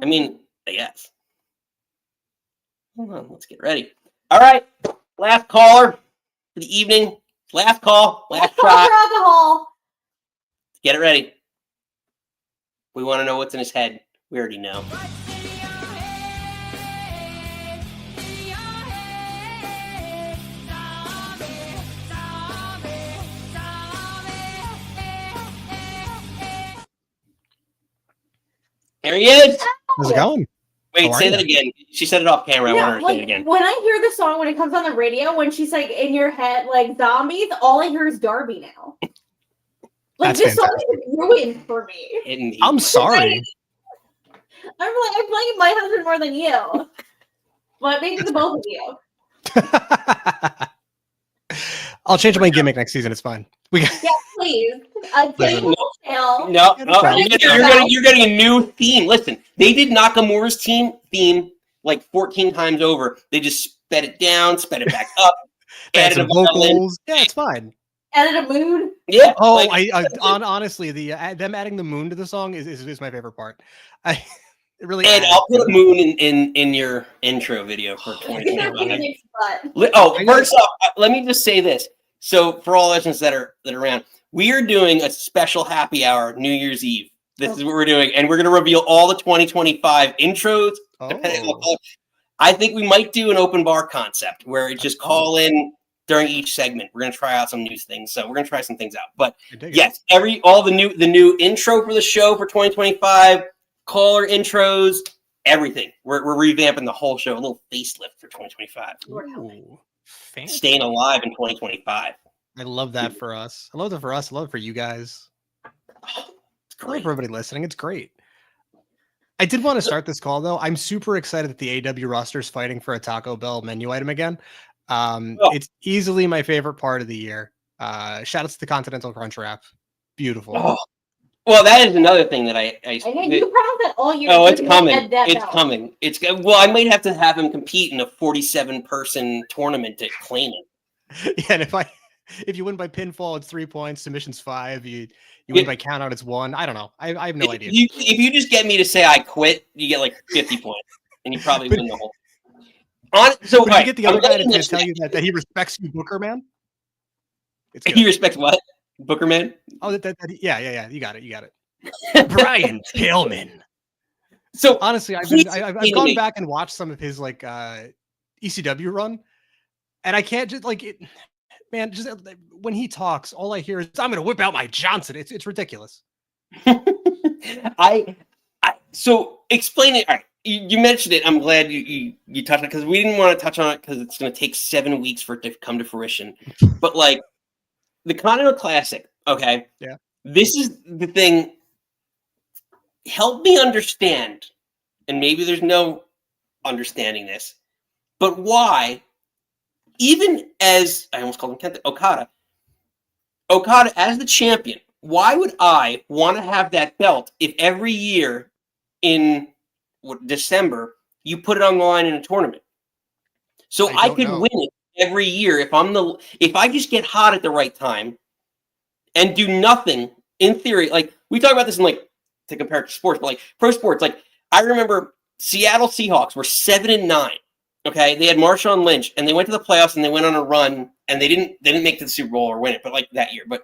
A: I mean, I guess. Hold on. Let's get ready. All right. Last caller for the evening. Last call. Last
B: call
A: shot.
B: for alcohol.
A: Get it ready. We want to know what's in his head. We already know. There he is.
J: How's it going?
A: Wait, say that again. She said it off camera. I want her to say it again.
B: When I hear the song, when it comes on the radio, when she's like in your head, like zombies, all I hear is Darby now. Like
J: That's
B: this song
J: fantastic.
B: is ruined for me.
J: I'm sorry.
B: I blame my husband more than you. But maybe the both of you.
J: I'll change my gimmick next season. It's fine.
B: Yeah, please.
A: No. You're getting a new theme. Listen, they did Nakamura's theme like 14 times over. They just sped it down, sped it back up,
J: added some vocals. Yeah, it's fine.
B: Added a moon.
A: Yeah.
J: Oh, honestly, them adding the moon to the song is my favorite part. It really.
A: And I'll put a moon in your intro video for 2025. Oh, first off, let me just say this. So for all listeners that are around, we are doing a special happy hour New Year's Eve. This is what we're doing, and we're going to reveal all the 2025 intros. I think we might do an open bar concept where it just call in during each segment. We're going to try out some new things, so we're going to try some things out. But yes, all the new intro for the show for 2025, caller intros, everything. We're revamping the whole show, a little facelift for 2025.
J: Ooh,
A: staying alive in 2025.
J: I love that for us. I love it for us. I love it for you guys. I love everybody listening. It's great. I did want to start this call though. I'm super excited that the AEW roster is fighting for a Taco Bell menu item again. It's easily my favorite part of the year. Shout out to the Continental Crunch Wrap. Beautiful.
A: Oh. Well, that is another thing that I
B: know you promised that all year.
A: Oh, it's coming. It's coming. Well, I might have to have him compete in a 47-person tournament to claim it.
J: Yeah, and if you win by pinfall, it's 3 points. Submission's 5. You win by countout, it's 1. I don't know. I have no idea.
A: If you just get me to say I quit, you get like 50 points, and you probably win the whole. So
J: you get the other guy to tell you that he respects you, Booker Man.
A: He respects what? Booker Man?
J: Oh, yeah. You got it. Brian Pillman.
A: So
J: honestly, I've gone back and watched some of his like ECW run, and I can't just like it. Man, just when he talks, all I hear is "I'm going to whip out my Johnson." It's ridiculous.
A: So explain it. All right, you mentioned it. I'm glad you touched on it because we didn't want to touch on it because it's going to take 7 weeks for it to come to fruition. But like the Continental Classic, okay?
J: Yeah.
A: This is the thing. Help me understand, and maybe there's no understanding this, but why? Even as I almost called him Okada as the champion, why would I want to have that belt if every year in December you put it on the line in a tournament? So I could win it every year if I just get hot at the right time and do nothing. In theory, like we talk about this in like to compare it to sports, but like pro sports, like I remember Seattle Seahawks were 7-9. Okay, they had Marshawn Lynch, and they went to the playoffs, and they went on a run, and they didn't make it to the Super Bowl or win it, but like that year. But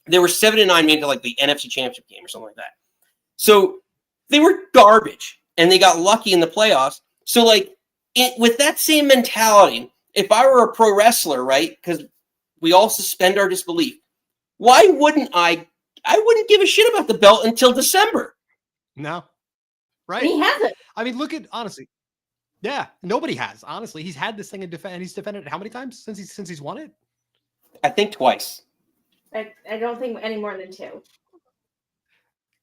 A: they were 7-9, made to like the NFC Championship game or something like that. So they were garbage, and they got lucky in the playoffs. So like with that same mentality, if I were a pro wrestler, right? Because we all suspend our disbelief. Why wouldn't I wouldn't give a shit about the belt until December.
J: No. Right.
B: He hasn't.
J: I mean, look at honestly. Yeah, nobody has. Honestly, he's had this thing in defense, and he's defended it how many times since he's won it?
A: I think twice.
B: I don't think any more than 2.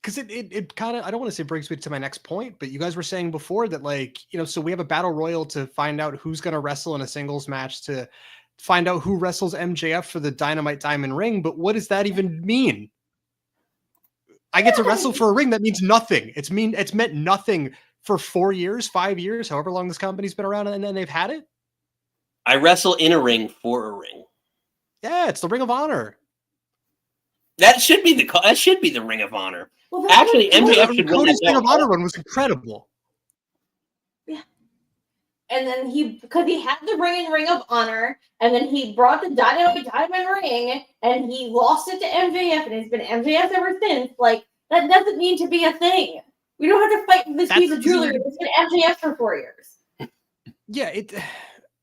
J: Because it kind of, I don't want to say brings me to my next point, but you guys were saying before that, like, you know, so we have a battle royal to find out who's going to wrestle in a singles match, to find out who wrestles MJF for the Dynamite Diamond ring. But what does that even mean? I get to wrestle for a ring. That means nothing. It's meant nothing for 4 years, 5 years, however long this company's been around, and then they've had it.
A: I wrestle in a ring for a ring.
J: Yeah, it's the Ring of Honor.
A: That should be the Ring of Honor.
B: Well,
A: Actually, MJF should win
J: Cody's
A: that
J: Ring of
A: belt.
J: Honor run was incredible.
B: Yeah. And then because he had the Ring of Honor, and then he brought the Diamond ring, and he lost it to MJF, and it's been MJF ever since. Like, that doesn't need to be a thing. We don't have to fight for this piece of jewelry. It's been MJF for 4 years.
J: Yeah,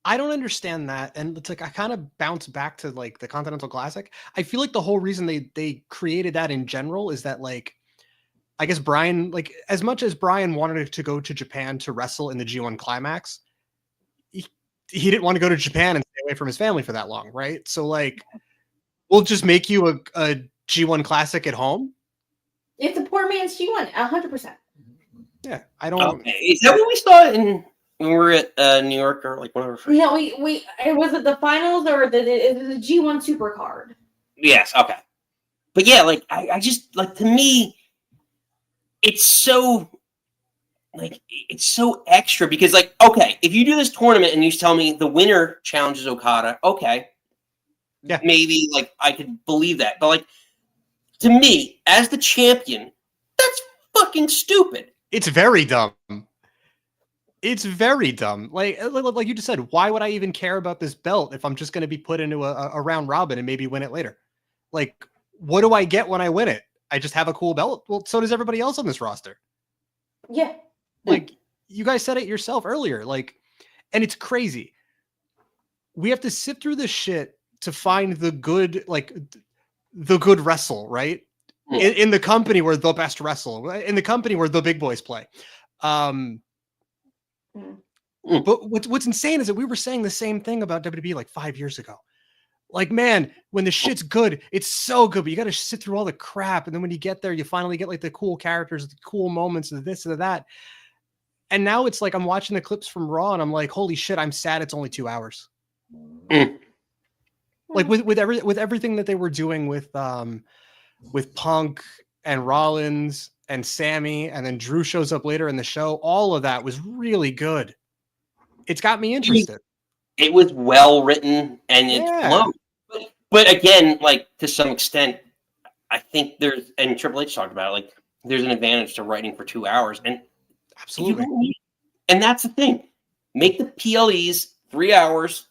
J: I don't understand that. And it's like, I kind of bounce back to like the Continental Classic. I feel like the whole reason they created that in general is that, like, I guess Brian, like, as much as Brian wanted to go to Japan to wrestle in the G1 Climax, he didn't want to go to Japan and stay away from his family for that long, right? So, like, we'll just make you a G1 Classic at home.
B: It's a poor man's G1, 100%.
J: Yeah, I don't.
A: Okay. Is that what we saw when we were at New York or like one of our first?
B: No, was it the finals or the G1 Supercard?
A: Yes. Okay. But yeah, like I just like, to me, it's so extra because, like, okay, if you do this tournament and you tell me the winner challenges Okada, okay,
J: yeah,
A: maybe like I could believe that, but like, to me as the champion, that's fucking stupid.
J: It's very dumb. It's very dumb. Like you just said, why would I even care about this belt if I'm just going to be put into a round robin and maybe win it later? Like, what do I get when I win it? I just have a cool belt. Well, so does everybody else on this roster.
B: Yeah.
J: Like, you guys said it yourself earlier. Like, and it's crazy. We have to sit through this shit to find the good wrestle, right? In the company where the best wrestle, in the company where the big boys play. But what's insane is that we were saying the same thing about WWE like 5 years ago. Like, man, when the shit's good, it's so good, but you got to sit through all the crap. And then when you get there, you finally get like the cool characters, the cool moments of this and that. And now it's like, I'm watching the clips from Raw and I'm like, holy shit, I'm sad it's only 2 hours. Like with everything that they were doing with Punk and Rollins and Sammy, and then Drew shows up later in the show. All of that was really good. It's got me interested.
A: It was well written and it flowed. But again, like, to some extent, I think and Triple H talked about it, like, there's an advantage to writing for 2 hours. And
J: absolutely.
A: And that's the thing. Make the PLEs 3 hours,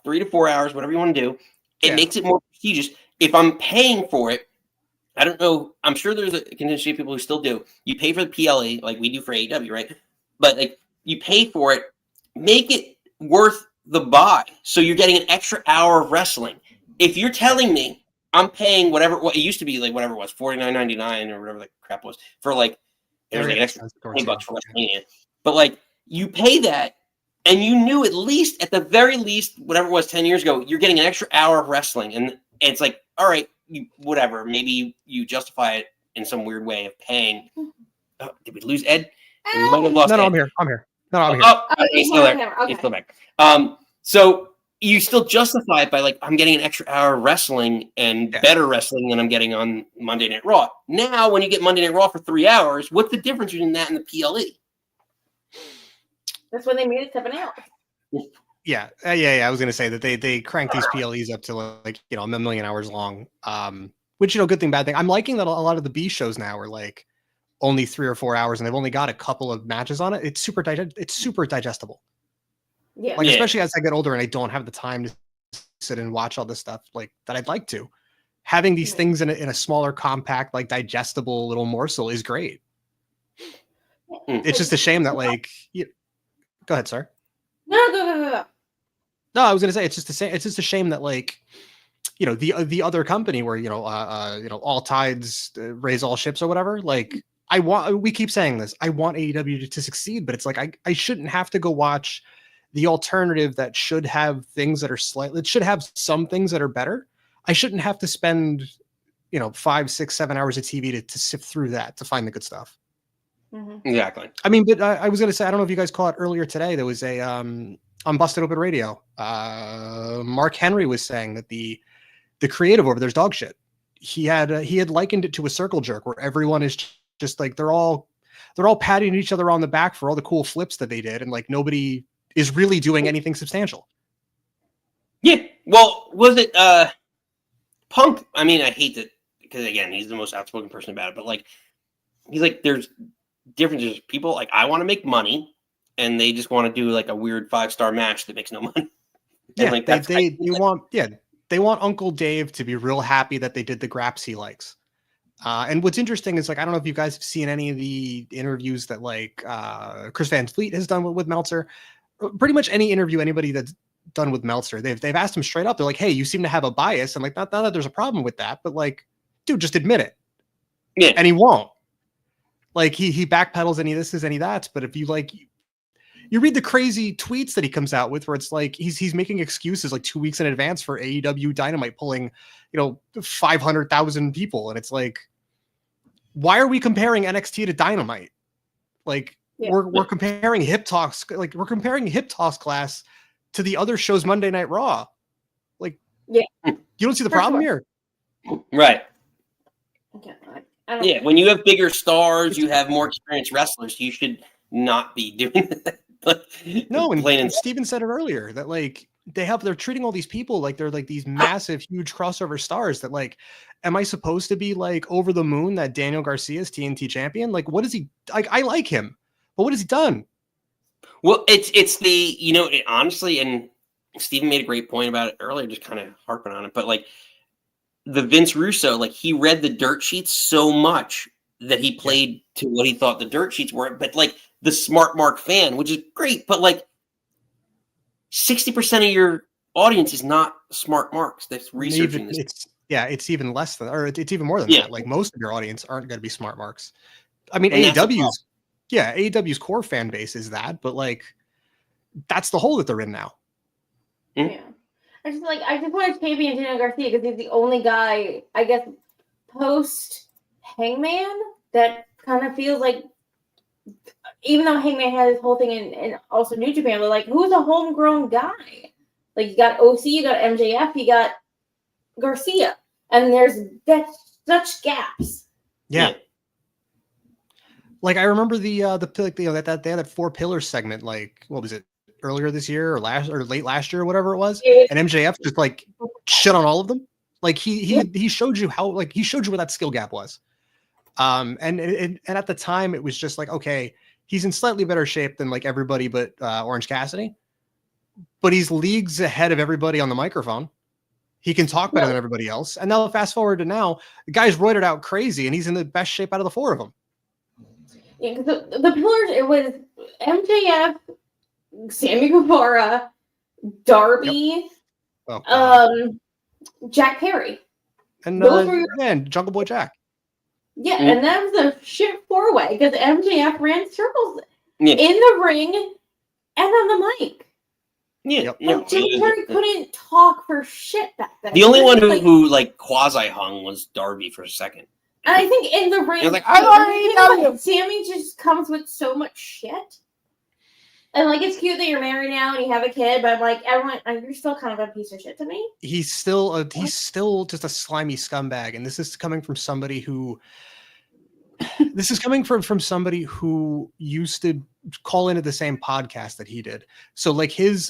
A: 3 to 4 hours, whatever you want to do. It makes it more prestigious. If I'm paying for it, I don't know. I'm sure there's a contingency of people who still do. You pay for the PLE like we do for AEW, right? But like, you pay for it, make it worth the buy. So you're getting an extra hour of wrestling. If you're telling me I'm paying what it used to be, like whatever it was, $49.99 or whatever the crap was, for like, it was like an extra $20 for WrestleMania. But like, you pay that, and you knew at the very least, whatever it was 10 years ago, you're getting an extra hour of wrestling. And it's like, all right, whatever. Maybe you justify it in some weird way of paying. Oh, did we lose Ed? We might have lost Ed.
J: I'm here. No, I'm here.
A: Oh, he's still there. Okay. He's still back. So you still justify it by like, I'm getting an extra hour of wrestling and better wrestling than I'm getting on Monday Night Raw. Now, when you get Monday Night Raw for 3 hours, what's the difference between that and the PLE?
B: That's when they made it 7 hours.
J: Yeah. I was going to say that they cranked these PLEs up to like, you know, a million hours long. Which, you know, good thing, bad thing. I'm liking that a lot of the B shows now are like only 3 or 4 hours and they've only got a couple of matches on it, it's super digestible.
B: Yeah.
J: Like, especially as I get older and I don't have the time to sit and watch all this stuff like that I'd like to. Having these things in a smaller, compact, like digestible little morsel is great. It's just a shame that like, go ahead, sir.
B: No, go.
J: No, I was gonna say it's just a shame that like, you know, the other company where all tides raise all ships or whatever. Like we keep saying this. I want AEW to succeed, but it's like I shouldn't have to go watch the alternative that should have things that are it should have some things that are better. I shouldn't have to spend 5, 6, 7 hours of TV to sift through that to find the good stuff.
B: Mm-hmm.
A: Exactly.
J: I mean, but I was going to say, I don't know if you guys caught it earlier today. There was a on Busted Open Radio. Mark Henry was saying that the creative over there's dog shit. He had likened it to a circle jerk where everyone is just like they're all patting each other on the back for all the cool flips that they did, and like nobody is really doing anything substantial.
A: Yeah. Well, was it Punk? I mean, I hate that because again, he's the most outspoken person about it. But like, he's like, there's differences. People like I want to make money, and they just want to do like a weird 5-star match that makes no money.
J: Yeah,
A: like,
J: they want Uncle Dave to be real happy that they did the graps he likes. And what's interesting is like I don't know if you guys have seen any of the interviews that like Chris Van Fleet has done with Meltzer. Pretty much any interview anybody that's done with Meltzer, they've asked him straight up. They're like, "Hey, you seem to have a bias." I'm like, not that there's a problem with that, but like, dude, just admit it.
A: Yeah,
J: and he won't. Like he backpedals any this is any that. But if you like, you read the crazy tweets that he comes out with, where it's like he's making excuses like 2 weeks in advance for AEW Dynamite pulling 500,000 people, and it's like, why are we comparing NXT to Dynamite? Like. Yeah. We're comparing Hip Toss, like we're comparing Hip Toss class to the other show's Monday Night Raw. Like,
B: yeah,
J: you don't see the problem here,
A: right?
B: Okay,
A: when you have bigger stars, you have more experienced wrestlers. You should not be doing that.
J: No, and Steven said it earlier that like they're treating all these people like they're like these massive, huge crossover stars. That like, am I supposed to be like over the moon that Daniel Garcia is TNT champion? Like, what is he? Like, I like him. But what has he done?
A: Well, it's the honestly, and Steven made a great point about it earlier, just kind of harping on it. But like the Vince Russo, like he read the dirt sheets so much that he played to what he thought the dirt sheets were. But like the smart mark fan, which is great, but like 60% of your audience is not smart marks that's researching this.
J: It's even less than, or it's even more than that. Like most of your audience aren't going to be smart marks. I mean, AEW's core fan base is that, but like that's the hole that they're in now.
B: Yeah, I just want to champion Daniel Garcia because he's the only guy, I guess, post Hangman that kind of feels like, even though Hangman had his whole thing in also New Japan, but like who's a homegrown guy? Like you got OC, you got MJF, you got Garcia, and that's such gaps.
J: Yeah. Like I remember they had that 4 pillars segment, like what was it, earlier this year or late last year or whatever it was, and MJF just like shit on all of them. Like he showed you how, like he showed you where that skill gap was. And at the time it was just like, okay, he's in slightly better shape than like everybody but Orange Cassidy, but he's leagues ahead of everybody on the microphone. He can talk better than everybody else. And now fast forward to now, the guy's roided out crazy and he's in the best shape out of the 4 of them.
B: Yeah, the pillars, it was MJF, Sammy Guevara, Darby, Jack Perry.
J: And Jungle Boy Jack.
B: Yeah, and that was a shit 4-way because MJF ran circles in the ring and on the mic.
A: Yeah,
B: Jack Perry couldn't talk for shit back then.
A: The only one who like quasi hung was Darby for a second.
B: And I think in the ring,
A: I was like, I already know you.
B: Sammy just comes with so much shit. And like, it's cute that you're married now and you have a kid, but I'm like, everyone, you're still kind of a piece of shit to me.
J: He's still just a slimy scumbag, and this is coming from somebody who. This is coming from somebody who used to call into the same podcast that he did. So like his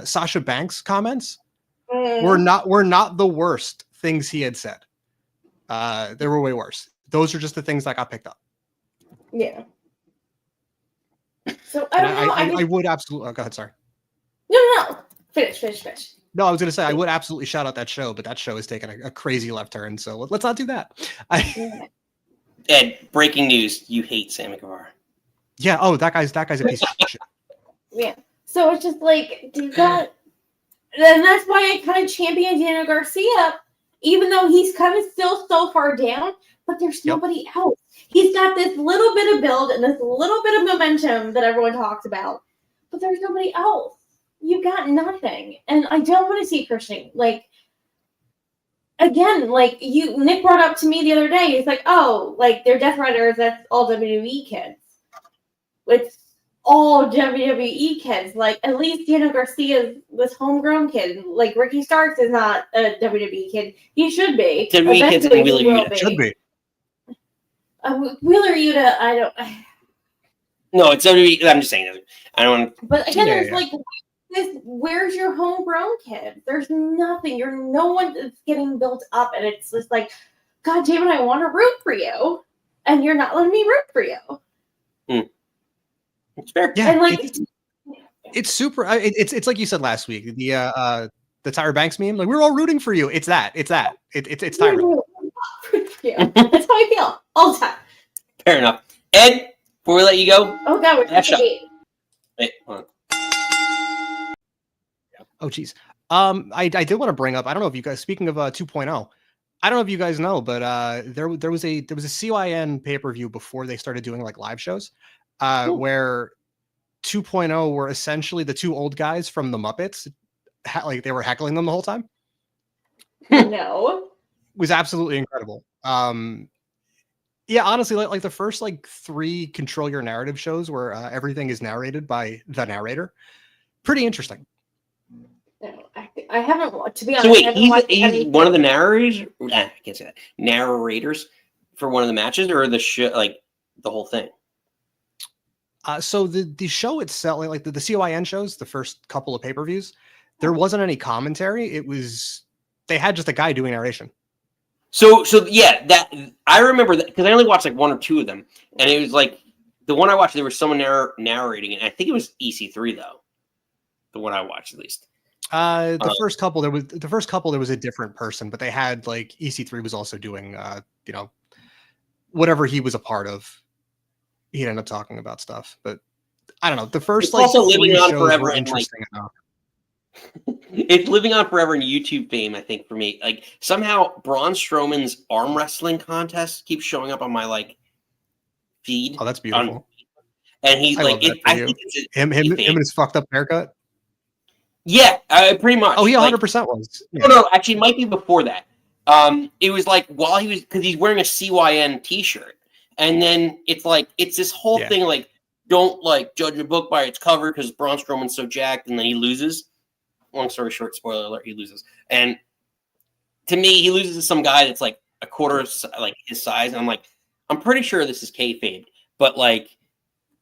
J: Sasha Banks comments were not the worst things he had said. They were way worse. those are just the things that got picked up.
B: Yeah. So I don't know.
J: I would absolutely. Oh, go ahead. Sorry.
B: No. Finish.
J: No, I was going to say I would absolutely shout out that show, but that show is taking a crazy left turn. So let's not do that.
A: Ed, breaking news: you hate Sammy Guevara.
J: Yeah. Oh, that guy's a piece of shit.
B: Yeah. So it's just like, do that, and that's why I kind of champion Daniel Garcia, even though he's kind of still so far down. But there's nobody else. He's got this little bit of build and this little bit of momentum that everyone talks about, but there's nobody else. You got nothing, and I don't want to see Christian. Like, again, like Nick brought up to me the other day. He's like, "Oh, like they're Death Riders. That's all WWE kids. It's all WWE kids. Like at least Daniel Garcia's this homegrown kid. Like Ricky Starks is not a WWE kid. He should be.
A: WWE kids and Wheeler Yuta
J: should be.
B: Wheeler Yuta, I don't.
A: No, it's WWE. I'm just saying. I don't.
B: But again, there's like. Where's your homegrown kid? There's nothing. No one that's getting built up, and it's just like, God damn it, I want to root for you, and you're not letting me root for you.
A: It's fair.
J: Yeah,
B: and like
J: it's super. It's like you said last week. The Tyra Banks meme. Like we're all rooting for you. It's that. It's Tyra.
B: Yeah, that's how I feel all the time.
A: Fair enough. Ed, before we let you go.
B: Oh God, we're
A: Wait, hold on.
J: Oh, geez. I did want to bring up, I don't know if you guys, speaking of 2.0, I don't know if you guys know, but there was a CYN pay-per-view before they started doing like live shows where 2.0 were essentially the two old guys from the Muppets. Like they were heckling them the whole time.
B: No.
J: It was absolutely incredible. Yeah, honestly, like the first like 3 Control Your Narrative shows where everything is narrated by the narrator. Pretty interesting.
B: No, I haven't. To be honest,
A: So wait, he's one of the narrators. I can't say that. Narrators for one of the matches, or the show, like the whole thing.
J: So the show itself, like the CYN shows, the first couple of pay-per-views, there wasn't any commentary. It was they had just a guy doing narration.
A: So yeah, that I remember that because I only watched like 1 or 2 of them, and it was like the one I watched. There was someone narrating it. I think it was EC3 though, the one I watched at least.
J: The first couple there was a different person, but they had like EC3 was also doing whatever he was a part of. He'd end up talking about stuff, but I don't know. The first
A: it's also living on forever
J: were interesting enough.
A: It's living on forever in YouTube fame, I think, for me. Like somehow Braun Strowman's arm wrestling contest keeps showing up on my like feed.
J: Oh, that's beautiful.
A: And he's like,
J: I think it's him and his fucked up haircut.
A: Yeah, pretty much.
J: Oh, he 100% was.
A: Yeah. No, actually, it might be before that. It was like while he was because he's wearing a CYN T-shirt, and then it's like it's this whole thing like don't like judge a book by its cover because Braun Strowman's so jacked, and then he loses. Long story short, spoiler alert, he loses. And to me, he loses to some guy that's like a quarter of like his size, and I'm like, I'm pretty sure this is kayfabe, but like,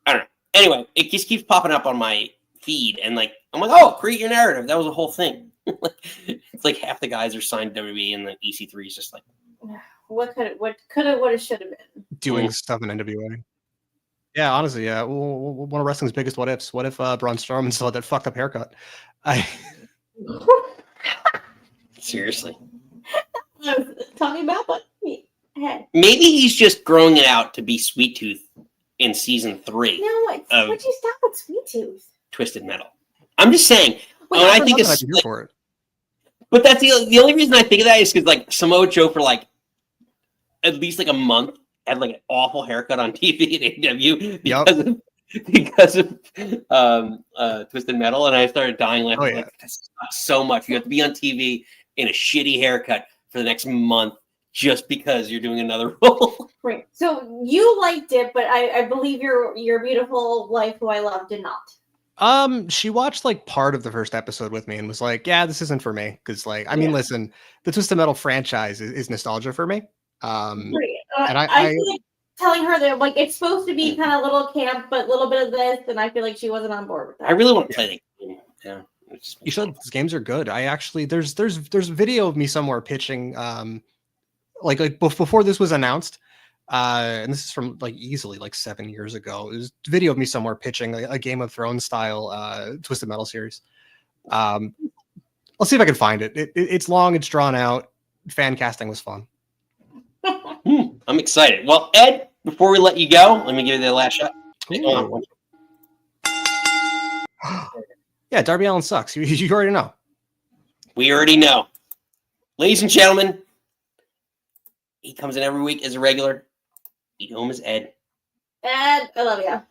A: I don't know. Anyway, it just keeps popping up on my feed, and like I'm like, oh, create your narrative. That was a whole thing. It's like half the guys are signed WWE, and the EC3 is just like,
B: what should have been
J: doing stuff in NWA. Yeah, honestly, yeah. One of wrestling's biggest what ifs. What if Braun Strowman still had that fucked up haircut?
A: Seriously.
B: I was talking about, but hey.
A: Maybe he's just growing it out to be Sweet Tooth in season 3.
B: No, would you stop with Sweet Tooth?
A: Twisted Metal. I'm just saying.
J: Well,
A: I think it's
J: here for it.
A: But that's the only reason I think of that is because like Samoa Joe for like at least like a month had like an awful haircut on TV at AEW because of Twisted Metal, and I started dying laughing. Like, that's so much. You have to be on TV in a shitty haircut for the next month just because you're doing another role.
B: Right. So you liked it, but I believe your beautiful wife, who I love, did not.
J: She watched like part of the first episode with me and was like, "Yeah, this isn't for me." Because like, I mean, listen, the Twisted Metal franchise is nostalgia for me. And
B: I feel like telling her that like it's supposed to be kind of little camp, but a little bit of this, and I feel like she wasn't on board with that.
A: I really want to play the game. Yeah,
J: you should. These games are good. I actually there's a video of me somewhere pitching. Like before this was announced, And this is from like easily like 7 years ago. It was a video of me somewhere pitching a Game of Thrones style Twisted Metal series. I'll see if I can find it. It's long, it's drawn out. Fan casting was fun.
A: I'm excited. Well, Ed, before we let you go, let me give you the last shot.
J: Yeah, Darby Allin sucks. You already know.
A: We already know. Ladies and gentlemen, he comes in every week as a regular. You know him as Ed.
B: Ed, I love you.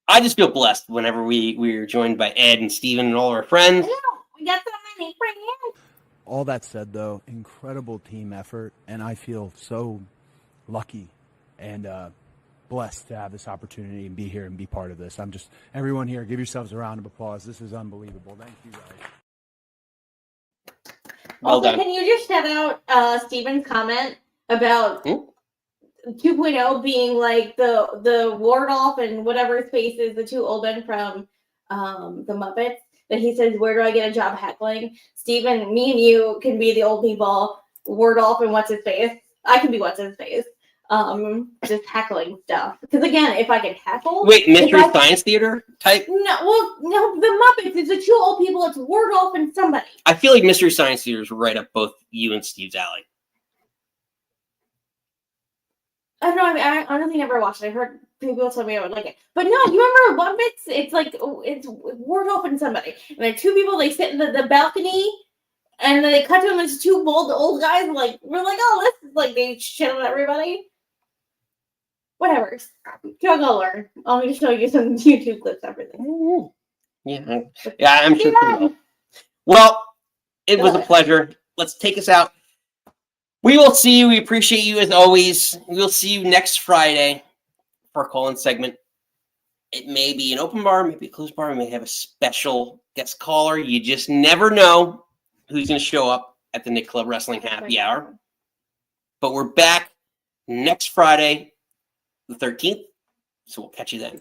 A: I just feel blessed whenever we're joined by Ed and Steven and all our friends.
B: I know. We got so many friends.
K: All that said, though, incredible team effort, and I feel so lucky and blessed to have this opportunity and be here and be part of this. Everyone here, give yourselves a round of applause. This is unbelievable. Thank you, guys.
A: Well done.
B: Can you just shout out Steven's comment about 2.0 being like the Wardolph and whatever his face is, the two old men from the Muppets? That he says, where do I get a job heckling? Steven, me and you can be the old people. Wardolph and what's his face. I can be what's his face. Just heckling stuff. Because again, if I can heckle.
A: Wait, Mystery Science Theater type?
B: No, the Muppets. It's the two old people. It's Wardolph and somebody.
A: I feel like Mystery Science Theater is right up both you and Steve's alley.
B: I don't know. I honestly never watched it. I heard people tell me I would like it. But no, you remember Muppets? It's like, it's Wardolph and somebody. And they're two people, they sit in the balcony, and then they cut to them as two old guys. Like, we're like, oh, this is like, they shit on everybody. Whatever. Y'all go learn. I'll just show you some YouTube clips after this.
A: Yeah, I'm sure. Yeah. Well, it was a pleasure. Let's take us out. We will see you. We appreciate you as always. We'll see you next Friday for a call-in segment. It may be an open bar, maybe a closed bar. We may have a special guest caller. You just never know who's going to show up at the Nick Club Wrestling Happy Hour. But we're back next Friday, the 13th. So we'll catch you then.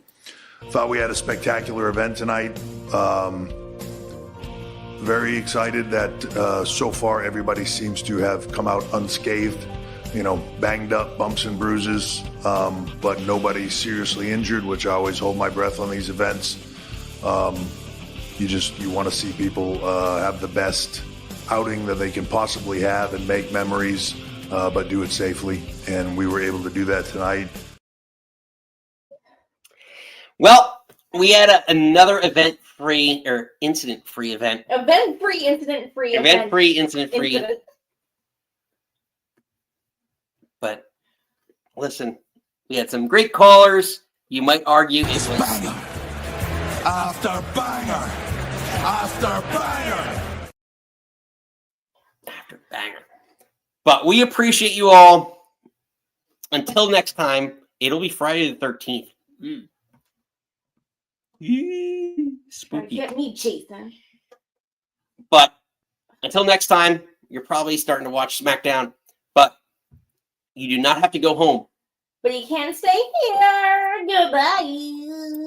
F: Thought we had a spectacular event tonight. Very excited that so far everybody seems to have come out unscathed. You know, banged up, bumps and bruises, but nobody seriously injured, which I always hold my breath on these events. You want to see people have the best outing that they can possibly have and make memories, but do it safely. And we were able to do that tonight.
A: Well, we had another event-free or incident-free event.
B: Event-free, incident-free.
A: Event-free, incident-free. But listen, we had some great callers. You might argue it was
D: banger after banger after banger
A: after banger. But we appreciate you all. Until next time, it'll be Friday the 13th. Spooky.
B: Get me, Jason.
A: But until next time, you're probably starting to watch SmackDown. But you do not have to go home.
B: But you can't stay here. Goodbye.